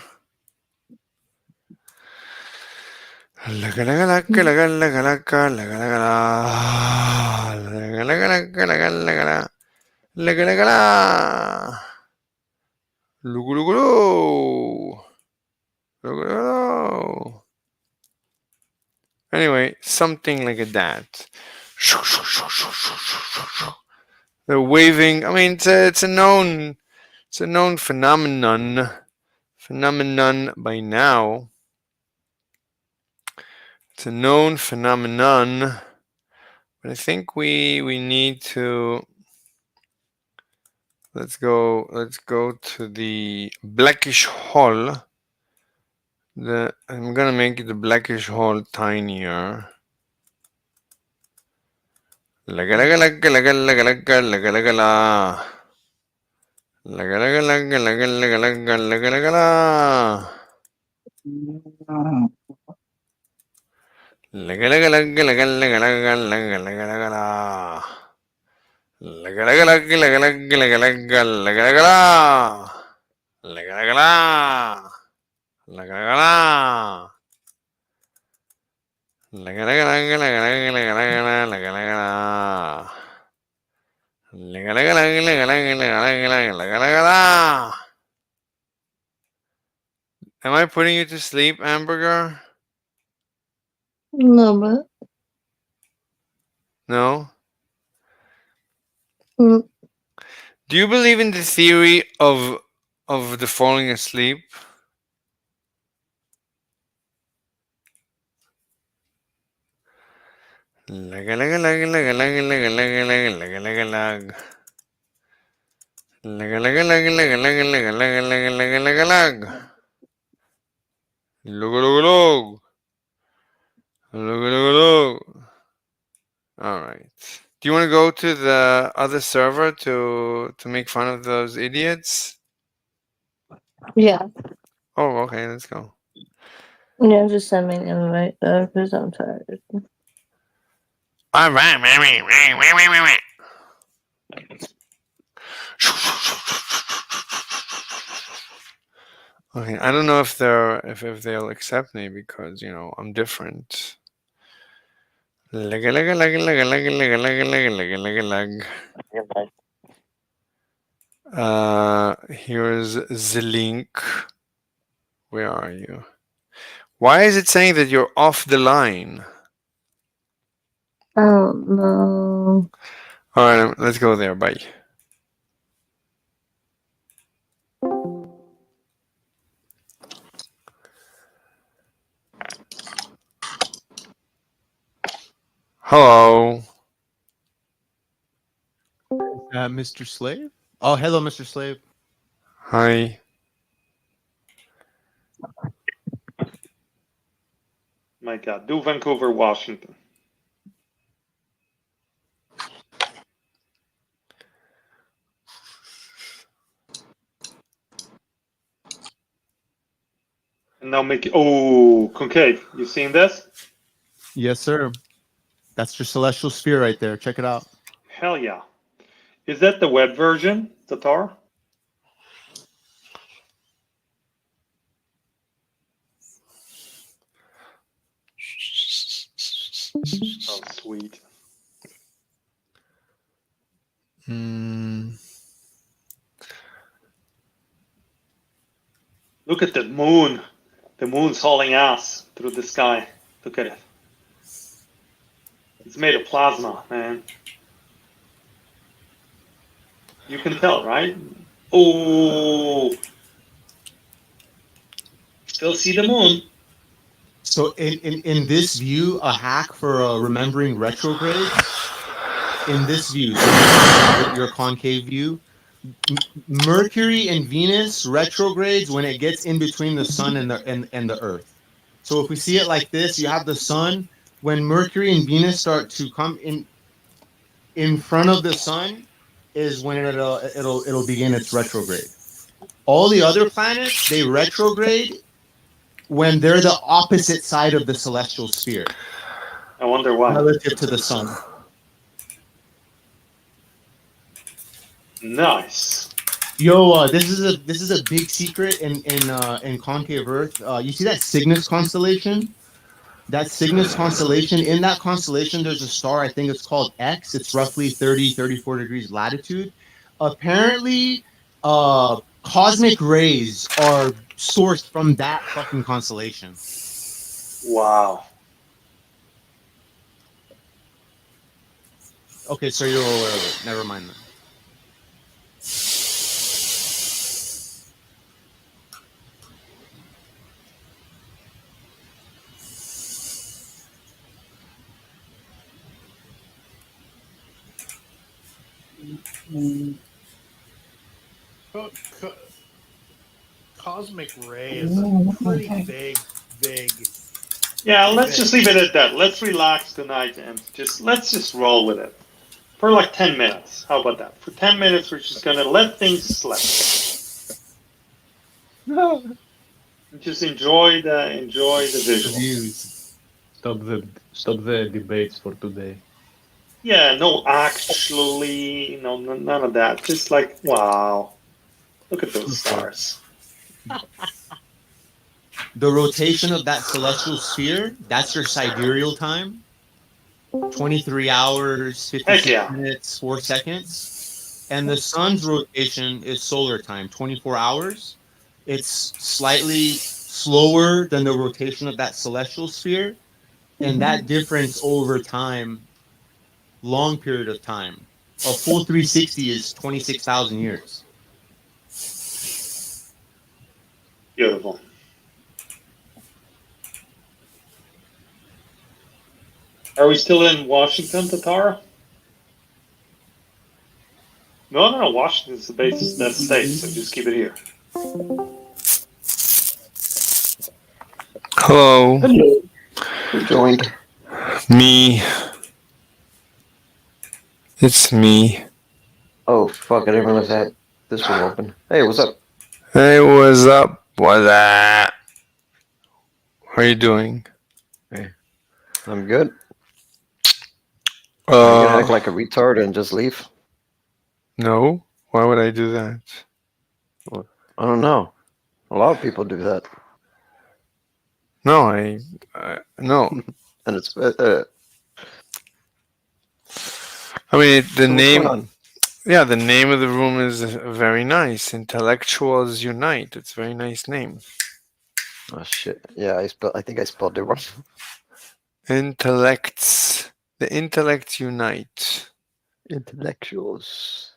Anyway, something like that. They're waving. I mean, it's a known phenomenon by now. It's a known phenomenon, but I think we need to. Let's go to the blackish hole. I'm gonna make the blackish hole tinier. Am I putting you to sleep, Hamburger? No, but. No? Mm. Do you believe in the theory of the falling asleep? Lag, lag, lag, lag, lag, lag, lag, lag, lag, lag, lag. Lag, lag, lag, lag, lag, lag, lag, lag, lag, lag, lag. Log, log, log. Log, log, log. All right. Do you want to go to the other server to make fun of those idiots? Yeah. Oh, okay. Let's go. Yeah, just send me an invite though, because I'm tired. All right. Okay, I don't know if if they'll accept me because I'm different. Lag, lag, lag, lag, lag, lag, lag, lag, lag, lag, lag. Here's the link. Where are you? Why is it saying that you're off the line? I don't know. All right, let's go there. Bye. Hello. Mr. Slave? Oh, hello, Mr. Slave. Hi. My God, do Vancouver, Washington. And now make it. Oh, Concave, you seen this? Yes, sir. That's your celestial sphere right there. Check it out. Hell yeah. Is that the web version, Tatar? Oh, sweet. Look at the moon. The moon's hauling ass through the sky. Look at it. It's made of plasma, man. You can tell, right? Oh, still see the moon. So in this view, a hack for remembering retrogrades. In this view, so your concave view, Mercury and Venus retrogrades when it gets in between the sun and the Earth. So if we see it like this, you have the sun. When Mercury and Venus start to come in front of the sun, is when it'll begin its retrograde. All the other planets, they retrograde when they're the opposite side of the celestial sphere. I wonder why. Relative to the sun. Nice. Yo, this is a big secret in concave Earth. You see that Cygnus constellation? That Cygnus constellation, in that constellation, there's a star, I think it's called X. It's roughly 34 degrees latitude. Apparently, cosmic rays are sourced from that fucking constellation. Wow. Okay, so you're aware of it. Never mind then. Cosmic ray is a pretty big. Yeah, let's just leave it at that. Let's relax tonight and let's just roll with it for like 10 minutes. How about that? For 10 minutes, we're just gonna let things slip. Just enjoy the visuals. Stop the debates for today. Yeah, no, actually, no, none of that. Just like, wow, look at those stars. The rotation of that celestial sphere, that's your sidereal time. 23 hours, 56 minutes, 4 seconds. And the sun's rotation is solar time, 24 hours. It's slightly slower than the rotation of that celestial sphere. And that difference over time, long period of time, a full 360 is 26,000 years. Beautiful. Are we still in Washington, Tatara? No. Washington's the base. That's safe, so just keep it here. Hello. Hello. Who joined? Me. It's me. Oh fuck! I didn't realize I had this room open. Hey, what's up? Hey, what's up? What's that? How are you doing? Hey, I'm good. Are you gonna act Uh, like a retard and just leave? no. Why would I do that? Well, I don't know. A lot of people do that, No, no. and it's I mean, the so what's going name. on? Yeah, the name of the room is very nice. Intellectuals Unite. It's a very nice name. Oh shit! Yeah, I think I spelled it wrong. Intellects. The intellects unite. Intellectuals.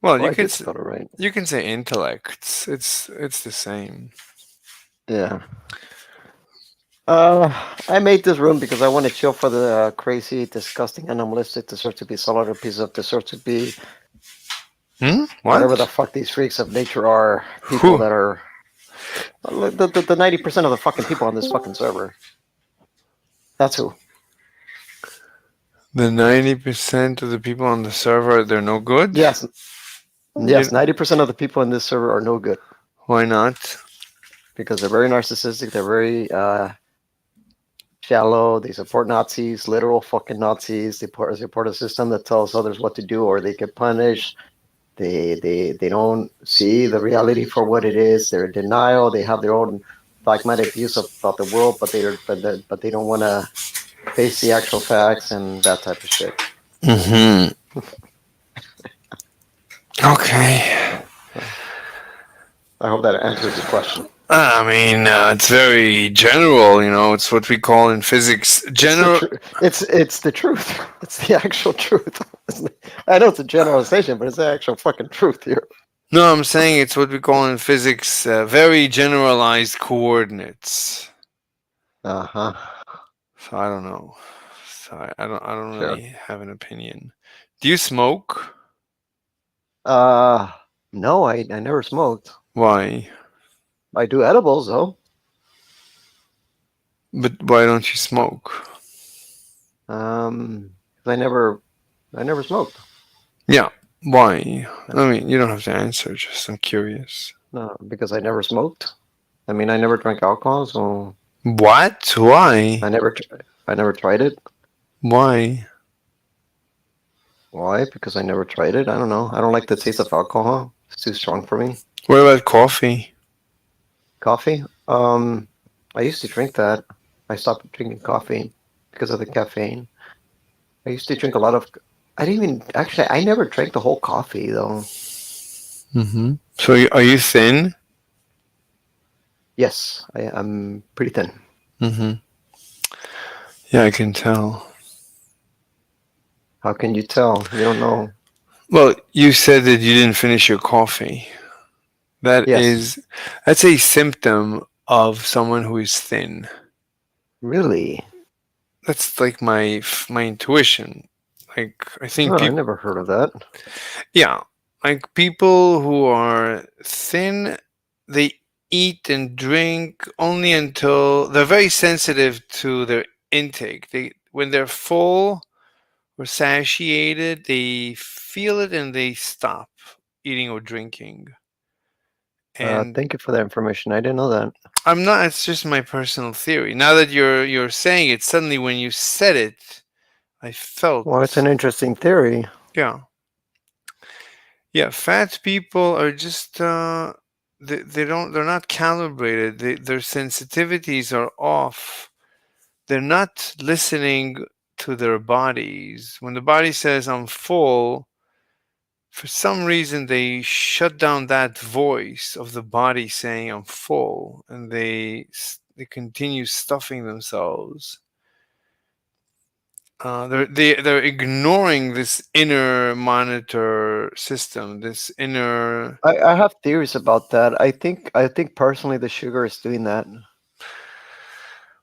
Well, Well, I did spell it right. you can say intellects. It's the same. Yeah. I made this room because I want to chill for the crazy, disgusting, animalistic dessert to be solid piece of dessert to be whatever the What? fuck these freaks of nature are. People Who? that are the 90% of the fucking people on this fucking server. That's who. The 90% of the people on the server, they're no good? Yes. Yes, You- 90% of the people in this server are no good Why not? because they're very narcissistic. They're very shallow. They support Nazis, literal fucking Nazis. They support a system that tells others what to do or they get punished. They don't see the reality for what it is. They're in denial. They have their own dogmatic views about the world, but they don't want to face the actual facts and that type of shit. Mm-hmm. Okay. I hope that answers your question. I mean, it's very general. It's what we call in physics general. It's the truth. It's the actual truth. I know it's a generalization, but it's the actual fucking truth here. No, I'm saying it's what we call in physics very generalized coordinates. Uh huh. So I don't know. So I don't Sure. really have an opinion. Do you smoke? No, I never smoked. Why? I do edibles though. But why don't you smoke? 'Cause I never smoked. Yeah. Why? I mean, you don't have to answer. Just I'm curious. No, because I never smoked. I mean, I never drank alcohol, so What? Why? I never tried it. Why? Why? Because I never tried it. I don't know. I don't like the taste of alcohol. It's too strong for me. What about coffee? Coffee? I used to drink that. I stopped drinking coffee because of the caffeine. I used to drink a lot of. I didn't even actually. I never drank the whole coffee though. Mm-hmm. So are you thin? Yes, I'm pretty thin. Mm-hmm. Yeah, I can tell. How can you tell? You don't know. Well, you said that you didn't finish your coffee. Yes. That's a symptom of someone who is thin. Really? That's like my intuition. Like I think Oh, I people. never heard of that. Yeah, like people who are thin, they eat and drink only until they're very sensitive to their intake. When they're full or satiated, they feel it and they stop eating or drinking. And Thank you for that information. I didn't know that. I'm not. It's just my personal theory. Now that you're saying it, suddenly when you said it, I felt. Well, it's an interesting theory. Yeah. Yeah, fat people are just they're not calibrated. Their sensitivities are off. They're not listening to their bodies. When the body says I'm full, for some reason they shut down that voice of the body saying I'm full, and they continue stuffing themselves. They're ignoring this inner monitor system, this inner. I have theories about that. I think personally the sugar is doing that.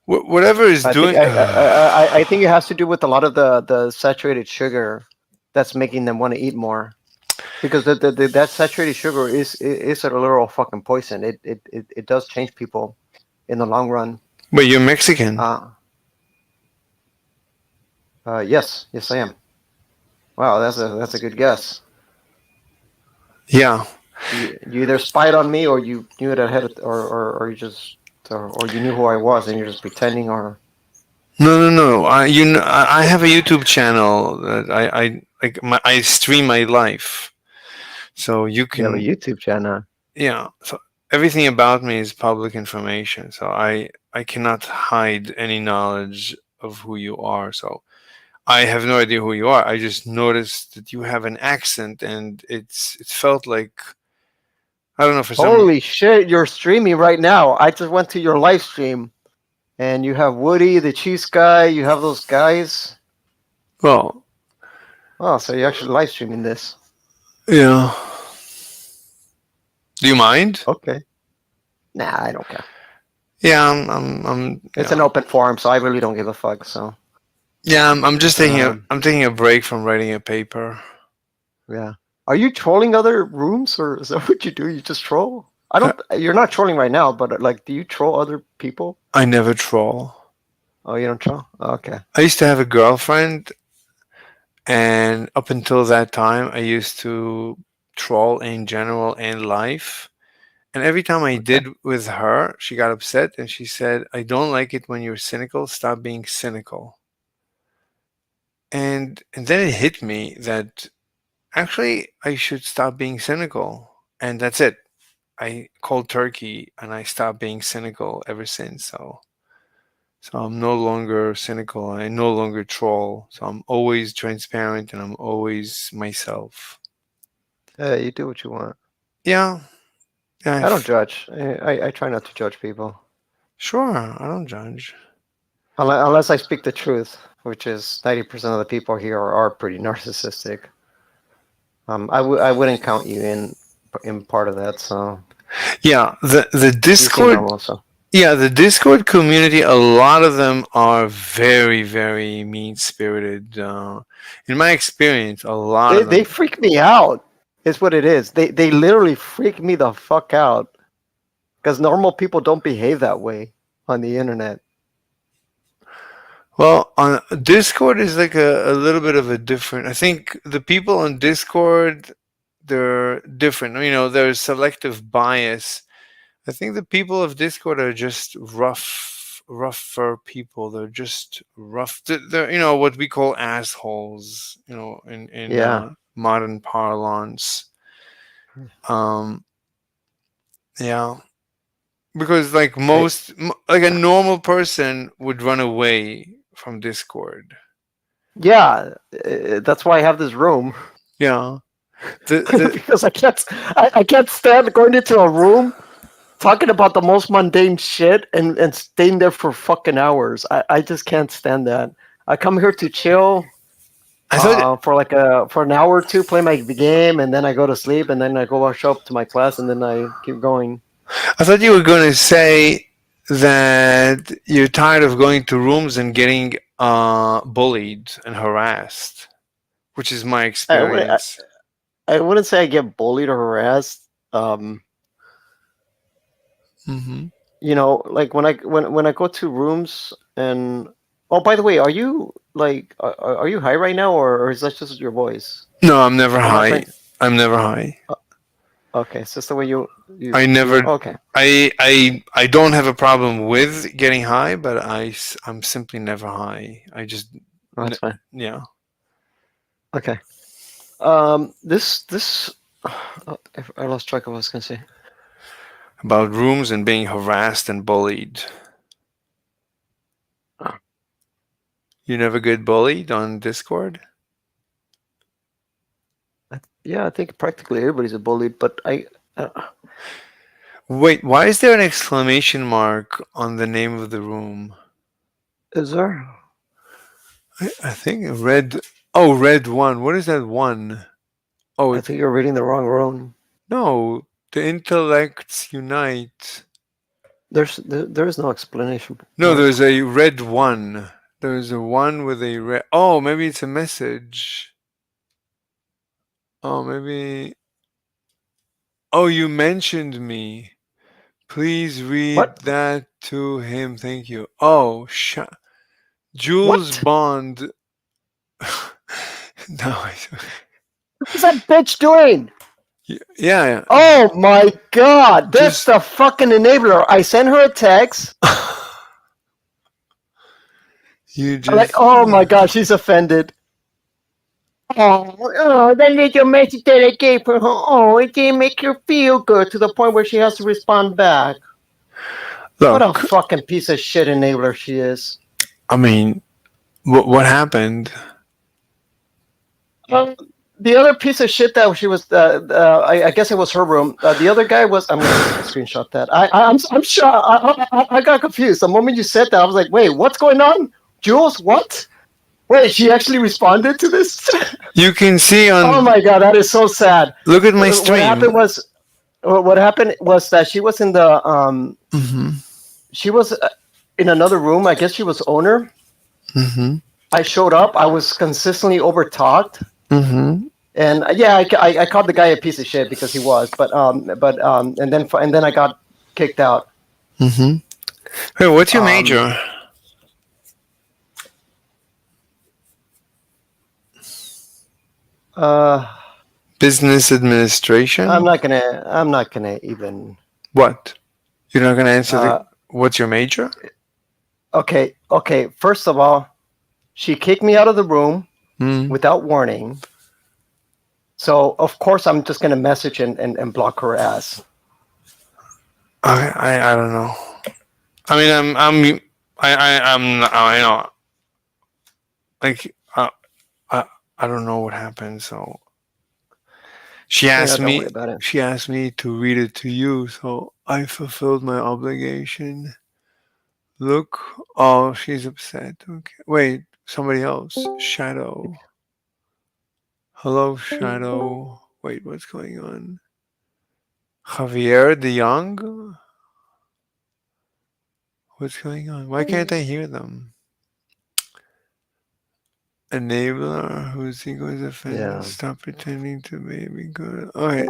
Whatever is I think doing. I think it has to do with a lot of the saturated sugar that's making them want to eat more. Because that saturated sugar is a literal fucking poison. It does change people in the long run. But you're Mexican. Yes, I am. Wow, that's a good guess. Yeah. You either spied on me, or you knew it ahead, or you just, or you knew who I was, and you're just pretending, or. No. I have a YouTube channel that I stream my life, so you You have a can. YouTube channel. Yeah. So everything about me is public information. So I cannot hide any knowledge of who you are. So I have no idea who you are. I just noticed that you have an accent, and it felt like, I don't know, for some. Holy shit! You're streaming right now. I just went to your live stream, and you have Woody, the cheese guy. You have those guys. Well. Oh, so you're actually live streaming this? Yeah. Do you mind? Okay. Nah, I don't care. Yeah, It's an open forum, so I really don't give a fuck. So. Yeah, I'm just I'm taking a break from writing a paper. Yeah. Are you trolling other rooms, or is that what you do? You just troll? I don't. You're not trolling right now, but like, do you troll other people? I never troll. Oh, you don't troll? Oh, okay. I used to have a girlfriend, and up until that time, I used to troll in general and life. And every time I did with her, she got upset and she said, "I don't like it when you're cynical. Stop being cynical." And then it hit me that actually I should stop being cynical, and that's it. I cold turkey, and I stopped being cynical ever since. So I'm no longer cynical. I no longer troll. So I'm always transparent, and I'm always myself. You do what you want. Yeah. I don't judge. I try not to judge people. Sure, I don't judge. Unless I speak the truth, which is 90% of the people here are pretty narcissistic. I wouldn't count you in part of that. So. Yeah, the Discord. Also. Yeah, the Discord community. A lot of them are very, very mean spirited. In my experience, a lot of them. They freak me out. Is what it is. They literally freak me the fuck out. Because normal people don't behave that way on the internet. Well, on Discord is like a little bit of a different. I think the people on Discord, they're different. You know, there's selective bias. I think the people of Discord are just rougher people. They're just rough. They're what we call assholes. In modern parlance. Yeah. Because like like a normal person would run away from Discord. Yeah, that's why I have this room. Yeah, because I can't stand going into a room talking about the most mundane shit and staying there for fucking hours. I just can't stand that. I come here to chill. For an hour or two, play my game, and then I go to sleep, and then I go show up to my class, and then I keep going. I thought you were going to say that you're tired of going to rooms and getting bullied and harassed, which is my experience. I wouldn't say I get bullied or harassed. You know, like when I go to rooms and by the way, are you are you high right now, or is that just your voice? No, I'm never high. I'm never high. Okay, so it's the way you I never. Okay. I don't have a problem with getting high, but I'm simply never high. I just. Oh, that's fine. Yeah. Okay. This I lost track of what I was gonna say. About rooms and being harassed and bullied. You never get bullied on Discord? Yeah, I think practically everybody's a bully, but Wait, why is there an exclamation mark on the name of the room? Is there? I think red. Oh, red one. What is that one? Oh, I think you're reading the wrong room. No, the intellects unite. There is no explanation. No, Mark. there's a red one. There's a one with a red. Oh, maybe it's a message. Oh, maybe. Oh, you mentioned me. Please read that to him. Thank you. Oh, Jules What? Bond. No. What's that bitch doing? Yeah. Oh my god, that's the fucking enabler. I sent her a text. You I'm like, oh my god, she's offended. Oh, that little message that I gave her. Oh, it didn't make her feel good to the point where she has to respond back. What a fucking piece of shit enabler she is. I mean, what happened? The other piece of shit that she was, I guess it was her room. The other guy was. I'm gonna screenshot that. I'm sure. I got confused. The moment you said that, I was like, wait, what's going on? Jules, what? Wait, she actually responded to this? You can see on. Oh my god, that is so sad. Look at my stream. What happened was that she was in the she was in another room. I guess she was owner. I showed up. I was consistently overtalked. And yeah, I called the guy a piece of shit because he was, and then I got kicked out. Hey, what's your major? Business administration. I'm not gonna even. What? You're not gonna answer what's your major? Okay. First of all, she kicked me out of the room without warning. So of course I'm just gonna message and block her ass. I don't know. I mean, I know. Like I don't know what happened. So she asked me. She asked me to read it to you. So I fulfilled my obligation. Look, oh, she's upset. Okay, wait, somebody else. Shadow. Hello, Shadow. Wait, what's going on? Javier de Young? What's going on? Why can't I hear them? Enabler, whose ego is offended. Yeah. Stop pretending to be good. Alright.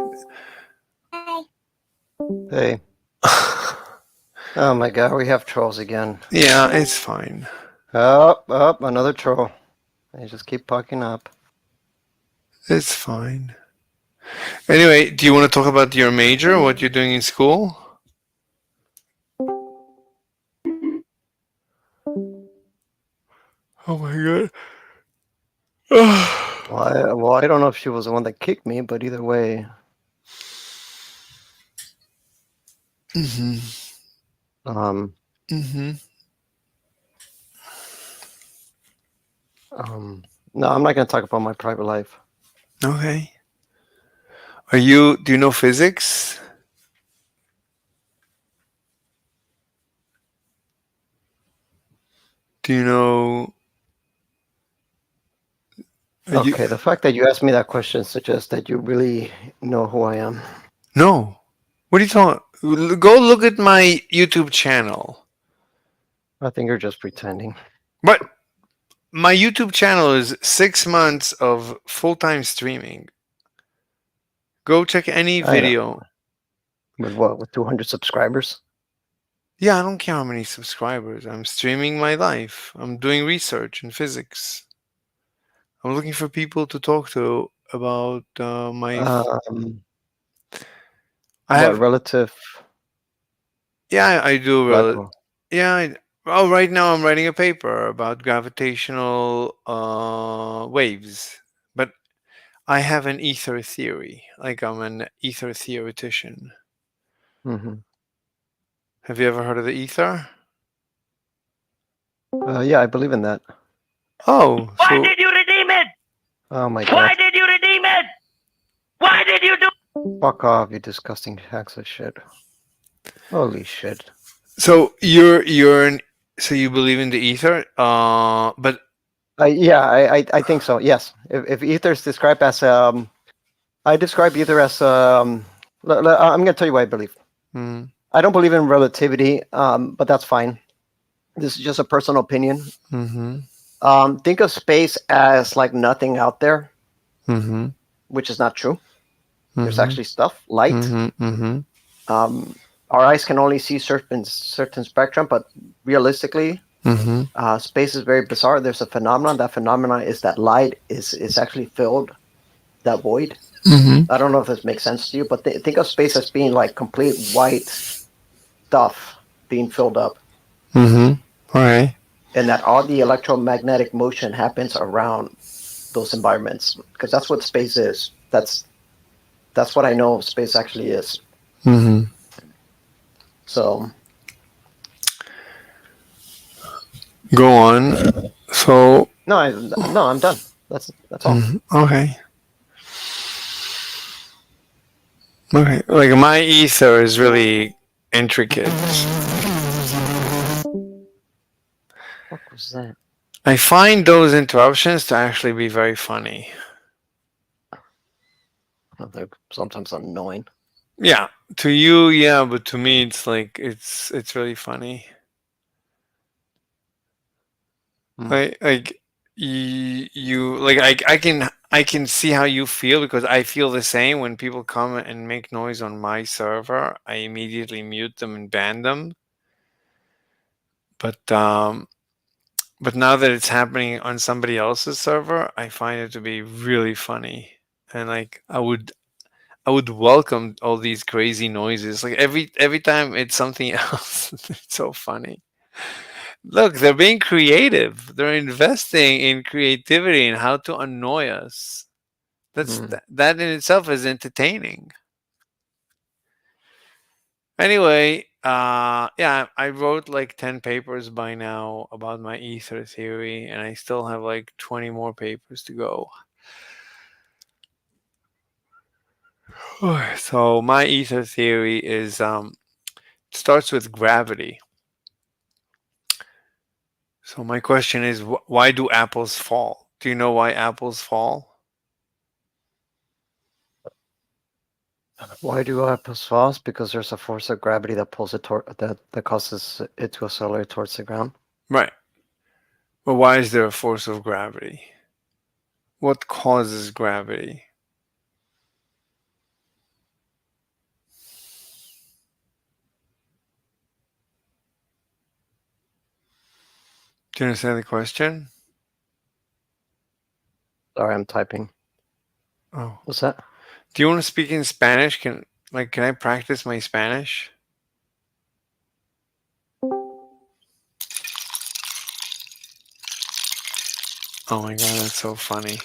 Hey. Oh my god, we have trolls again. Yeah, it's fine. Oh, another troll. They just keep popping up. It's fine. Anyway, do you want to talk about your major, what you're doing in school? Oh my god. Well, I don't know if she was the one that kicked me, but either way. No, I'm not going to talk about my private life. Okay. Do you know physics? Do you know? Okay, the fact that you asked me that question suggests that you really know who I am. No. What are you talking? Go look at my YouTube channel. I think you're just pretending. But my YouTube channel is 6 months of full-time streaming. Go check any video. With what? With 200 subscribers? Yeah, I don't care how many subscribers. I'm streaming my life. I'm doing research in physics. I'm looking for people to talk to about my. I have relative. Yeah, I do. Yeah. Right now I'm writing a paper about gravitational waves, but I have an ether theory. Like I'm an ether theoretician. Have you ever heard of the ether? Yeah, I believe in that. Oh. Why did you redeem it? Oh my god. Why did you redeem it? Why did you do? Fuck off, you disgusting hacks of shit. Holy shit. So so you believe in the ether, but yeah, I think so. Yes, if ether is described as I describe ether as I'm going to tell you what I believe. I don't believe in relativity, but that's fine. This is just a personal opinion. Mm-hmm. Think of space as like nothing out there, Mm-hmm. which is not true. There's Mm-hmm. actually stuff, light. Mm-hmm. Mm-hmm. Our eyes can only see certain spectrum, but realistically, Mm-hmm. space is very bizarre. There's a phenomenon. That phenomenon is that light is actually filled that void. Mm-hmm. I don't know if this makes sense to you, but think of space as being like complete white stuff being filled up, Mm-hmm. All right. and that all the electromagnetic motion happens around those environments, because that's what space is. That's what I know space actually is. Mm-hmm. So Go on. So. no, I'm done. That's all. Okay. Okay. Like my ether is really intricate. What was that? I find those interruptions to actually be very funny. Well, they're sometimes annoying. Yeah, to you, yeah, but to me, it's like it's really funny. Like you like I can see how you feel, because I feel the same. When people come and make noise on my server, I immediately mute them and ban them. But now that it's happening on somebody else's server, I find it to be really funny. And like I would welcome all these crazy noises. Like every time it's something else. It's so funny. Look, they're being creative. They're investing in creativity and how to annoy us. That in itself is entertaining. Anyway, yeah, I wrote like 10 papers by now about my ether theory, and I still have like 20 more papers to go. So my ether theory is starts with gravity. So my question is, why do apples fall? Do you know why apples fall? Why do apples fall? Because there's a force of gravity that pulls it that causes it to accelerate towards the ground. Right. But why is there a force of gravity? What causes gravity? Do you understand the question? Sorry, I'm typing. Oh. What's that? Do you want to speak in Spanish? Can I practice my Spanish? Oh my god, that's so funny.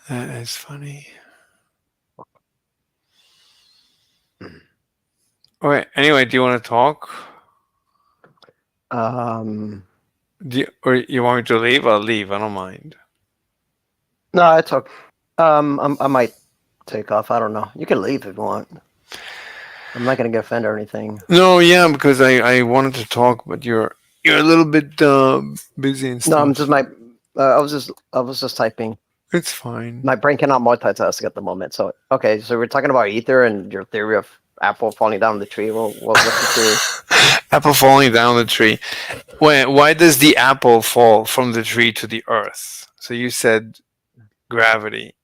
That is funny. Okay, anyway, do you want to talk? Or you want me to leave? I'll leave. I don't mind. No, it's okay. I might take off. I don't know. You can leave if you want. I'm not gonna get offended or anything. No, yeah, because I wanted to talk, but you're a little bit busy and stuff. No, I'm just I was just typing. It's fine. My brain cannot multitask at the moment. So okay, so we're talking about ether and your theory of apple falling down the tree. Well, what's the theory? Apple falling down the tree. Why does the apple fall from the tree to the earth? So you said gravity.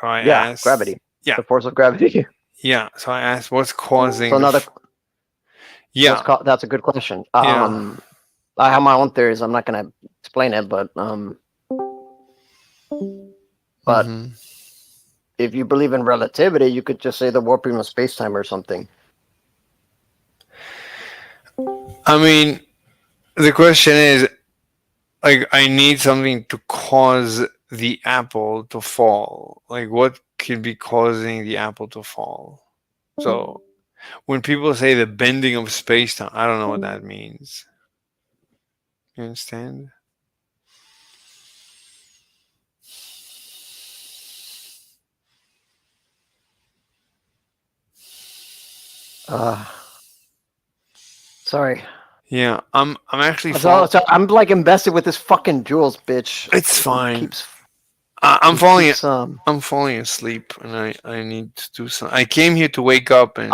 So I asked. Gravity. Yeah, the force of gravity. Yeah. So I asked, what's causing? So another. Yeah, that's a good question. Yeah. I have my own theories. I'm not gonna explain it, but if you believe in relativity, you could just say the warping of space-time or something. I mean, the question is, like, I need something to cause the apple to fall. Like, what could be causing the apple to fall? So, when people say the bending of space-time, I don't know what that means. You understand? Sorry. Yeah, I'm actually. So I'm like invested with this fucking Jules bitch. It's fine. Keeps, I'm falling. keeps, I'm falling asleep, and I need to do something. I came here to wake up, and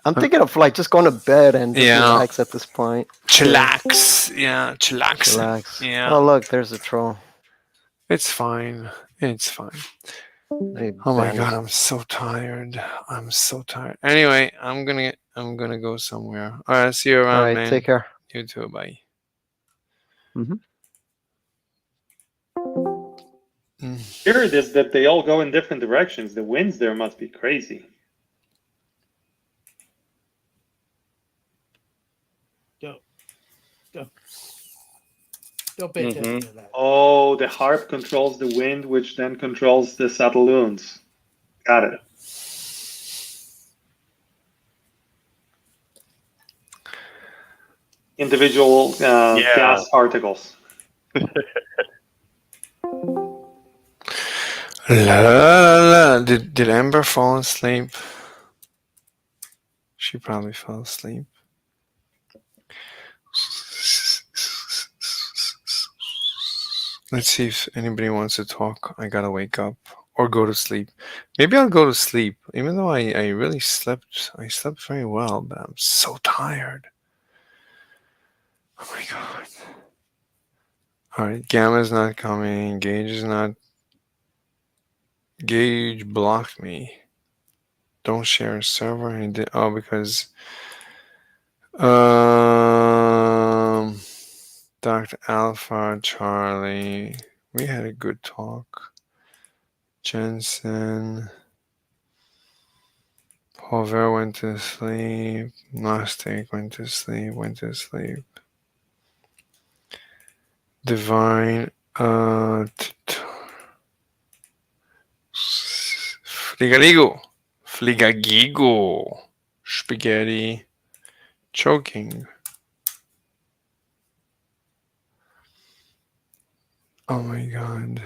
I'm thinking of like just going to bed and just Yeah. relax at this point. Chillax. Yeah, chillax. Relax. Yeah. Oh look, there's a troll. It's fine. It's fine. Hey, Oh my Benny. god, I'm so tired. I'm so tired. Anyway, I'm gonna go somewhere. All right, see you around, All right, man. take care. You too. Bye. Here it is that they all go in different directions. The winds there must be crazy. Don't pay attention to that. Oh, the harp controls the wind, which then controls the satelloons. Got it. Individual gas particles. La, la, la. Did Amber fall asleep? She probably fell asleep. Let's see if anybody wants to talk. I gotta wake up or go to sleep. Maybe I'll go to sleep, even though I really slept. I slept very well, but I'm so tired. Oh my god. Alright, Gamma's not coming. Gage is not. Gage blocked me. Don't share a server. And because Dr. Alpha, Charlie, we had a good talk. Jensen, Hover went to sleep. Gnostic went to sleep. Divine, Fligagigo, Spaghetti, choking. Oh my god.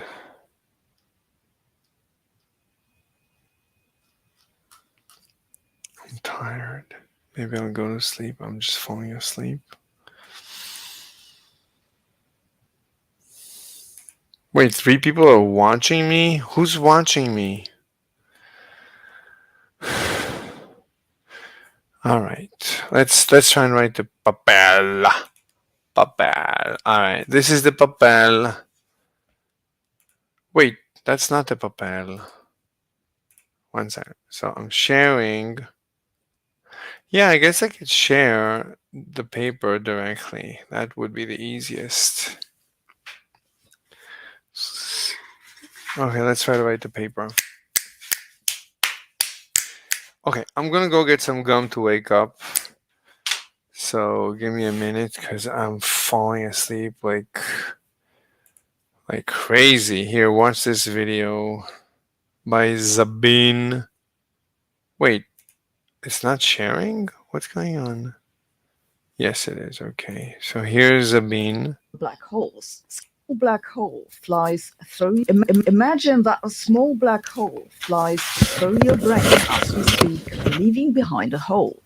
I'm tired. Maybe I'll go to sleep. I'm just falling asleep. Wait, 3 people are watching me? Who's watching me? All right. Let's try and write the papel. Papel. All right. This is the papel. Wait, that's not the papel. One second. So I'm sharing. Yeah, I guess I could share the paper directly. That would be the easiest. Okay, let's try to write the paper. Okay, I'm gonna go get some gum to wake up. So give me a minute because I'm falling asleep like crazy. Here, watch this video by Zabin. Wait, it's not sharing? What's going on? Yes, it is. Okay, so here's Zabin. Black holes. A black hole flies through. Imagine that a small black hole flies through your brain as we speak, leaving behind a hole.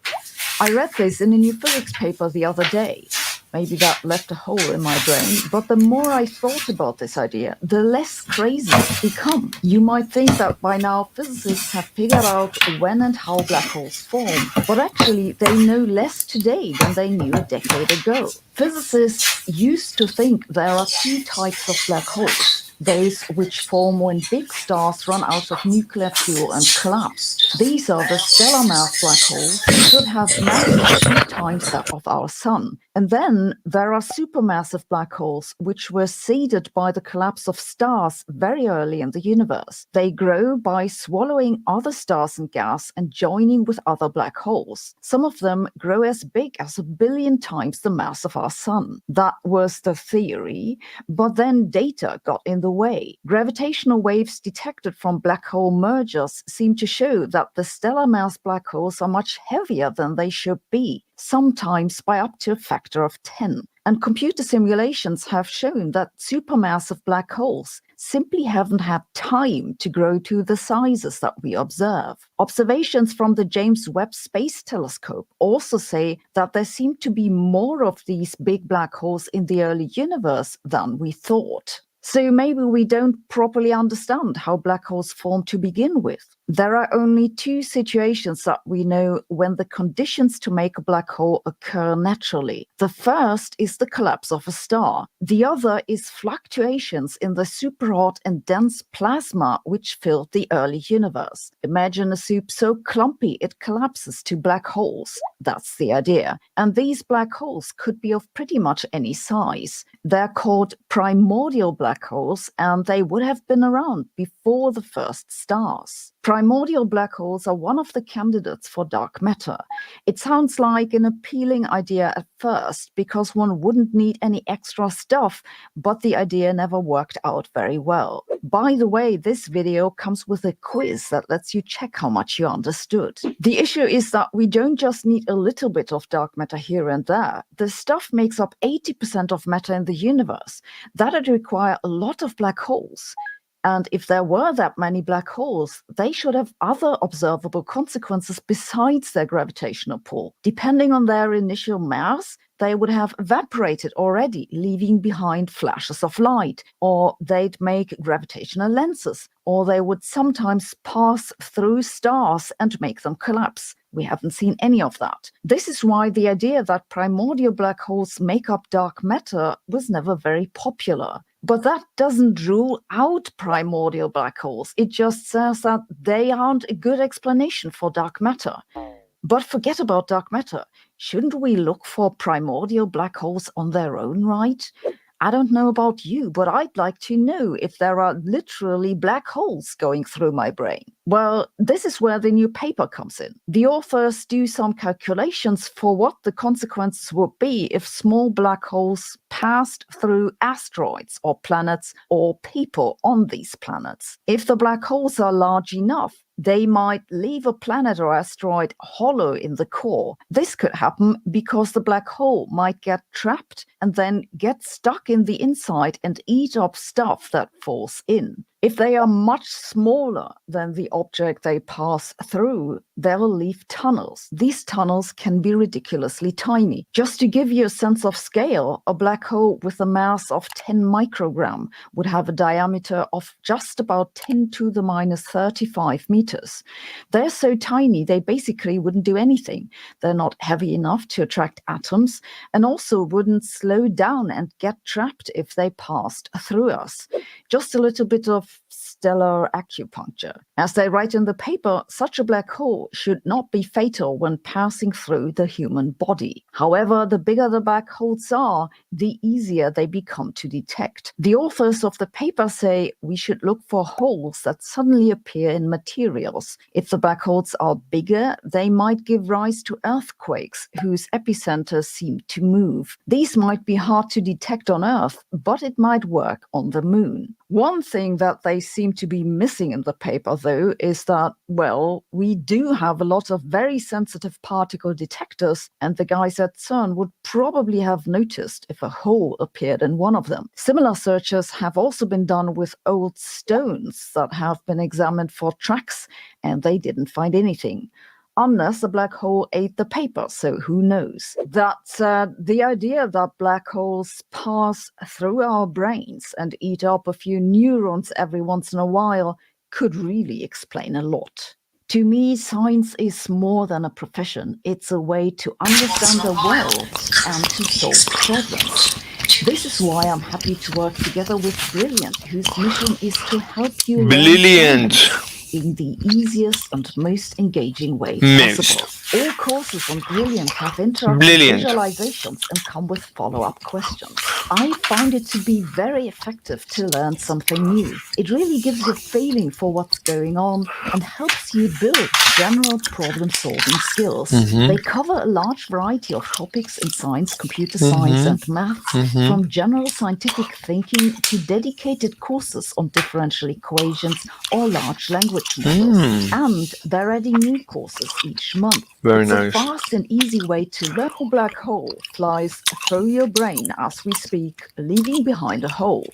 I read this in a new physics paper the other day. Maybe that left a hole in my brain, but the more I thought about this idea, the less crazy it's become. You might think that by now physicists have figured out when and how black holes form, but actually they know less today than they knew a decade ago. Physicists used to think there are 2 types of black holes. Those which form when big stars run out of nuclear fuel and collapse. These are the stellar mass black holes that have masses 2 times that of our sun. And then there are supermassive black holes which were seeded by the collapse of stars very early in the universe. They grow by swallowing other stars and gas and joining with other black holes. Some of them grow as big as 1 billion times the mass of our sun. That was the theory, but then data got in the way. Gravitational waves detected from black hole mergers seem to show that the stellar mass black holes are much heavier than they should be, sometimes by up to a factor of 10. And computer simulations have shown that supermassive black holes simply haven't had time to grow to the sizes that we observe. Observations from the James Webb Space Telescope also say that there seem to be more of these big black holes in the early universe than we thought. So maybe we don't properly understand how black holes form to begin with. There are only two situations that we know when the conditions to make a black hole occur naturally. The first is the collapse of a star. The other is fluctuations in the superhot and dense plasma which filled the early universe. Imagine a soup so clumpy it collapses to black holes. That's the idea. And these black holes could be of pretty much any size. They're called primordial black holes, and they would have been around before the first stars. Primordial black holes are one of the candidates for dark matter. It sounds like an appealing idea at first because one wouldn't need any extra stuff, but the idea never worked out very well. By the way, this video comes with a quiz that lets you check how much you understood. The issue is that we don't just need a little bit of dark matter here and there. The stuff makes up 80% of matter in the universe. That'd require a lot of black holes. And if there were that many black holes, they should have other observable consequences besides their gravitational pull. Depending on their initial mass, they would have evaporated already, leaving behind flashes of light, or they'd make gravitational lenses, or they would sometimes pass through stars and make them collapse. We haven't seen any of that. This is why the idea that primordial black holes make up dark matter was never very popular. But that doesn't rule out primordial black holes. It just says that they aren't a good explanation for dark matter. But forget about dark matter. Shouldn't we look for primordial black holes on their own right? I don't know about you, but I'd like to know if there are literally black holes going through my brain. Well, this is where the new paper comes in. The authors do some calculations for what the consequences would be if small black holes passed through asteroids or planets or people on these planets. If the black holes are large enough, they might leave a planet or asteroid hollow in the core. This could happen because the black hole might get trapped and then get stuck in the inside and eat up stuff that falls in. If they are much smaller than the object they pass through, they will leave tunnels. These tunnels can be ridiculously tiny. Just to give you a sense of scale, a black hole with a mass of 10 microgram would have a diameter of just about 10 to the minus 35 meters. They're so tiny, they basically wouldn't do anything. They're not heavy enough to attract atoms and also wouldn't slow down and get trapped if they passed through us. Just a little bit of stellar acupuncture. As they write in the paper, such a black hole should not be fatal when passing through the human body. However, the bigger the black holes are, the easier they become to detect. The authors of the paper say we should look for holes that suddenly appear in materials. If the black holes are bigger, they might give rise to earthquakes whose epicenters seem to move. These might be hard to detect on Earth, but it might work on the moon. One thing that they seem to be missing in the paper, though, is that, well, we do have a lot of very sensitive particle detectors, and the guys at CERN would probably have noticed if a hole appeared in one of them. Similar searches have also been done with old stones that have been examined for tracks, and they didn't find anything. Unless a black hole ate the paper, so who knows? That said, the idea that black holes pass through our brains and eat up a few neurons every once in a while could really explain a lot. To me, science is more than a profession. It's a way to understand the world and to solve problems. This is why I'm happy to work together with Brilliant, whose mission is to help you learn Brilliant. science in the easiest and most engaging way Most. possible. All courses on Brilliant have interactive Brilliant. visualizations and come with follow-up questions. I find it to be very effective to learn something new. It really gives you a feeling for what's going on and helps you build general problem-solving skills. Mhm. They cover a large variety of topics in science, computer science, and maths, from general scientific thinking to dedicated courses on differential equations or large language models. And they're adding new courses each month. Very It's nice. a fast and easy way to learn. A black hole flies through your brain as we speak, leaving behind a hole.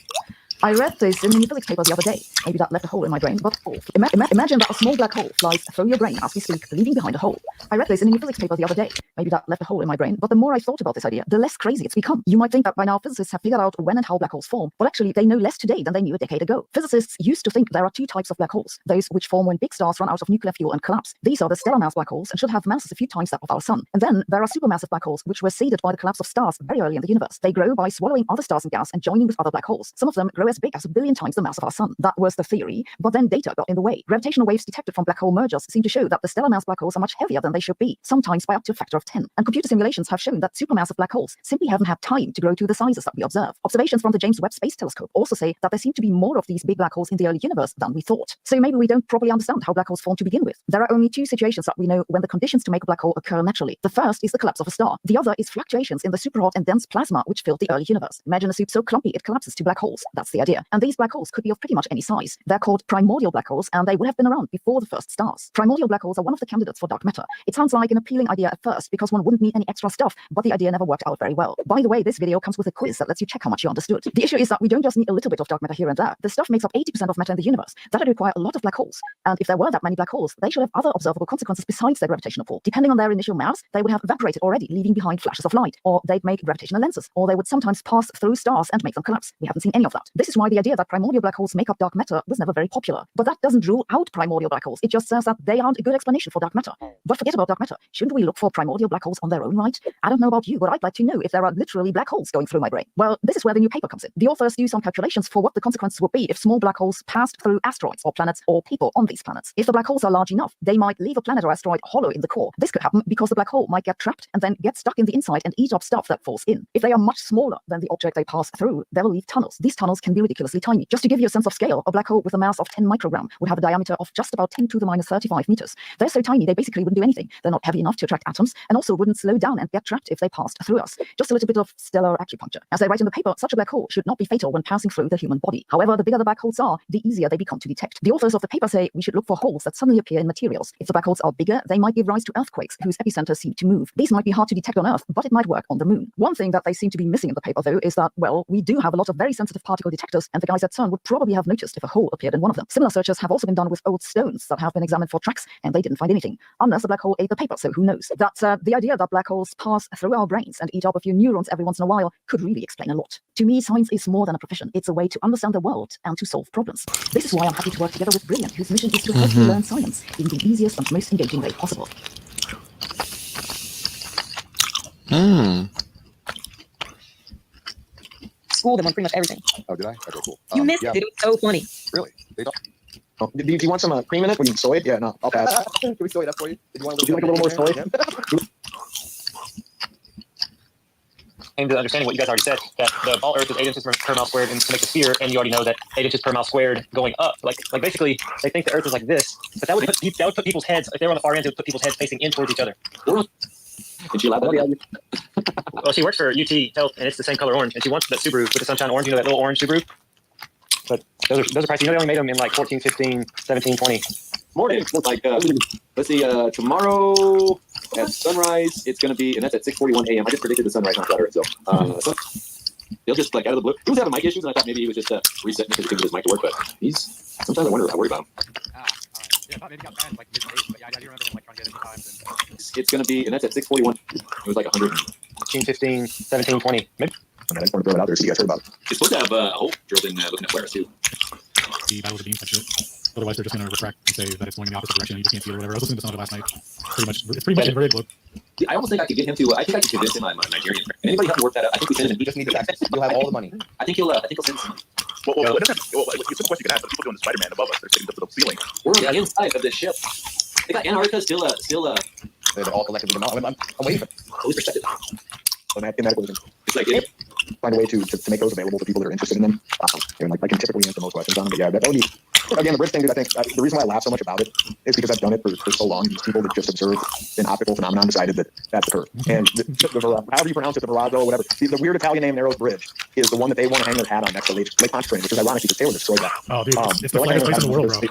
I read this in the physics paper the other day. Maybe that left a hole in my brain, but imagine that a small black hole flies through your brain as we speak, leaving behind a hole. I read this in the physics paper the other day. Maybe that left a hole in my brain, but the more I thought about this idea, the less crazy it's become. You might think that by now physicists have figured out when and how black holes form, but actually they know less today than they knew a decade ago. Physicists used to think there are two types of black holes, those which form when big stars run out of nuclear fuel and collapse. These are the stellar mass black holes and should have masses a few times that of our sun. And then there are supermassive black holes, which were seeded by the collapse of stars very early in the universe. They grow by swallowing other stars and gas and joining with other black holes. Some of them grow as big as 1 billion times the mass of our sun. That was the theory, but then data got in the way. Gravitational waves detected from black hole mergers seem to show that the stellar mass black holes are much heavier than they should be, sometimes by up to a factor of 10. And computer simulations have shown that supermassive black holes simply haven't had time to grow to the sizes that we observe. Observations from the James Webb Space Telescope also say that there seem to be more of these big black holes in the early universe than we thought. So maybe we don't properly understand how black holes form to begin with. There are only two situations that we know when the conditions to make a black hole occur naturally. The first is the collapse of a star. The other is fluctuations in the superhot and dense plasma which filled the early universe. Imagine a soup so clumpy it collapses to black holes. That's the idea. And these black holes could be of pretty much any size. They're called primordial black holes, and they would have been around before the first stars. Primordial black holes are one of the candidates for dark matter. It sounds like an appealing idea at first because one wouldn't need any extra stuff, but the idea never worked out very well. By the way, this video comes with a quiz that lets you check how much you understood. The issue is that we don't just need a little bit of dark matter here and there. The stuff makes up 80% of matter in the universe. That would require a lot of black holes. And if there were that many black holes, they should have other observable consequences besides their gravitational pull. Depending on their initial mass, they would have evaporated already, leaving behind flashes of light, or they'd make gravitational lenses, or they would sometimes pass through stars and make them collapse. We haven't seen any of that. This is why the idea that primordial black holes make up dark matter was never very popular. But that doesn't rule out primordial black holes. It just says that they aren't a good explanation for dark matter. But forget about dark matter. Shouldn't we look for primordial black holes on their own right? I don't know about you, but I'd like to know if there are literally black holes going through my brain. Well, this is where the new paper comes in. The authors do some calculations for what the consequences would be if small black holes passed through asteroids or planets or people on these planets. If the black holes are large enough, they might leave a planet or asteroid hollow in the core. This could happen because the black hole might get trapped and then get stuck in the inside and eat up stuff that falls in. If they are much smaller than the object they pass through, they will leave tunnels. These tunnels can be ridiculously tiny. Just to give you a sense of scale, a black hole with a mass of 10 microgram would have a diameter of just about 10 to the minus 35 meters. They're so tiny they basically wouldn't do anything. They're not heavy enough to attract atoms and also wouldn't slow down and get trapped if they passed through us. Just a little bit of stellar acupuncture. As they write in the paper, such a black hole should not be fatal when passing through the human body. However, the bigger the black holes are, the easier they become to detect. The authors of the paper say we should look for holes that suddenly appear in materials. If the black holes are bigger, they might give rise to earthquakes whose epicenters seem to move. These might be hard to detect on Earth, but it might work on the moon. One thing that they seem to be missing in the paper, though, is that, well, we do have a lot of very sensitive particle detectors, and the guys at CERN would probably have noticed if a hole appeared in one of them. Similar searches have also been done with old stones that have been examined for tracks, and they didn't find anything, unless the black hole ate the paper, so who knows? That's the idea that black holes pass through our brains and eat up a few neurons every once in a while could really explain a lot. To me, science is more than a profession. It's a way to understand the world and to solve problems. This is why I'm happy to work together with Brilliant, whose mission is to help you learn science in the easiest and most engaging way possible. School them on pretty much everything. Oh, did I? Okay, cool. You missed it. It was so funny. Really? They don't. Oh, do you want some cream in it when you soy it? Yeah, no, I'll pass. Can we soy it up for you? Would you like a little more soy? Yeah. Came to understanding what you guys already said, that the ball Earth is 8 inches per mile squared and to make the sphere, and you already know that 8 inches per mile squared going up. Like basically, they think the Earth is like this, but that would put people's heads, if they were on the far end, it would put people's heads facing in towards each other. Did she laugh at me? Well, she works for UT Health, and it's the same color orange, and she wants that Subaru with the sunshine orange, you know, that little orange Subaru? But those are pricey. You know, they only made them in like 14, 15, 17, 20. Morning. Like, let's see, tomorrow at sunrise, it's going to be, and that's at 6:41 a.m. I just predicted the sunrise on flat Earth, so he'll just like out of the blue. He was having mic issues, and I thought maybe he was just resetting because he couldn't get his mic to work, but sometimes I worry about him. Yeah, I thought maybe got banned like mid-stage, but yeah, I do remember him like trying to get it times. It's going to be, and that's at 6:41. It was like 100. 15, 17, 20. Maybe. I just want to throw it out there so you guys heard about it. It's supposed to have a hole drilled in looking at flares, too. The battle of the beams type shit. Otherwise, they're just going to retract and say that it's going in the opposite direction and you just can't see it or whatever. I was listening to some of it last night. It's pretty much inverted globe. I almost think I could get him to. I think I could convince him I'm Nigerian. Can anybody help me work that out? I think we send him. You just need the tax. You'll have all the money. I think he'll send some. Well, it's a question you can ask, but people doing the Spider-Man above us. They're taking up to the ceiling. We're on the inside of this ship. They got Antarctica still. They're all collectively. I'm waiting for. Who's perspective? It's like find a way to make those available to people that are interested in them. And like I can typically answer most questions on them, but yeah, that would be again the bridge thing. Dude, I think the reason why I laugh so much about it is because I've done it for so long. These people that just observed an optical phenomenon decided that that's a curve, and however you pronounce it, the Verrazzo, whatever. The weird Italian name Narrows Bridge is the one that they want to hang their hat on next to Lake Pontchartrain, which is ironic because Taylor destroyed that. Oh, dude, it's the flattest place in the world, bro.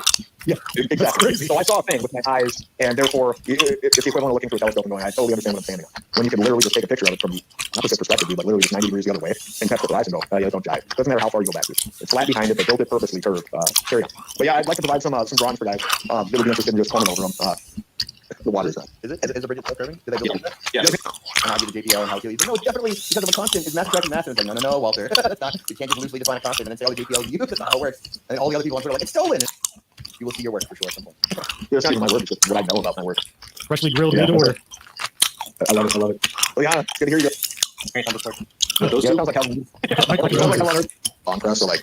Yeah, exactly. So I saw a thing with my eyes, and therefore, it's the equivalent of looking through a telescope and going, I totally understand what I'm standing on. When you can literally just take a picture of it from the opposite perspective, but literally just 90 degrees the other way, and test with your eyes and go, yeah, don't jive. Doesn't matter how far you go back to. It's flat behind it. They built it purposely curved. Carry on. But yeah, I'd like to provide some drawings for guys that would be interested in just combing over them. The water is Is a bridge itself curving? Did they build it? Yeah. And I'll do the JPL and how it's no, definitely because of a constant is mass attracting mass. And it's like, no, Walter. That's not, you can't just loosely define a constant and then say, the JPL is you. That's not how it works. And all the other people are like, it's stolen. You will see your work for sure at some point. It's not even my work, it's just what I know about my work. Freshly grilled mid order. I love it. Well, yeah, it's good to hear you. Those two? It sounds like hell on earth. Long press, so like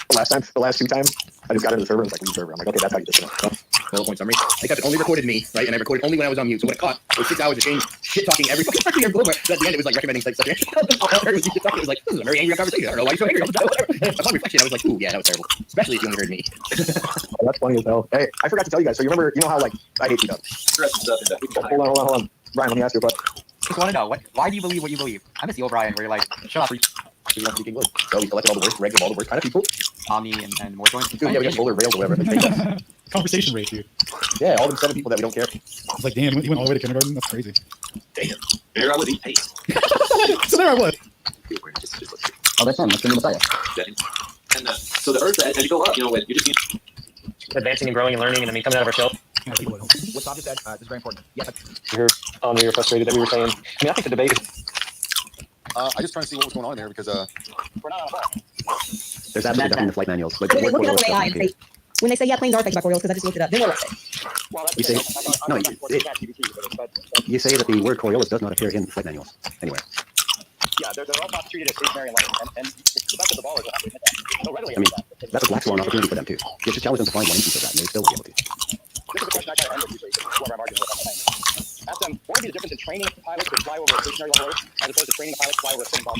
the last two times, I just got into the server and it's like, leave server. I'm like, okay, that's how you disconnect. Bullet point summary. Except it only recorded me, right? And I recorded only when I was on mute. So what it caught was 6 hours of Shane shit talking every fucking person here. So at the end, it was like recommending like subject. It was like, this is a very angry conversation. I don't know why you're so angry all the time. Upon reflection, I was like, ooh, yeah, that was terrible. Especially if you only heard me. Oh, that's funny as hell. Hey, I forgot to tell you guys. So you know how like I hate you guys. Hold on. Brian, let me ask you a question. Just want to know why do you believe what you believe? I miss the O'Brien where you're like, shut up. He wants to be King Wood. So he collected all the worst regs of all the worst kind of people. Omni and more joints. Yeah, we got solar rails or whatever. Conversation rate, dude. Yeah, all them 7 people that we don't care. It's like, damn, he went all the way to kindergarten. That's crazy. Damn. There I was eating paste. So there I was. Oh, that's fun. Let's give him the And so the Earth, as you go up, you just advancing and growing and learning, and I mean, coming out of our shell. What Tom just said is very important. Yeah. You're frustrated that we were saying. I mean, I think the debate is. I just trying to see what was going on there because we're not on a bus. There's absolutely nothing in the flight manuals. Like, look it up with AI and say, when they say, yeah, planes are affected by Coriolis, because I just looked it up, then what will you say, no, you say that the word Coriolis does not appear in flight manuals anywhere. Yeah, they're all not treated as stationary and the fact that the ball is not admit that. So readily I mean, that's a black swan opportunity for them too. You just challenge them to find one instance of that, and they still will be able to. This is a question I try to end with usually, whoever I'm arguing with on the plane. Ask them, what would be the difference in training pilots to fly over a stationary level Earth as opposed to training pilots to fly over a spinning ball?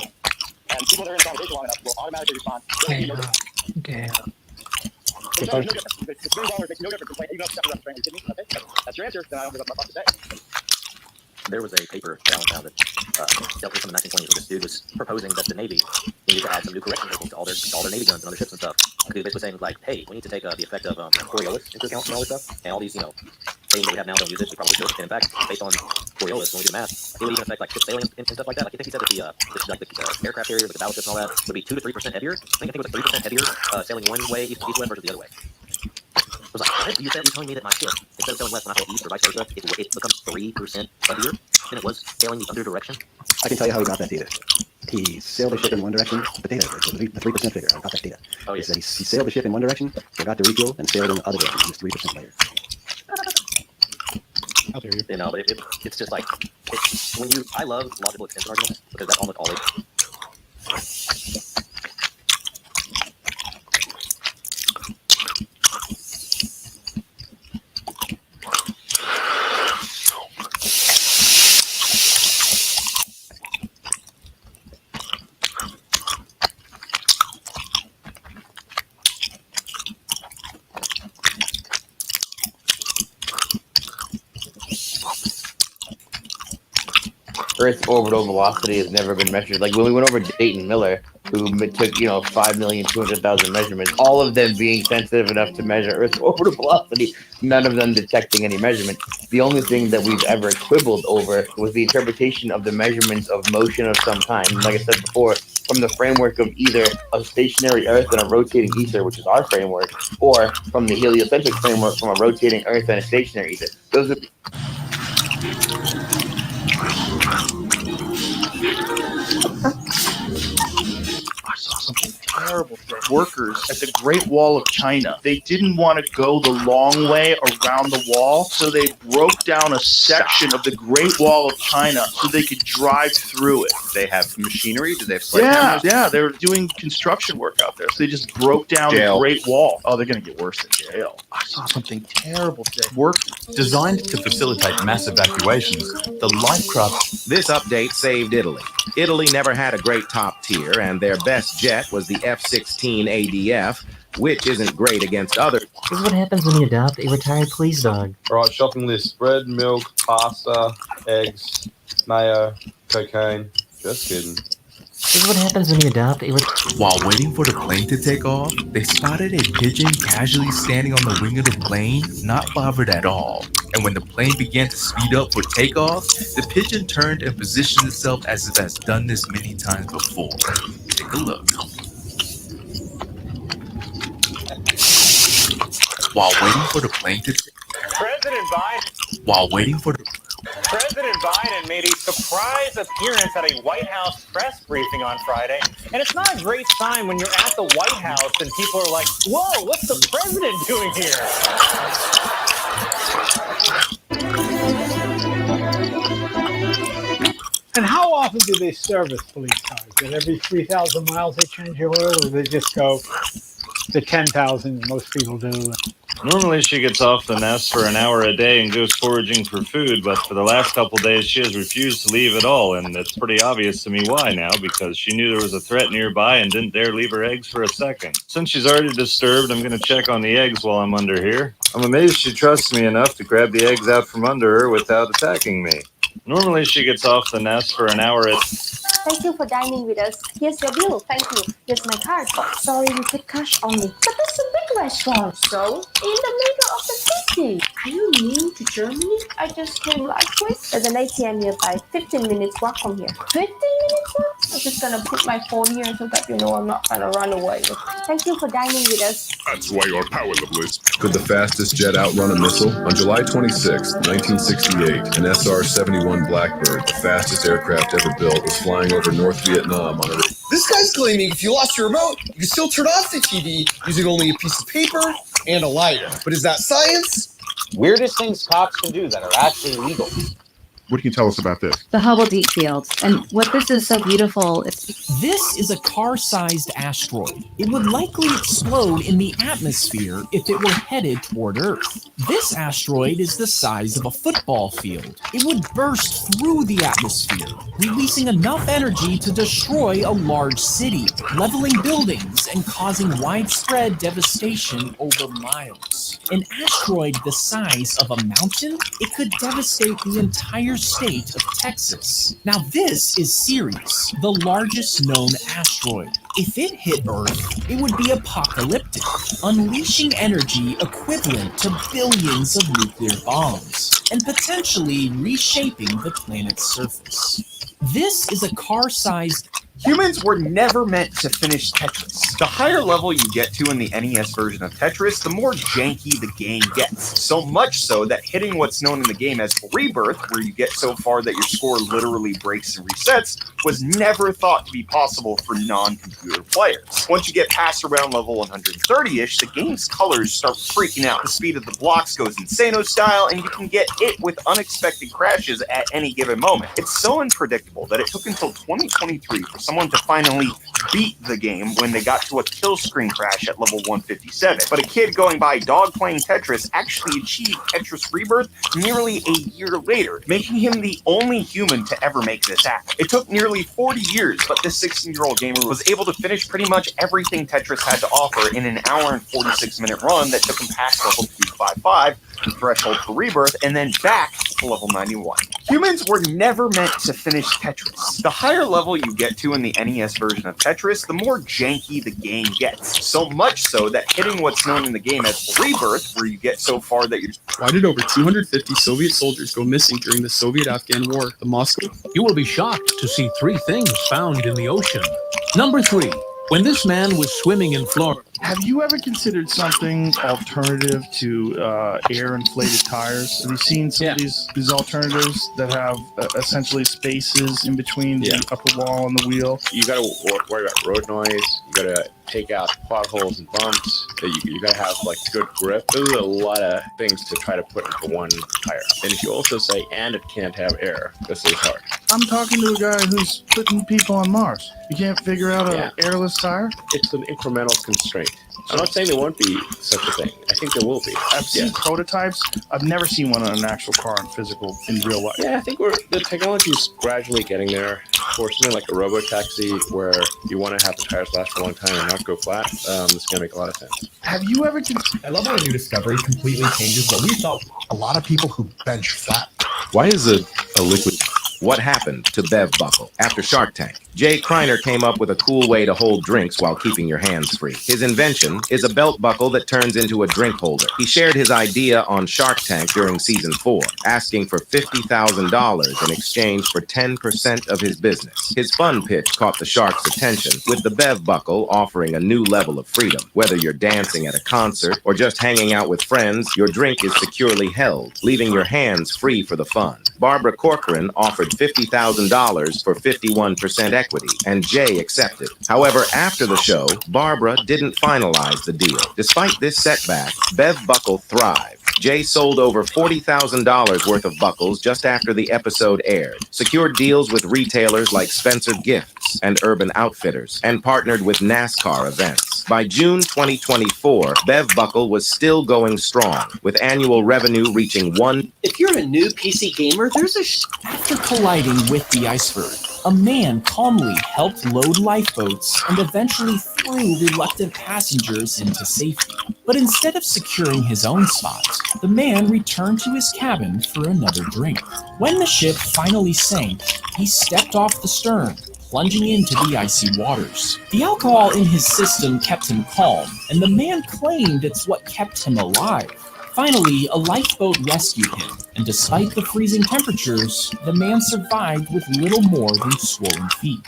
And people that are in the conversation long enough will automatically respond. It's no different. The spinning ball makes no difference from playing, even though it's separate from training. Okay, that's your answer. Then I don't think I'm to say. There was a paper down now that dealt with from the 1920s where this dude was proposing that the Navy needed to add some new correction tables to all their Navy guns and other ships and stuff. He was basically saying like, hey, we need to take the effect of Coriolis into account and all this stuff, and all these things that we have now don't use it. We probably should. And in fact, based on Coriolis, when we do the math, it would even affect like ship sailing and stuff like that. Like I think he said that the aircraft carriers, like the battleships and all that, would be 2 to 3% heavier. I think it was like 3% heavier sailing one way east west versus the other way. I was like, what? You're telling me that my ship, instead of sailing west when I sail east or vice versa, it becomes 3% heavier than it was sailing the other direction? I can tell you how he got that data. He sailed the ship in one direction, the data, the 3% figure, I got that data. Oh, yeah. He said he sailed the ship in one direction, forgot to refuel, and sailed in the other direction. He was 3% later. I'll hear you. You know, but it's just like, I love logical extension arguments because that's almost always. Earth's orbital velocity has never been measured. Like when we went over Dayton Miller, who took 5,200,000 measurements, all of them being sensitive enough to measure Earth's orbital velocity, none of them detecting any measurement. The only thing that we've ever quibbled over was the interpretation of the measurements of motion of some kind. Like I said before, from the framework of either a stationary Earth and a rotating ether, which is our framework, or from the heliocentric framework from a rotating Earth and a stationary ether. Those are I saw something terrible today. Workers at the Great Wall of China, they didn't want to go the long way around the wall, so they broke down a section of the Great Wall of China so they could drive through it. They have machinery? Do they have sledgehammers? Yeah, they were doing construction work out there, so they just broke down the Great Wall. Oh, they're going to get worse in jail. I saw something terrible today. Designed to facilitate mass evacuations, the Lifecraft. This update saved Italy. Italy never had a great top tier, and their best jet was the F-16 ADF, which isn't great against others. This is what happens when you adopt a retired police dog. Alright, shopping list. Bread, milk, pasta, eggs, mayo, cocaine. Just kidding. This is what happens when you adopt a While waiting for the plane to take off, they spotted a pigeon casually standing on the wing of the plane, not bothered at all. And when the plane began to speed up for takeoff, the pigeon turned and positioned itself as if it has done this many times before. Take a look. While waiting for the plane to President Biden. While waiting for the President Biden made a surprise appearance at a White House press briefing on Friday. And it's not a great sign when you're at the White House and people are like, whoa, what's the president doing here? And how often do they service police cars? That every 3,000 miles they change your oil, or they just go the 10,000 most people do? Normally she gets off the nest for an hour a day and goes foraging for food, but for the last couple days she has refused to leave at all, and it's pretty obvious to me why now, because she knew there was a threat nearby and didn't dare leave her eggs for a second. Since she's already disturbed, I'm going to check on the eggs while I'm under here. I'm amazed she trusts me enough to grab the eggs out from under her without attacking me. Normally she gets off the nest for an hour at... Thank you for dining with us. Here's your bill. Thank you. Here's my card. Sorry, we take cash only. But it's a big restaurant. So, in the middle of the city. Are you new to Germany? I just came last week. There's an ATM nearby. 15 minutes walk from here. 15 minutes walk? I'm just gonna put my phone here so that you know I'm not gonna run away. Thank you for dining with us. That's why your power level is. Could the fastest jet outrun a missile? On July 26, 1968, an SR-71 Blackbird, the fastest aircraft ever built, was flying over North Vietnam on a... This guy's claiming if you lost your remote, you can still turn off the TV using only a piece of paper and a lighter. But is that science? Weirdest things cops can do that are actually legal. What can you tell us about this? The Hubble Deep Field. And what this is so beautiful, This is a car-sized asteroid. It would likely explode in the atmosphere if it were headed toward Earth. This asteroid is the size of a football field. It would burst through the atmosphere, releasing enough energy to destroy a large city, leveling buildings and causing widespread devastation over miles. An asteroid the size of a mountain, it could devastate the entire state of Texas. Now this is Ceres, the largest known asteroid. If it hit Earth, it would be apocalyptic, unleashing energy equivalent to billions of nuclear bombs, and potentially reshaping the planet's surface. This is a car-sized... Humans were never meant to finish Tetris. The higher level you get to in the NES version of Tetris, the more janky the game gets. So much so that hitting what's known in the game as Rebirth, where you get so far that your score literally breaks and resets, was never thought to be possible for non-computer players. Once you get past around level 130-ish, the game's colors start freaking out. The speed of the blocks goes Insano style, and you can get hit with unexpected crashes at any given moment. It's so unpredictable that it took until 2023 for someone to finally beat the game when they got to a kill screen crash at level 157. But a kid going by dog playing Tetris actually achieved Tetris Rebirth nearly a year later, making him the only human to ever make this happen. It took nearly 40 years, but this 16-year-old gamer was able to finish pretty much everything Tetris had to offer in an hour and 46-minute run that took him past level 255, the threshold for Rebirth, and then back to level 91. Humans were never meant to finish Tetris. The higher level you get to in the NES version of Tetris, the more janky the game gets. So much so that hitting what's known in the game as Rebirth, where you get so far that you're... Why did over 250 Soviet soldiers go missing during the Soviet-Afghan War, the Moscow? You will be shocked to see 3 things found in the ocean. Number 3. When this man was swimming in Florida. Have you ever considered something alternative to air-inflated tires? Have you seen some of these alternatives that have essentially spaces in between the upper wall and the wheel? You got to worry about road noise. You got to take out potholes and bumps. You got to have like good grip. Those are a lot of things to try to put into one tire. And if you also say, and it can't have air, this is hard. I'm talking to a guy who's putting people on Mars. You can't figure out an airless tire? It's an incremental constraint. I'm not saying there won't be such a thing. I think there will be. I've seen prototypes. I've never seen one on an actual car in real life. Yeah, I think the technology is gradually getting there. For something like a robo-taxi where you want to have the tires last for a long time and not go flat, it's going to make a lot of sense. Have you ever... I love how a new discovery completely changes what we thought. A lot of people who bench flat. Why is a liquid What happened to Bev Buckle? After Shark Tank, Jay Kreiner came up with a cool way to hold drinks while keeping your hands free. His invention is a belt buckle that turns into a drink holder. He shared his idea on Shark Tank during season 4, asking for $50,000 in exchange for 10% of his business. His fun pitch caught the shark's attention, with the Bev Buckle offering a new level of freedom. Whether you're dancing at a concert or just hanging out with friends, your drink is securely held, leaving your hands free for the fun. Barbara Corcoran offered $50,000 for 51% equity, and Jay accepted. However, after the show, Barbara didn't finalize the deal. Despite this setback, Bev Buckle thrived. Jay sold over $40,000 worth of buckles just after the episode aired, secured deals with retailers like Spencer Gifts and Urban Outfitters, and partnered with NASCAR events. By June 2024, Bev Buckle was still going strong, with annual revenue reaching If you're a new PC gamer, there's a After colliding with the iceberg, a man calmly helped load lifeboats and eventually threw reluctant passengers into safety. But instead of securing his own spot, the man returned to his cabin for another drink. When the ship finally sank, he stepped off the stern, plunging into the icy waters. The alcohol in his system kept him calm, and the man claimed it's what kept him alive. Finally, a lifeboat rescued him, and despite the freezing temperatures, the man survived with little more than swollen feet.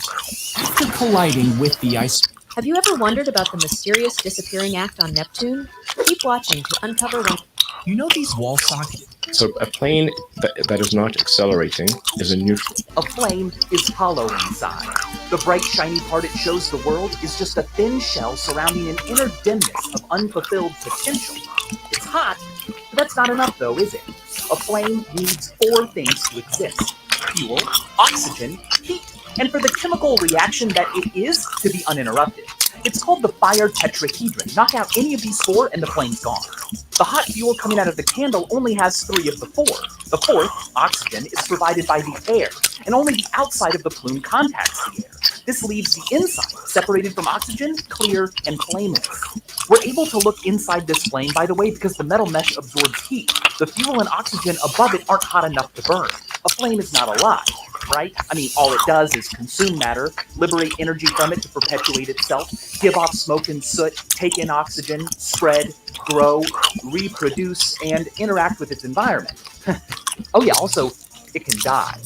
After colliding with the ice... Have you ever wondered about the mysterious disappearing act on Neptune? Keep watching to uncover one. You know these wall sockets? So a plane that is not accelerating is a neutral. A flame is hollow inside. The bright, shiny part it shows the world is just a thin shell surrounding an inner dimness of unfulfilled potential. It's hot, but that's not enough though, is it? A flame needs 4 things to exist: fuel, oxygen, heat, and for the chemical reaction that it is to be uninterrupted. It's called the fire tetrahedron. Knock out any of these 4 and the flame's gone. The hot fuel coming out of the candle only has 3 of the 4. The 4th, oxygen, is provided by the air, and only the outside of the plume contacts the air. This leaves the inside, separated from oxygen, clear and flameless. We're able to look inside this flame, by the way, because the metal mesh absorbs heat. The fuel and oxygen above it aren't hot enough to burn. A flame is not alive, right? I mean, all it does is consume matter, liberate energy from it to perpetuate itself, give off smoke and soot, take in oxygen, spread, grow, reproduce, and interact with its environment. Oh yeah, also, it can die.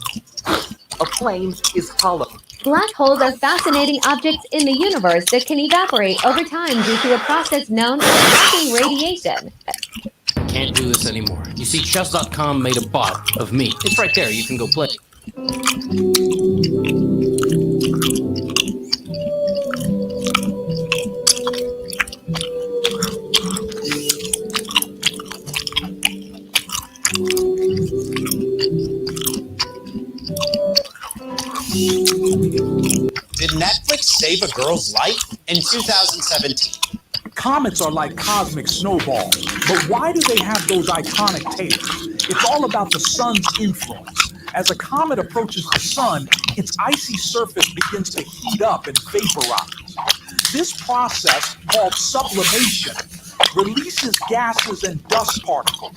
A flame is hollow. Black holes are fascinating objects in the universe that can evaporate over time due to a process known as shocking radiation. Can't do this anymore. You see, chess.com made a bot of me. It's right there. You can go play. Did Netflix save a girl's life in 2017? Comets are like cosmic snowballs, but why do they have those iconic tails? It's all about the sun's influence. As a comet approaches the sun, its icy surface begins to heat up and vaporize. This process, called sublimation, releases gases and dust particles.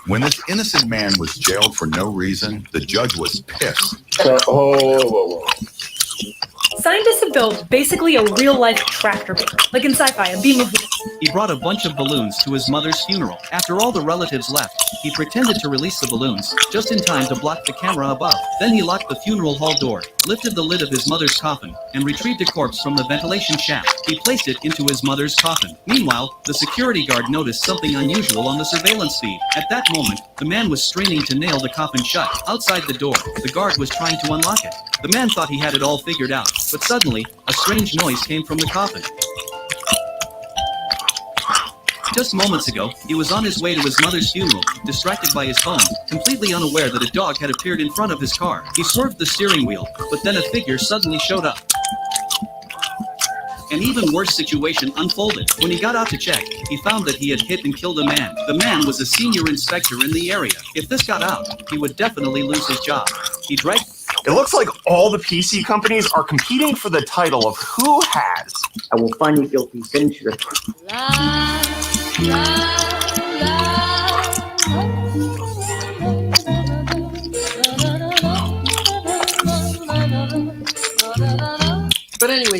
When this innocent man was jailed for no reason, the judge was pissed. Scientists have built basically a real-life tractor beam, like in sci-fi, a beam of... He brought a bunch of balloons to his mother's funeral. After all the relatives left, he pretended to release the balloons, just in time to block the camera above. Then he locked the funeral hall door, lifted the lid of his mother's coffin, and retrieved a corpse from the ventilation shaft. He placed it into his mother's coffin. Meanwhile, the security guard noticed something unusual on the surveillance feed. At that moment, the man was straining to nail the coffin shut. Outside the door, the guard was trying to unlock it. The man thought he had it all figured out, but suddenly, a strange noise came from the coffin. Just moments ago, he was on his way to his mother's funeral, distracted by his phone, completely unaware that a dog had appeared in front of his car. He swerved the steering wheel, but then a figure suddenly showed up. An even worse situation unfolded. When he got out to check, he found that he had hit and killed a man. The man was a senior inspector in the area. If this got out, he would definitely lose his job. He dragged... It looks like all the PC companies are competing for the title of who has. I will find you guilty, censure.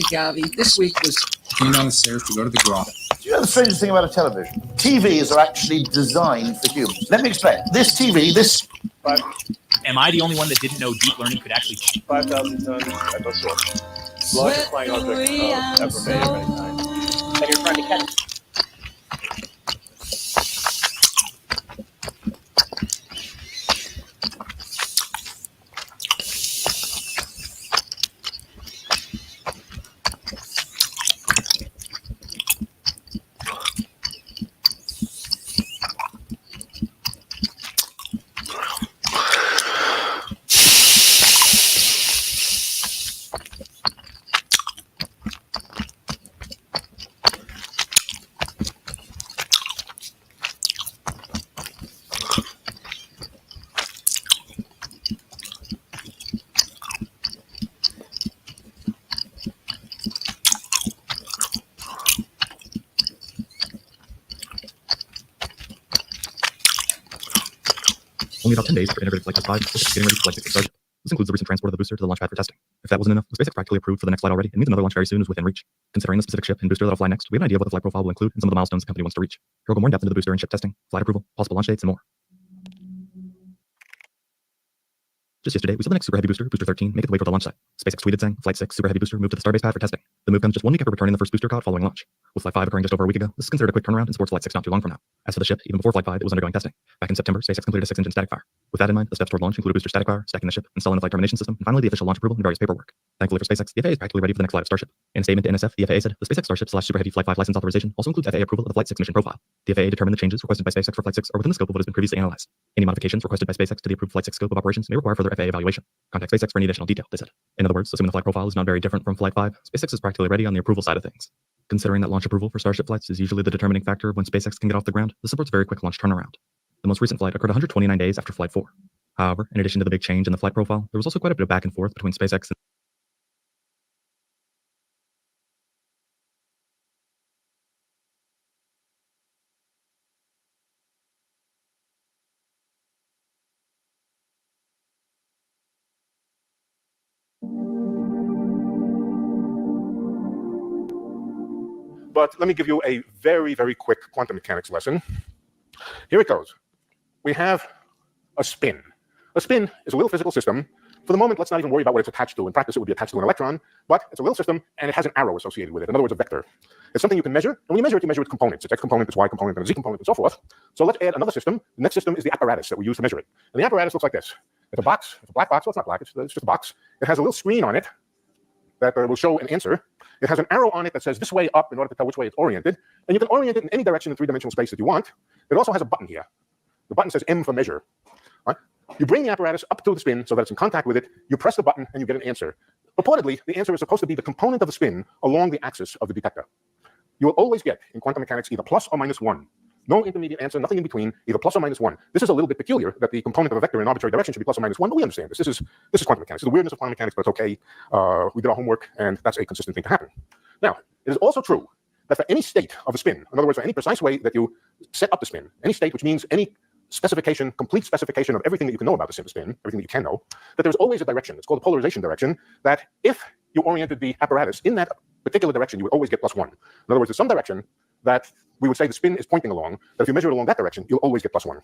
Gavi. This week was came down the stairs to go to the grotto. Do you know the strangest thing about a television? TVs are actually designed for humans. Let me explain. This TV, this... Am I the only one that didn't know deep learning could actually... 5,000 tons at the shore. Largest flying object ever made of any kind. And you're trying to catch it. Only about 10 days after integrated flight test 5, SpaceX is getting ready for flight 6 Starship. This includes the recent transport of the booster to the launch pad for testing. If that wasn't enough, the SpaceX practically approved for the next flight already, and means another launch very soon is within reach. Considering the specific ship and booster that'll fly next, we have an idea of what the flight profile will include and some of the milestones the company wants to reach. Here we'll go more in depth into the booster and ship testing, flight approval, possible launch dates, and more. Just yesterday, we saw the next Super Heavy booster, Booster 13, make its way toward the launch site. SpaceX tweeted saying, Flight 6 Super Heavy booster moved to the Starbase pad for testing. The move comes just 1 week after returning the first booster cod following launch. With Flight 5 occurring just over a week ago, this is considered a quick turnaround and supports Flight 6 not too long from now. As for the ship, even before Flight 5, it was undergoing testing. Back in September, SpaceX completed a 6-engine static fire. With that in mind, the steps toward launch include a booster static fire, stacking the ship, installing the flight termination system, and finally the official launch approval and various paperwork. Thankfully for SpaceX, the FAA is practically ready for the next flight of Starship. In a statement to NSF, the FAA said, the SpaceX Starship / Super Heavy Flight 5 license authorization also includes FAA approval of the Flight 6 mission profile. The FAA determined the changes requested by SpaceX for Flight 6 are within the scope of what has been previously analyzed. Any modifications requested by SpaceX to the approved Flight 6 scope of operations may require further FAA evaluation. Contact SpaceX for any additional detail, they said. In other words, assuming the flight profile is not very different from Flight 5, SpaceX is practically ready on the approval side of things. Considering that launch approval for Starship flights is usually the determining factor of when SpaceX can get off the ground, this supports very quick launch turnaround. The most recent flight occurred 129 days after Flight 4. However, in addition to the big change in the flight profile, there was also quite a bit of back and forth between SpaceX and But let me give you a very, very quick quantum mechanics lesson. Here it goes. We have a spin. A spin is a little physical system. For the moment, let's not even worry about what it's attached to. In practice, it would be attached to an electron, but it's a little system, and it has an arrow associated with it. In other words, a vector. It's something you can measure, and when you measure its components. It's X component, it's Y component, and a Z component, and so forth. So let's add another system. The next system is the apparatus that we use to measure it. And the apparatus looks like this. It's a box. It's a black box. Well, it's not black. It's just a box. It has a little screen on it that will show an answer. It has an arrow on it that says this way up in order to tell which way it's oriented. And you can orient it in any direction in three-dimensional space that you want. It also has a button here. The button says M for measure. Right? You bring the apparatus up to the spin so that it's in contact with it. You press the button and you get an answer. Purportedly, the answer is supposed to be the component of the spin along the axis of the detector. You will always get, in quantum mechanics, either plus or minus 1. No intermediate answer, nothing in between, either plus or minus 1. This is a little bit peculiar that the component of a vector in arbitrary direction should be plus or minus 1, but we understand this. This is quantum mechanics. It's the weirdness of quantum mechanics, but it's okay. We did our homework, and that's a consistent thing to happen. Now, it is also true that for any state of a spin, in other words, for any precise way that you set up the spin, any state, which means any specification, complete specification of everything that you can know about the spin, everything that you can know, that there's always a direction. It's called the polarization direction, that if you oriented the apparatus in that particular direction, you would always get plus 1. In other words, there's some direction that we would say the spin is pointing along, that if you measure it along that direction, you'll always get plus 1.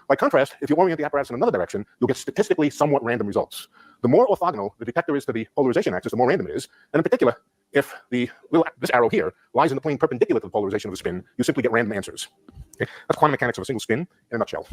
By contrast, if you orient the apparatus in another direction, you'll get statistically somewhat random results. The more orthogonal the detector is to the polarization axis, the more random it is. And in particular, if this arrow here lies in the plane perpendicular to the polarization of the spin, you simply get random answers. Okay? That's quantum mechanics of a single spin in a nutshell.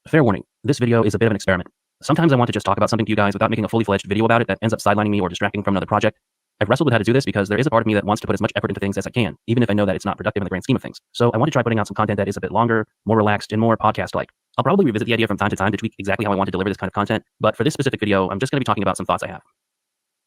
Fair warning, this video is a bit of an experiment. Sometimes I want to just talk about something to you guys without making a fully fledged video about it that ends up sidelining me or distracting from another project. I've wrestled with how to do this because there is a part of me that wants to put as much effort into things as I can, even if I know that it's not productive in the grand scheme of things. So I want to try putting out some content that is a bit longer, more relaxed, and more podcast-like. I'll probably revisit the idea from time to time to tweak exactly how I want to deliver this kind of content, but for this specific video, I'm just going to be talking about some thoughts I have.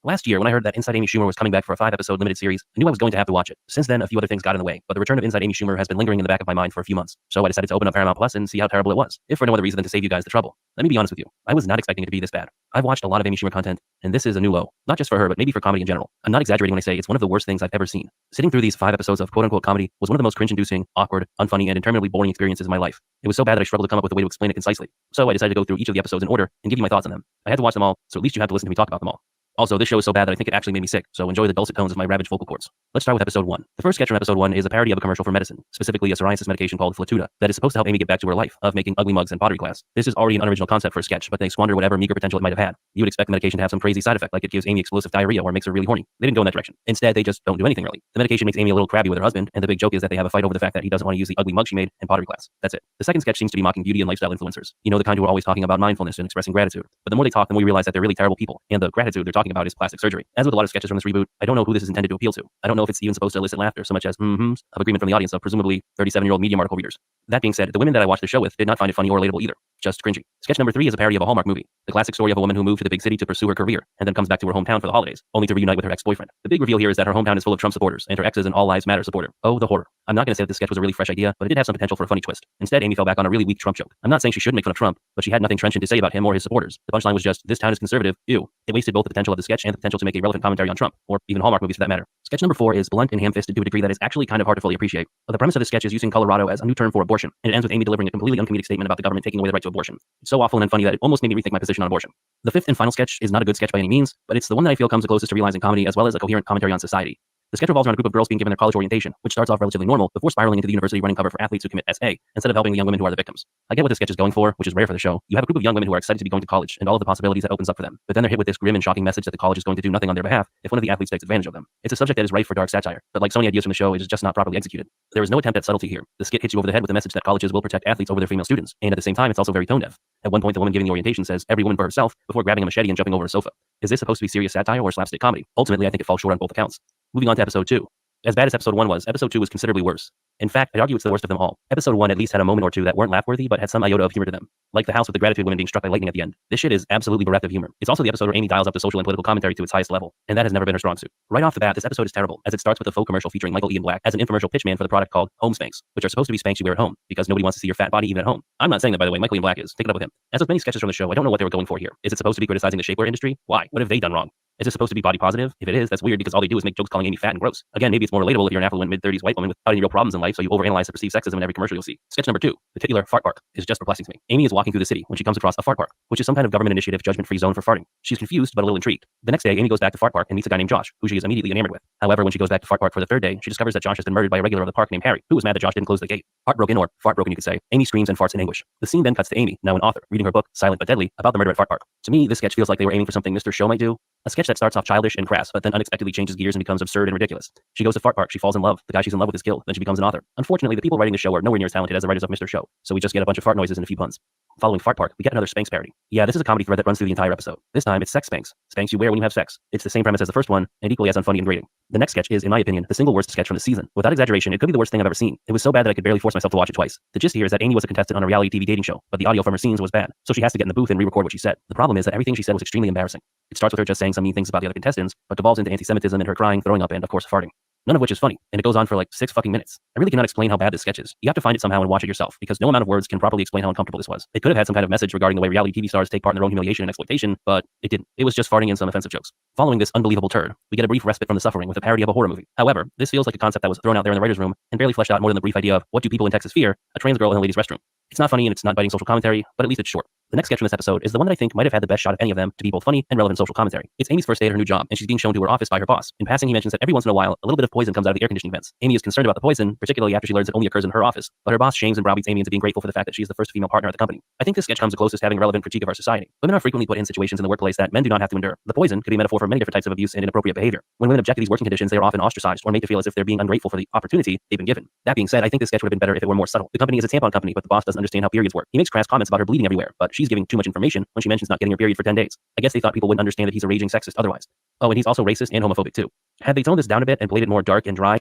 Last year, when I heard that Inside Amy Schumer was coming back for a 5-episode limited series, I knew I was going to have to watch it. Since then, a few other things got in the way, but the return of Inside Amy Schumer has been lingering in the back of my mind for a few months. So I decided to open up Paramount Plus and see how terrible it was, if for no other reason than to save you guys the trouble. Let me be honest with you. I was not expecting it to be this bad. I've watched a lot of Amy Schumer content, and this is a new low. Not just for her, but maybe for comedy in general. I'm not exaggerating when I say it's one of the worst things I've ever seen. Sitting through these 5 episodes of quote-unquote comedy was one of the most cringe-inducing, awkward, unfunny, and interminably boring experiences of my life. It was so bad that I struggled to come up with a way to explain it concisely. So I decided to go through each of the episodes in order and give you my thoughts on them. I had to watch them all, so at least you have to listen to me talk about them all. Also, this show is so bad that I think it actually made me sick, so enjoy the dulcet tones of my ravaged vocal cords. Let's start with episode 1. The first sketch from episode 1 is a parody of a commercial for medicine, specifically a psoriasis medication called Flatuda, that is supposed to help Amy get back to her life of making ugly mugs and pottery glass. This is already an unoriginal concept for a sketch, but they squander whatever meager potential it might have had. You would expect the medication to have some crazy side effect, like it gives Amy explosive diarrhea or makes her really horny. They didn't go in that direction. Instead, they just don't do anything really. The medication makes Amy a little crabby with her husband, and the big joke is that they have a fight over the fact that he doesn't want to use the ugly mug she made and pottery glass. That's it. The second sketch seems to be mocking beauty and lifestyle influencers. You know, the kind who are always talking about mindfulness and expressing gratitude. But the more they talk, the more you realize that they're really terrible people, and the gratitude they're talking about is plastic surgery. As with a lot of sketches from this reboot, I don't know who this is intended to appeal to. I don't know if it's even supposed to elicit laughter so much as of agreement from the audience of presumably 37-year-old Medium article readers. That being said, the women that I watched the show with did not find it funny or relatable either. Just cringy. Sketch number 3 is a parody of a Hallmark movie. The classic story of a woman who moved to the big city to pursue her career, and then comes back to her hometown for the holidays, only to reunite with her ex-boyfriend. The big reveal here is that her hometown is full of Trump supporters, and her ex is an All Lives Matter supporter. Oh, the horror. I'm not going to say that this sketch was a really fresh idea, but it did have some potential for a funny twist. Instead, Amy fell back on a really weak Trump joke. I'm not saying she should make fun of Trump, but she had nothing trenchant to say about him or his supporters. The punchline was just, this town is conservative, ew. It wasted both the potential of the sketch and the potential to make a relevant commentary on Trump, or even Hallmark movies for that matter. Sketch number 4 is blunt and ham-fisted to a degree that is actually kind of hard to fully appreciate. But the premise of the sketch is using Colorado as a new term for abortion, and it ends with Amy delivering a completely uncomedic statement about the government taking away the right to abortion. It's so awful and unfunny that it almost made me rethink my position on abortion. The fifth and final sketch is not a good sketch by any means, but it's the one that I feel comes the closest to realizing comedy as well as a coherent commentary on society. The sketch revolves around a group of girls being given their college orientation, which starts off relatively normal before spiraling into the university running cover for athletes who commit SA, instead of helping the young women who are the victims. I get what the sketch is going for, which is rare for the show. You have a group of young women who are excited to be going to college and all of the possibilities that opens up for them, but then they're hit with this grim and shocking message that the college is going to do nothing on their behalf if one of the athletes takes advantage of them. It's a subject that is rife for dark satire, but like so many ideas from the show, it is just not properly executed. There is no attempt at subtlety here. The skit hits you over the head with the message that colleges will protect athletes over their female students, and at the same time, it's also very tone deaf. At one point, the woman giving the orientation says, "Every woman for herself," before grabbing a machete and jumping over a sofa. Is this supposed to be serious satire or slapstick comedy? Ultimately, I think it falls short on both accounts. Moving on to episode 2. As bad as episode 1 was, episode 2 was considerably worse. In fact, I'd argue it's the worst of them all. Episode 1 at least had a moment or two that weren't laugh-worthy, but had some iota of humor to them. Like the house with the gratitude women being struck by lightning at the end. This shit is absolutely bereft of humor. It's also the episode where Amy dials up the social and political commentary to its highest level, and that has never been her strong suit. Right off the bat, this episode is terrible, as it starts with a faux commercial featuring Michael Ian Black as an infomercial pitchman for the product called Home Spanx, which are supposed to be Spanx you wear at home, because nobody wants to see your fat body even at home. I'm not saying that, by the way. Michael Ian Black is. Take it up with him. As with many sketches from the show, I don't know what they were going for here. Is it supposed to be criticizing the shapewear industry? Why? What have they done wrong? Is it supposed to be body positive? If it is, that's weird because all they do is make jokes calling Amy fat and gross. Again, maybe it's more relatable if you're an affluent mid-30s white woman without any real problems in life, so you overanalyze the perceived sexism in every commercial you'll see. Sketch number 2, the titular fart park, is just perplexing to me. Amy is walking through the city when she comes across a fart park, which is some kind of government initiative judgment-free zone for farting. She's confused but a little intrigued. The next day, Amy goes back to fart park and meets a guy named Josh, who she is immediately enamored with. However, when she goes back to fart park for the third day, she discovers that Josh has been murdered by a regular of the park named Harry, who was mad that Josh didn't close the gate. Heartbroken, or fart-broken you could say, Amy screams and farts in anguish. The scene then cuts to Amy, now an author, reading her book, Silent but Deadly, about the murder at fart park. To me, this sketch feels like they were aiming for something Mr. Show might do. A sketch that starts off childish and crass, but then unexpectedly changes gears and becomes absurd and ridiculous. She goes to fart park, she falls in love, the guy she's in love with is killed, then she becomes an author. Unfortunately, the people writing the show are nowhere near as talented as the writers of Mr. Show, so we just get a bunch of fart noises and a few puns. Following Fart Park, we get another Spanx parody. Yeah, this is a comedy thread that runs through the entire episode. This time, it's sex Spanx. Spanx you wear when you have sex. It's the same premise as the first one, and equally as unfunny and grating. The next sketch is, in my opinion, the single worst sketch from the season. Without exaggeration, it could be the worst thing I've ever seen. It was so bad that I could barely force myself to watch it twice. The gist here is that Amy was a contestant on a reality TV dating show, but the audio from her scenes was bad, so she has to get in the booth and re-record what she said. The problem is that everything she said was extremely embarrassing. It starts with her just saying some mean things about the other contestants, but devolves into anti-Semitism and her crying, throwing up, and of course farting. None of which is funny, and it goes on for like 6 fucking minutes. I really cannot explain how bad this sketch is. You have to find it somehow and watch it yourself, because no amount of words can properly explain how uncomfortable this was. It could have had some kind of message regarding the way reality TV stars take part in their own humiliation and exploitation, but it didn't. It was just farting and some offensive jokes. Following this unbelievable turd, we get a brief respite from the suffering with a parody of a horror movie. However, this feels like a concept that was thrown out there in the writer's room and barely fleshed out more than the brief idea of what do people in Texas fear? A trans girl in a ladies' restroom. It's not funny and it's not biting social commentary, but at least it's short. The next sketch from this episode is the one that I think might have had the best shot of any of them to be both funny and relevant social commentary. It's Amy's first day at her new job, and she's being shown to her office by her boss. In passing, he mentions that every once in a while, a little bit of poison comes out of the air conditioning vents. Amy is concerned about the poison, particularly after she learns it only occurs in her office, but her boss shames and browbeats Amy into being grateful for the fact that she is the first female partner at the company. I think this sketch comes the closest to having a relevant critique of our society. Women are frequently put in situations in the workplace that men do not have to endure. The poison could be a metaphor for many different types of abuse and inappropriate behavior. When women object to these working conditions, they are often ostracized or made to feel as if they're being ungrateful for the opportunity they've been given. That being said, I think this sketch would have been better if it were more subtle. The company is a tampon company, but the boss doesn't understand how periods work. He makes crass comments about her bleeding everywhere, but she's giving too much information when she mentions not getting her period for 10 days. I guess they thought people wouldn't understand that he's a raging sexist otherwise. Oh, and he's also racist and homophobic too. Had they toned this down a bit and played it more dark and dry,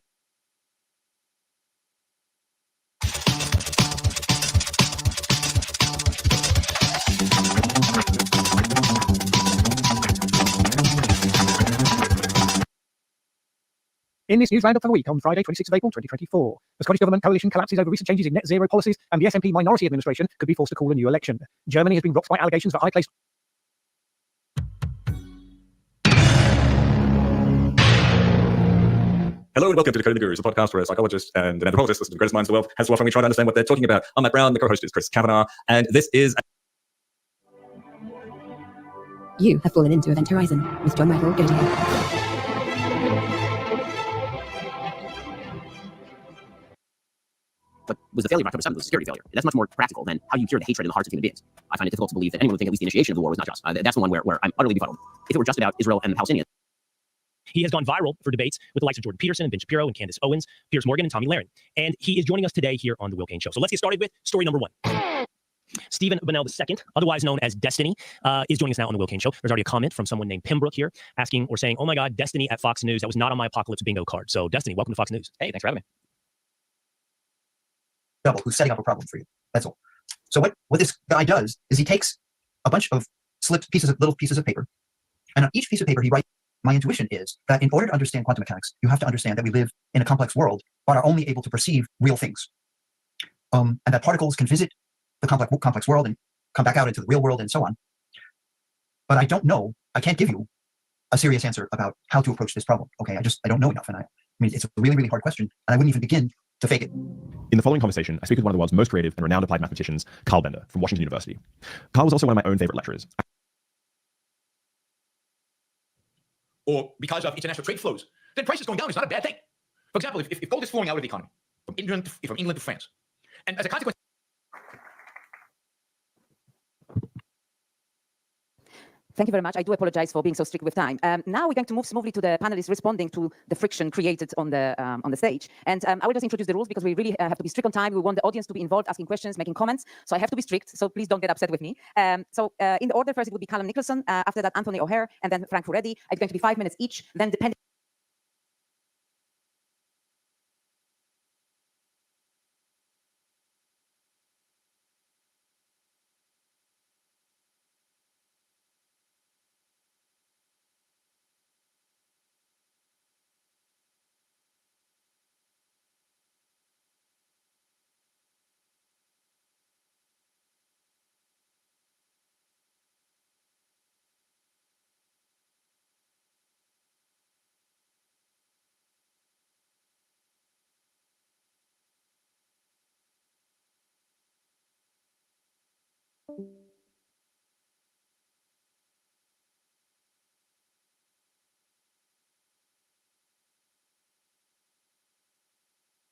In this news roundup for the week on Friday, 26th of April, 2024, the Scottish Government coalition collapses over recent changes in net zero policies, and the SNP minority administration could be forced to call a new election. Germany has been rocked by allegations that high-placed Hello and welcome to Decoding the Gurus, a podcast where a psychologist and an anthropologist listen to the greatest minds in the world as well when we try to understand what they're talking about. I'm Matt Brown, the co-host is Chris Kavanagh, and this is... You have fallen into Event Horizon with John Michael Godier. But was the failure of October 7th was a security failure? And that's much more practical than how do you cure the hatred in the hearts of human beings. I find it difficult to believe that anyone would think at least the initiation of the war was not just. That's the one where I'm utterly befuddled. If it were just about Israel and the Palestinians. He has gone viral for debates with the likes of Jordan Peterson and Ben Shapiro and Candace Owens, Piers Morgan and Tommy Lahren. And he is joining us today here on The Will Kane Show. So let's get started with story number 1. Stephen Bonnell II, otherwise known as Destiny, is joining us now on The Will Kane Show. There's already a comment from someone named Pembroke here asking or saying, oh my God, Destiny at Fox News. That was not on my Apocalypse bingo card. So Destiny, welcome to Fox News. Hey, thanks for having me. Who's setting up a problem for you. That's all. So what this guy does is he takes a bunch of little pieces of paper, and on each piece of paper he writes, my intuition is that in order to understand quantum mechanics, you have to understand that we live in a complex world, but are only able to perceive real things. And that particles can visit the complex world and come back out into the real world and so on. But I don't know, I can't give you a serious answer about how to approach this problem. Okay, I don't know enough. And I mean, it's a really, really hard question, and I wouldn't even begin to fake it. In the following conversation, I speak with one of the world's most creative and renowned applied mathematicians, Carl Bender from Washington University. Carl was also one of my own favorite lecturers. Or because of international trade flows, then prices going down is not a bad thing. For example, if gold is flowing out of the economy from England to France, and as a consequence. Thank you very much. I do apologize for being so strict with time. Now we're going to move smoothly to the panelists responding to the friction created on the stage. And I will just introduce the rules because we really have to be strict on time. We want the audience to be involved, asking questions, making comments. So I have to be strict. So please don't get upset with me. In the order, first it would be Callum Nicholson. After that, Anthony O'Hare, and then Frank Furedi. It's going to be 5 minutes each. Then depending.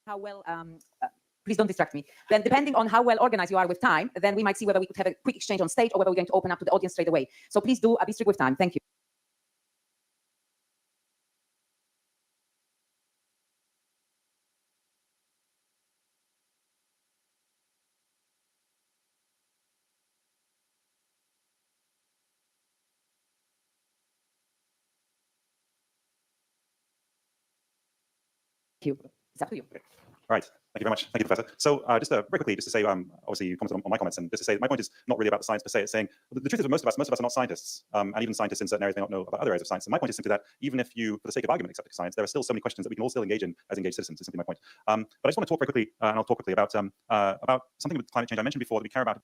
How well, please don't distract me. Then depending on how well organized you are with time, then we might see whether we could have a quick exchange on stage or whether we're going to open up to the audience straight away. So please do be strict with time. Thank you. Thank you. It's up to you. All right. Thank you very much. Thank you, Professor. So just very quickly, just to say, obviously you commented on my comments, and just to say, my point is not really about the science per se. It's saying the truth is that most of us are not scientists, and even scientists in certain areas may not know about other areas of science. And my point is simply that even if you, for the sake of argument, accept science, there are still so many questions that we can all still engage in as engaged citizens. Is simply my point. But I just want to talk very quickly, and I'll talk quickly about something with climate change. I mentioned before that we care about.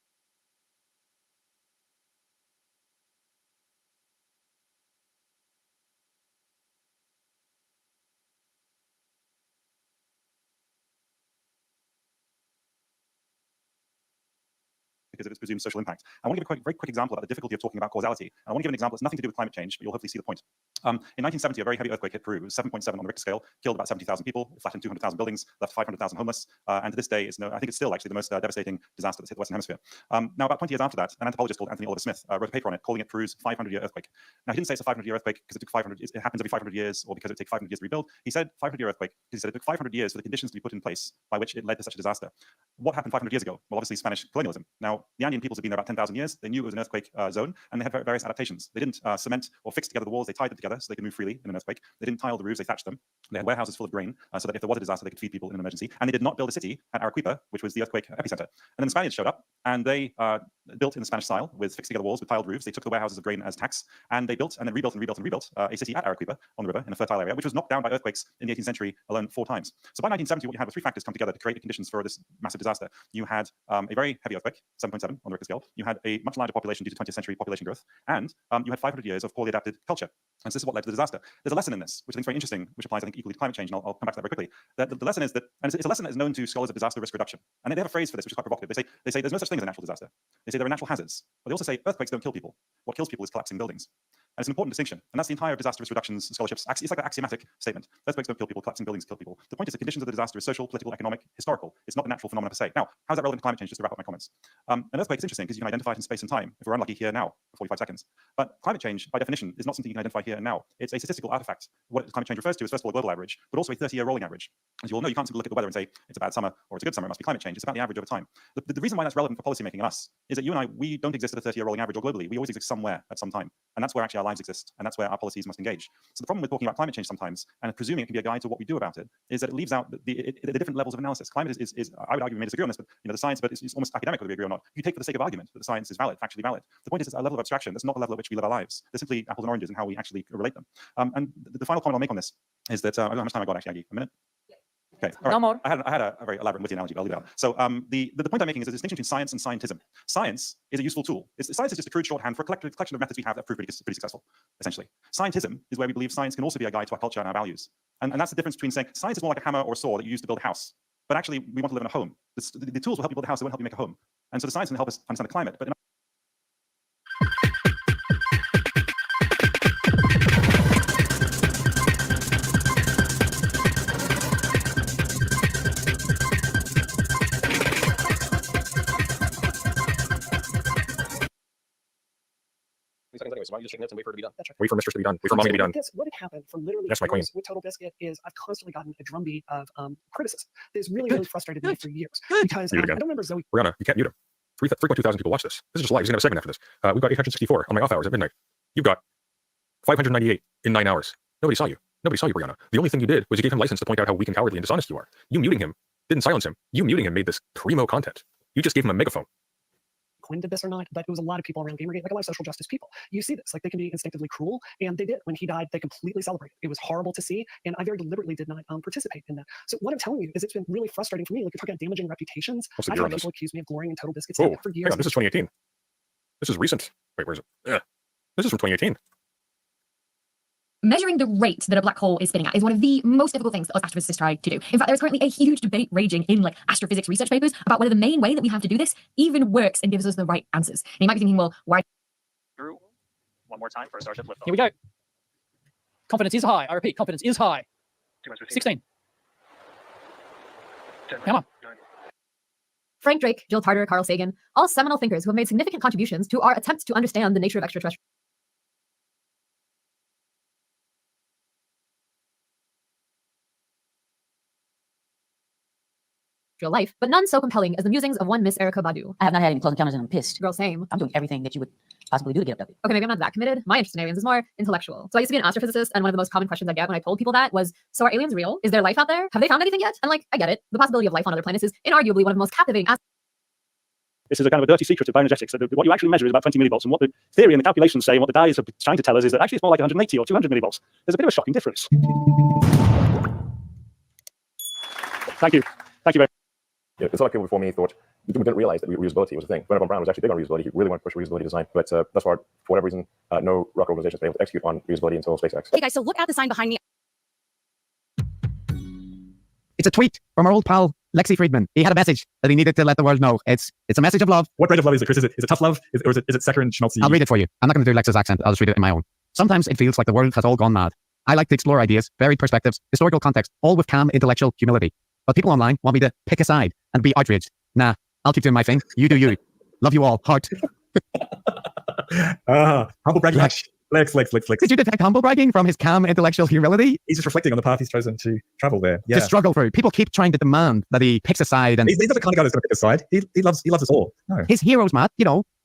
Because of its presumed social impact. I want to give a very quick example about the difficulty of talking about causality. And I want to give an example that's nothing to do with climate change, but you'll hopefully see the point. In 1970, a very heavy earthquake hit Peru. It was 7.7 on the Richter scale, killed about 70,000 people, flattened 200,000 buildings, left 500,000 homeless, and to this day, I think it's still actually the most devastating disaster that's hit the Western Hemisphere. Now, about 20 years after that, an anthropologist called Anthony Oliver Smith wrote a paper on it, calling it Peru's 500-year earthquake. Now, he didn't say it's a 500-year earthquake because it happens every 500 years, or because it takes 500 years to rebuild. He said 500-year earthquake because he said it took 500 years for the conditions to be put in place by which it led to such a disaster. What happened 500 years ago? Well, obviously Spanish colonialism. Now, the Andean peoples have been there about 10,000 years. They knew it was an earthquake zone, and they had various adaptations. They didn't cement or fix together the walls. They tied them together so they could move freely in an earthquake. They didn't tile the roofs. They thatched them. They had warehouses full of grain so that if there was a disaster, they could feed people in an emergency. And they did not build a city at Arequipa, which was the earthquake epicenter. And then the Spaniards showed up, and they built in the Spanish style with fixed together walls with tiled roofs. They took the warehouses of grain as tax, and they built and then rebuilt and rebuilt and rebuilt a city at Arequipa on the river in a fertile area, which was knocked down by earthquakes in the 18th century alone 4 times. So by 1970, what you had was 3 factors come together to create the conditions for this massive disaster. You had a very heavy earthquake, 7.7 0.7 on the Richter scale, you had a much larger population due to 20th century population growth, and you had 500 years of poorly adapted culture. And so this is what led to the disaster. There's a lesson in this, which I think is very interesting, which applies, I think, equally to climate change, and I'll come back to that very quickly. The lesson is that, and it's a lesson that is known to scholars of disaster risk reduction. And they have a phrase for this, which is quite provocative. They say there's no such thing as a natural disaster. They say there are natural hazards. But they also say earthquakes don't kill people. What kills people is collapsing buildings. And it's an important distinction. And that's the entire disaster risk reductions scholarships. It's like an axiomatic statement. Earthquakes don't kill people, collapsing buildings kill people. The point is the conditions of the disaster is social, political, economic, historical. It's not a natural phenomenon per se. Now, how is that relevant to climate change, just to wrap up my comments? An earthquake is interesting because you can identify it in space and time, if we're unlucky here now, for 45 seconds. But climate change, by definition, is not something you can identify here and now. It's a statistical artifact. What climate change refers to is, first of all, a global average, but also a 30-year rolling average. As you all know, you can't simply look at the weather and say, it's a bad summer or it's a good summer, it must be climate change. It's about the average over time. The reason why that's relevant for policymaking and us is that you and I, we don't exist at a 30-year rolling average or globally. We always exist somewhere at some time. And that's where actually our lives exist. And that's where our policies must engage. So the problem with talking about climate change sometimes, and presuming it can be a guide to what we do about it, is that it leaves out the different levels of analysis. Climate is I would argue we may disagree on this, but the science, but it's almost academic whether we agree or not. You take for the sake of argument that the science is valid, factually valid. The point is, it's a level of abstraction. That's not the level at which we live our lives. They're simply apples and oranges and how we actually relate them. And the final comment I'll make on this is that, I don't know how much time I got actually, Aggie. A minute? Okay. All right. No more. I had a very elaborate witty analogy, but I'll leave it out. So the point I'm making is a distinction between science and scientism. Science is a useful tool. Science is just a crude shorthand for a collection of methods we have that prove pretty successful, essentially. Scientism is where we believe science can also be a guide to our culture and our values. And that's the difference between saying science is more like a hammer or a saw that you use to build a house. But actually, we want to live in a home. The tools will help you build a house, they won't help you make a home. And so the science can help us understand the climate. But seconds anyway, so why don't you just take notes and wait for it to be done? That's right. Wait for Mistress to be done. Wait for Mommy to be done. What had happened for literally That's my queen. years with Total Biscuit is I've constantly gotten a drumbeat of criticism. This really frustrated me for years because I don't remember Zoe. Brianna, you can't mute him. 3.2 thousand people watch this. This is just live. He's gonna have a segment after this. We've got 864 on my off hours at midnight. You've got 598 in 9 hours. Nobody saw you. Nobody saw you, Brianna. The only thing you did was you gave him license to point out how weak and cowardly and dishonest you are. You muting him didn't silence him. You muting him made this primo content. You just gave him a megaphone. Quinn did this or not, but it was a lot of people around Gamergate, like a lot of social justice people. You see this, like they can be instinctively cruel, and they did. When he died, they completely celebrated. It was horrible to see, and I very deliberately did not participate in that. So what I'm telling you is it's been really frustrating for me. Like you're talking about damaging reputations. I've had people accuse me of glorying in Total Biscuits for years. Hang on, this is 2018. This is recent. Wait, where is it? Yeah. This is from 2018. Measuring the rate that a black hole is spinning at is one of the most difficult things that us astrophysicists try to do. In fact, there's currently a huge debate raging in astrophysics research papers about whether the main way that we have to do this even works and gives us the right answers. And you might be thinking, well, why? Drew, one more time for a Starship liftoff. Here we go. Confidence is high. I repeat, confidence is high. 16. Come on. Frank Drake, Jill Tarter, Carl Sagan, all seminal thinkers who have made significant contributions to our attempts to understand the nature of extraterrestrial life, but none so compelling as the musings of one Miss Erica Badu. I have not had any close encounters and I'm pissed. Girl, same. I'm doing everything that you would possibly do to get abducted. Okay, maybe I'm not that committed. My interest in aliens is more intellectual. So I used to be an astrophysicist, and one of the most common questions I get when I told people that was, so are aliens real? Is there life out there? Have they found anything yet? And I get it. The possibility of life on other planets is inarguably one of the most captivating aspects. This is a kind of a dirty secret of bioenergetics. So what you actually measure is about 20 millivolts, and what the theory and the calculations say, and what the dyes are trying to tell us is that actually it's more like 180 or 200 millivolts. There's a bit of a shocking difference. Thank you. Thank you very much. Yeah, it's a lot of people before me thought we didn't realize that reusability was a thing. Werner von Braun was actually big on reusability. He really wanted to push reusability design, but thus far, for whatever reason, no rocket organization has been able to execute on reusability until SpaceX. Hey guys, so look at the sign behind me. It's a tweet from our old pal Lexi Friedman. He had a message that he needed to let the world know. It's a message of love. What grade of love is it, Chris? Is it tough love? Or is it saccharine schmaltzy? I'll read it for you. I'm not going to do Lex's accent. I'll just read it in my own. Sometimes it feels like the world has all gone mad. I like to explore ideas, varied perspectives, historical context, all with calm intellectual humility. But people online want me to pick a side and be outraged. Nah, I'll keep doing my thing. You do you. Love you all. Heart. Humble bragging. Flex. Did you detect humble bragging from his calm intellectual humility? He's just reflecting on the path he's chosen to travel there. Yeah. To struggle through. People keep trying to demand that he picks a side. And he's not the kind of guy that's going to pick a side. He loves us all. No. His heroes, Matt,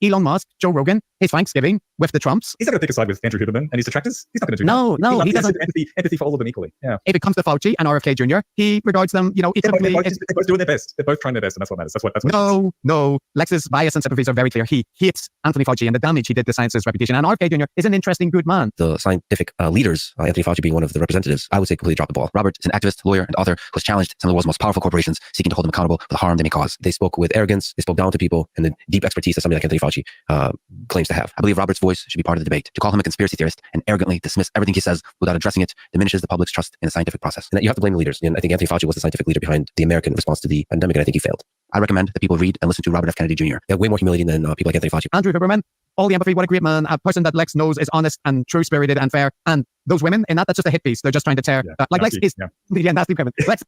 Elon Musk, Joe Rogan, his Thanksgiving with the Trumps. He's not going to take a side with Andrew Huberman and his detractors. He's not going to do No, that. no, he doesn't. Empathy for all of them equally. Yeah. If it comes to Fauci and RFK Jr., he regards them, They're both doing their best. They're both trying their best, and that's what matters. That's what. No. Lex's bias and sympathies are very clear. He hates Anthony Fauci and the damage he did to science's reputation. And RFK Jr. is an interesting, good man. The scientific leaders, Anthony Fauci being one of the representatives, I would say completely dropped the ball. Robert is an activist, lawyer, and author who has challenged some of the world's most powerful corporations, seeking to hold them accountable for the harm they may cause. They spoke with arrogance, they spoke down to people, and the deep expertise that somebody like Anthony Fauci claims to have. I believe Robert's voice should be part of the debate. To call him a conspiracy theorist and arrogantly dismiss everything he says without addressing it diminishes the public's trust in the scientific process. And that you have to blame the leaders. And I think Anthony Fauci was the scientific leader behind the American response to the pandemic, and I think he failed. I recommend that people read and listen to Robert F. Kennedy Jr. They have way more humility than people like Anthony Fauci. Andrew Huberman, all the empathy, what a great man, a person that Lex knows is honest and true-spirited and fair. And those women, in that's just a hit piece. They're just trying to tear. Lex is... Yeah, nasty women. Lex...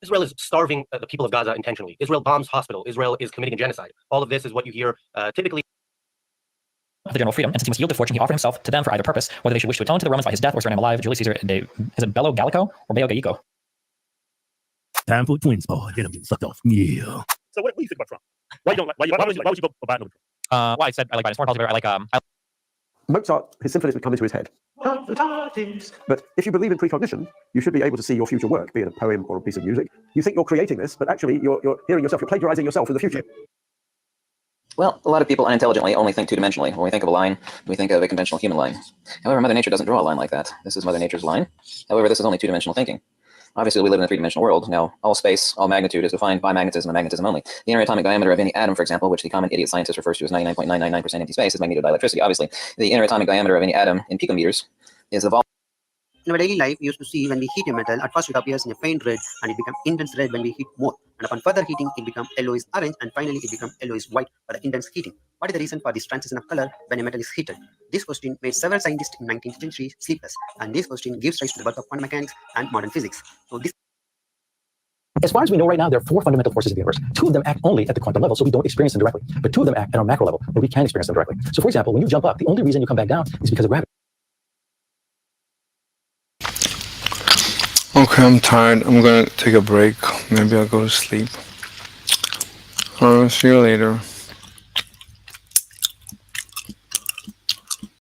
Israel is starving the people of Gaza intentionally. Israel bombs hospital. Israel is committing a genocide. All of this is what you hear typically. The general freedom, and since he must yield to fortune, he offered himself to them for either purpose, whether they should wish to atone to the Romans by his death or surrender him alive. Julius Caesar, is it Bello Gallico or Bello Gallico? Time for twins. Oh, then I'm getting sucked off. Yeah. So what do you think about Trump? Why would you go Biden over Trump? Well, I said I like Biden's foreign policy. I like Mozart, his symphonies would come into his head. But if you believe in precognition, you should be able to see your future work, be it a poem or a piece of music. You think you're creating this, but actually you're hearing yourself, you're plagiarizing yourself in the future. Well, a lot of people unintelligently only think two-dimensionally. When we think of a line, we think of a conventional human line. However, Mother Nature doesn't draw a line like that. This is Mother Nature's line. However, this is only two-dimensional thinking. Obviously, we live in a three-dimensional world. Now, all space, all magnitude is defined by magnetism and magnetism only. The inner atomic diameter of any atom, for example, which the common idiot scientist refers to as 99.999% empty space, is magnetodielectricity. Obviously, the inner atomic diameter of any atom in picometers is the volume. In our daily life, we used to see when we heat a metal, at first it appears in a faint red and it becomes intense red when we heat more. And upon further heating, it becomes yellowish orange and finally it becomes yellowish white for the intense heating. What is the reason for this transition of color when a metal is heated? This question made several scientists in 19th century sleepless, and this question gives rise to the birth of quantum mechanics and modern physics. So this. As far as we know right now, there are four fundamental forces in the universe. Two of them act only at the quantum level, so we don't experience them directly. But two of them act at our macro level, where we can experience them directly. So for example, when you jump up, the only reason you come back down is because of gravity. Okay, I'm tired. I'm gonna take a break. Maybe I'll go to sleep. See you later.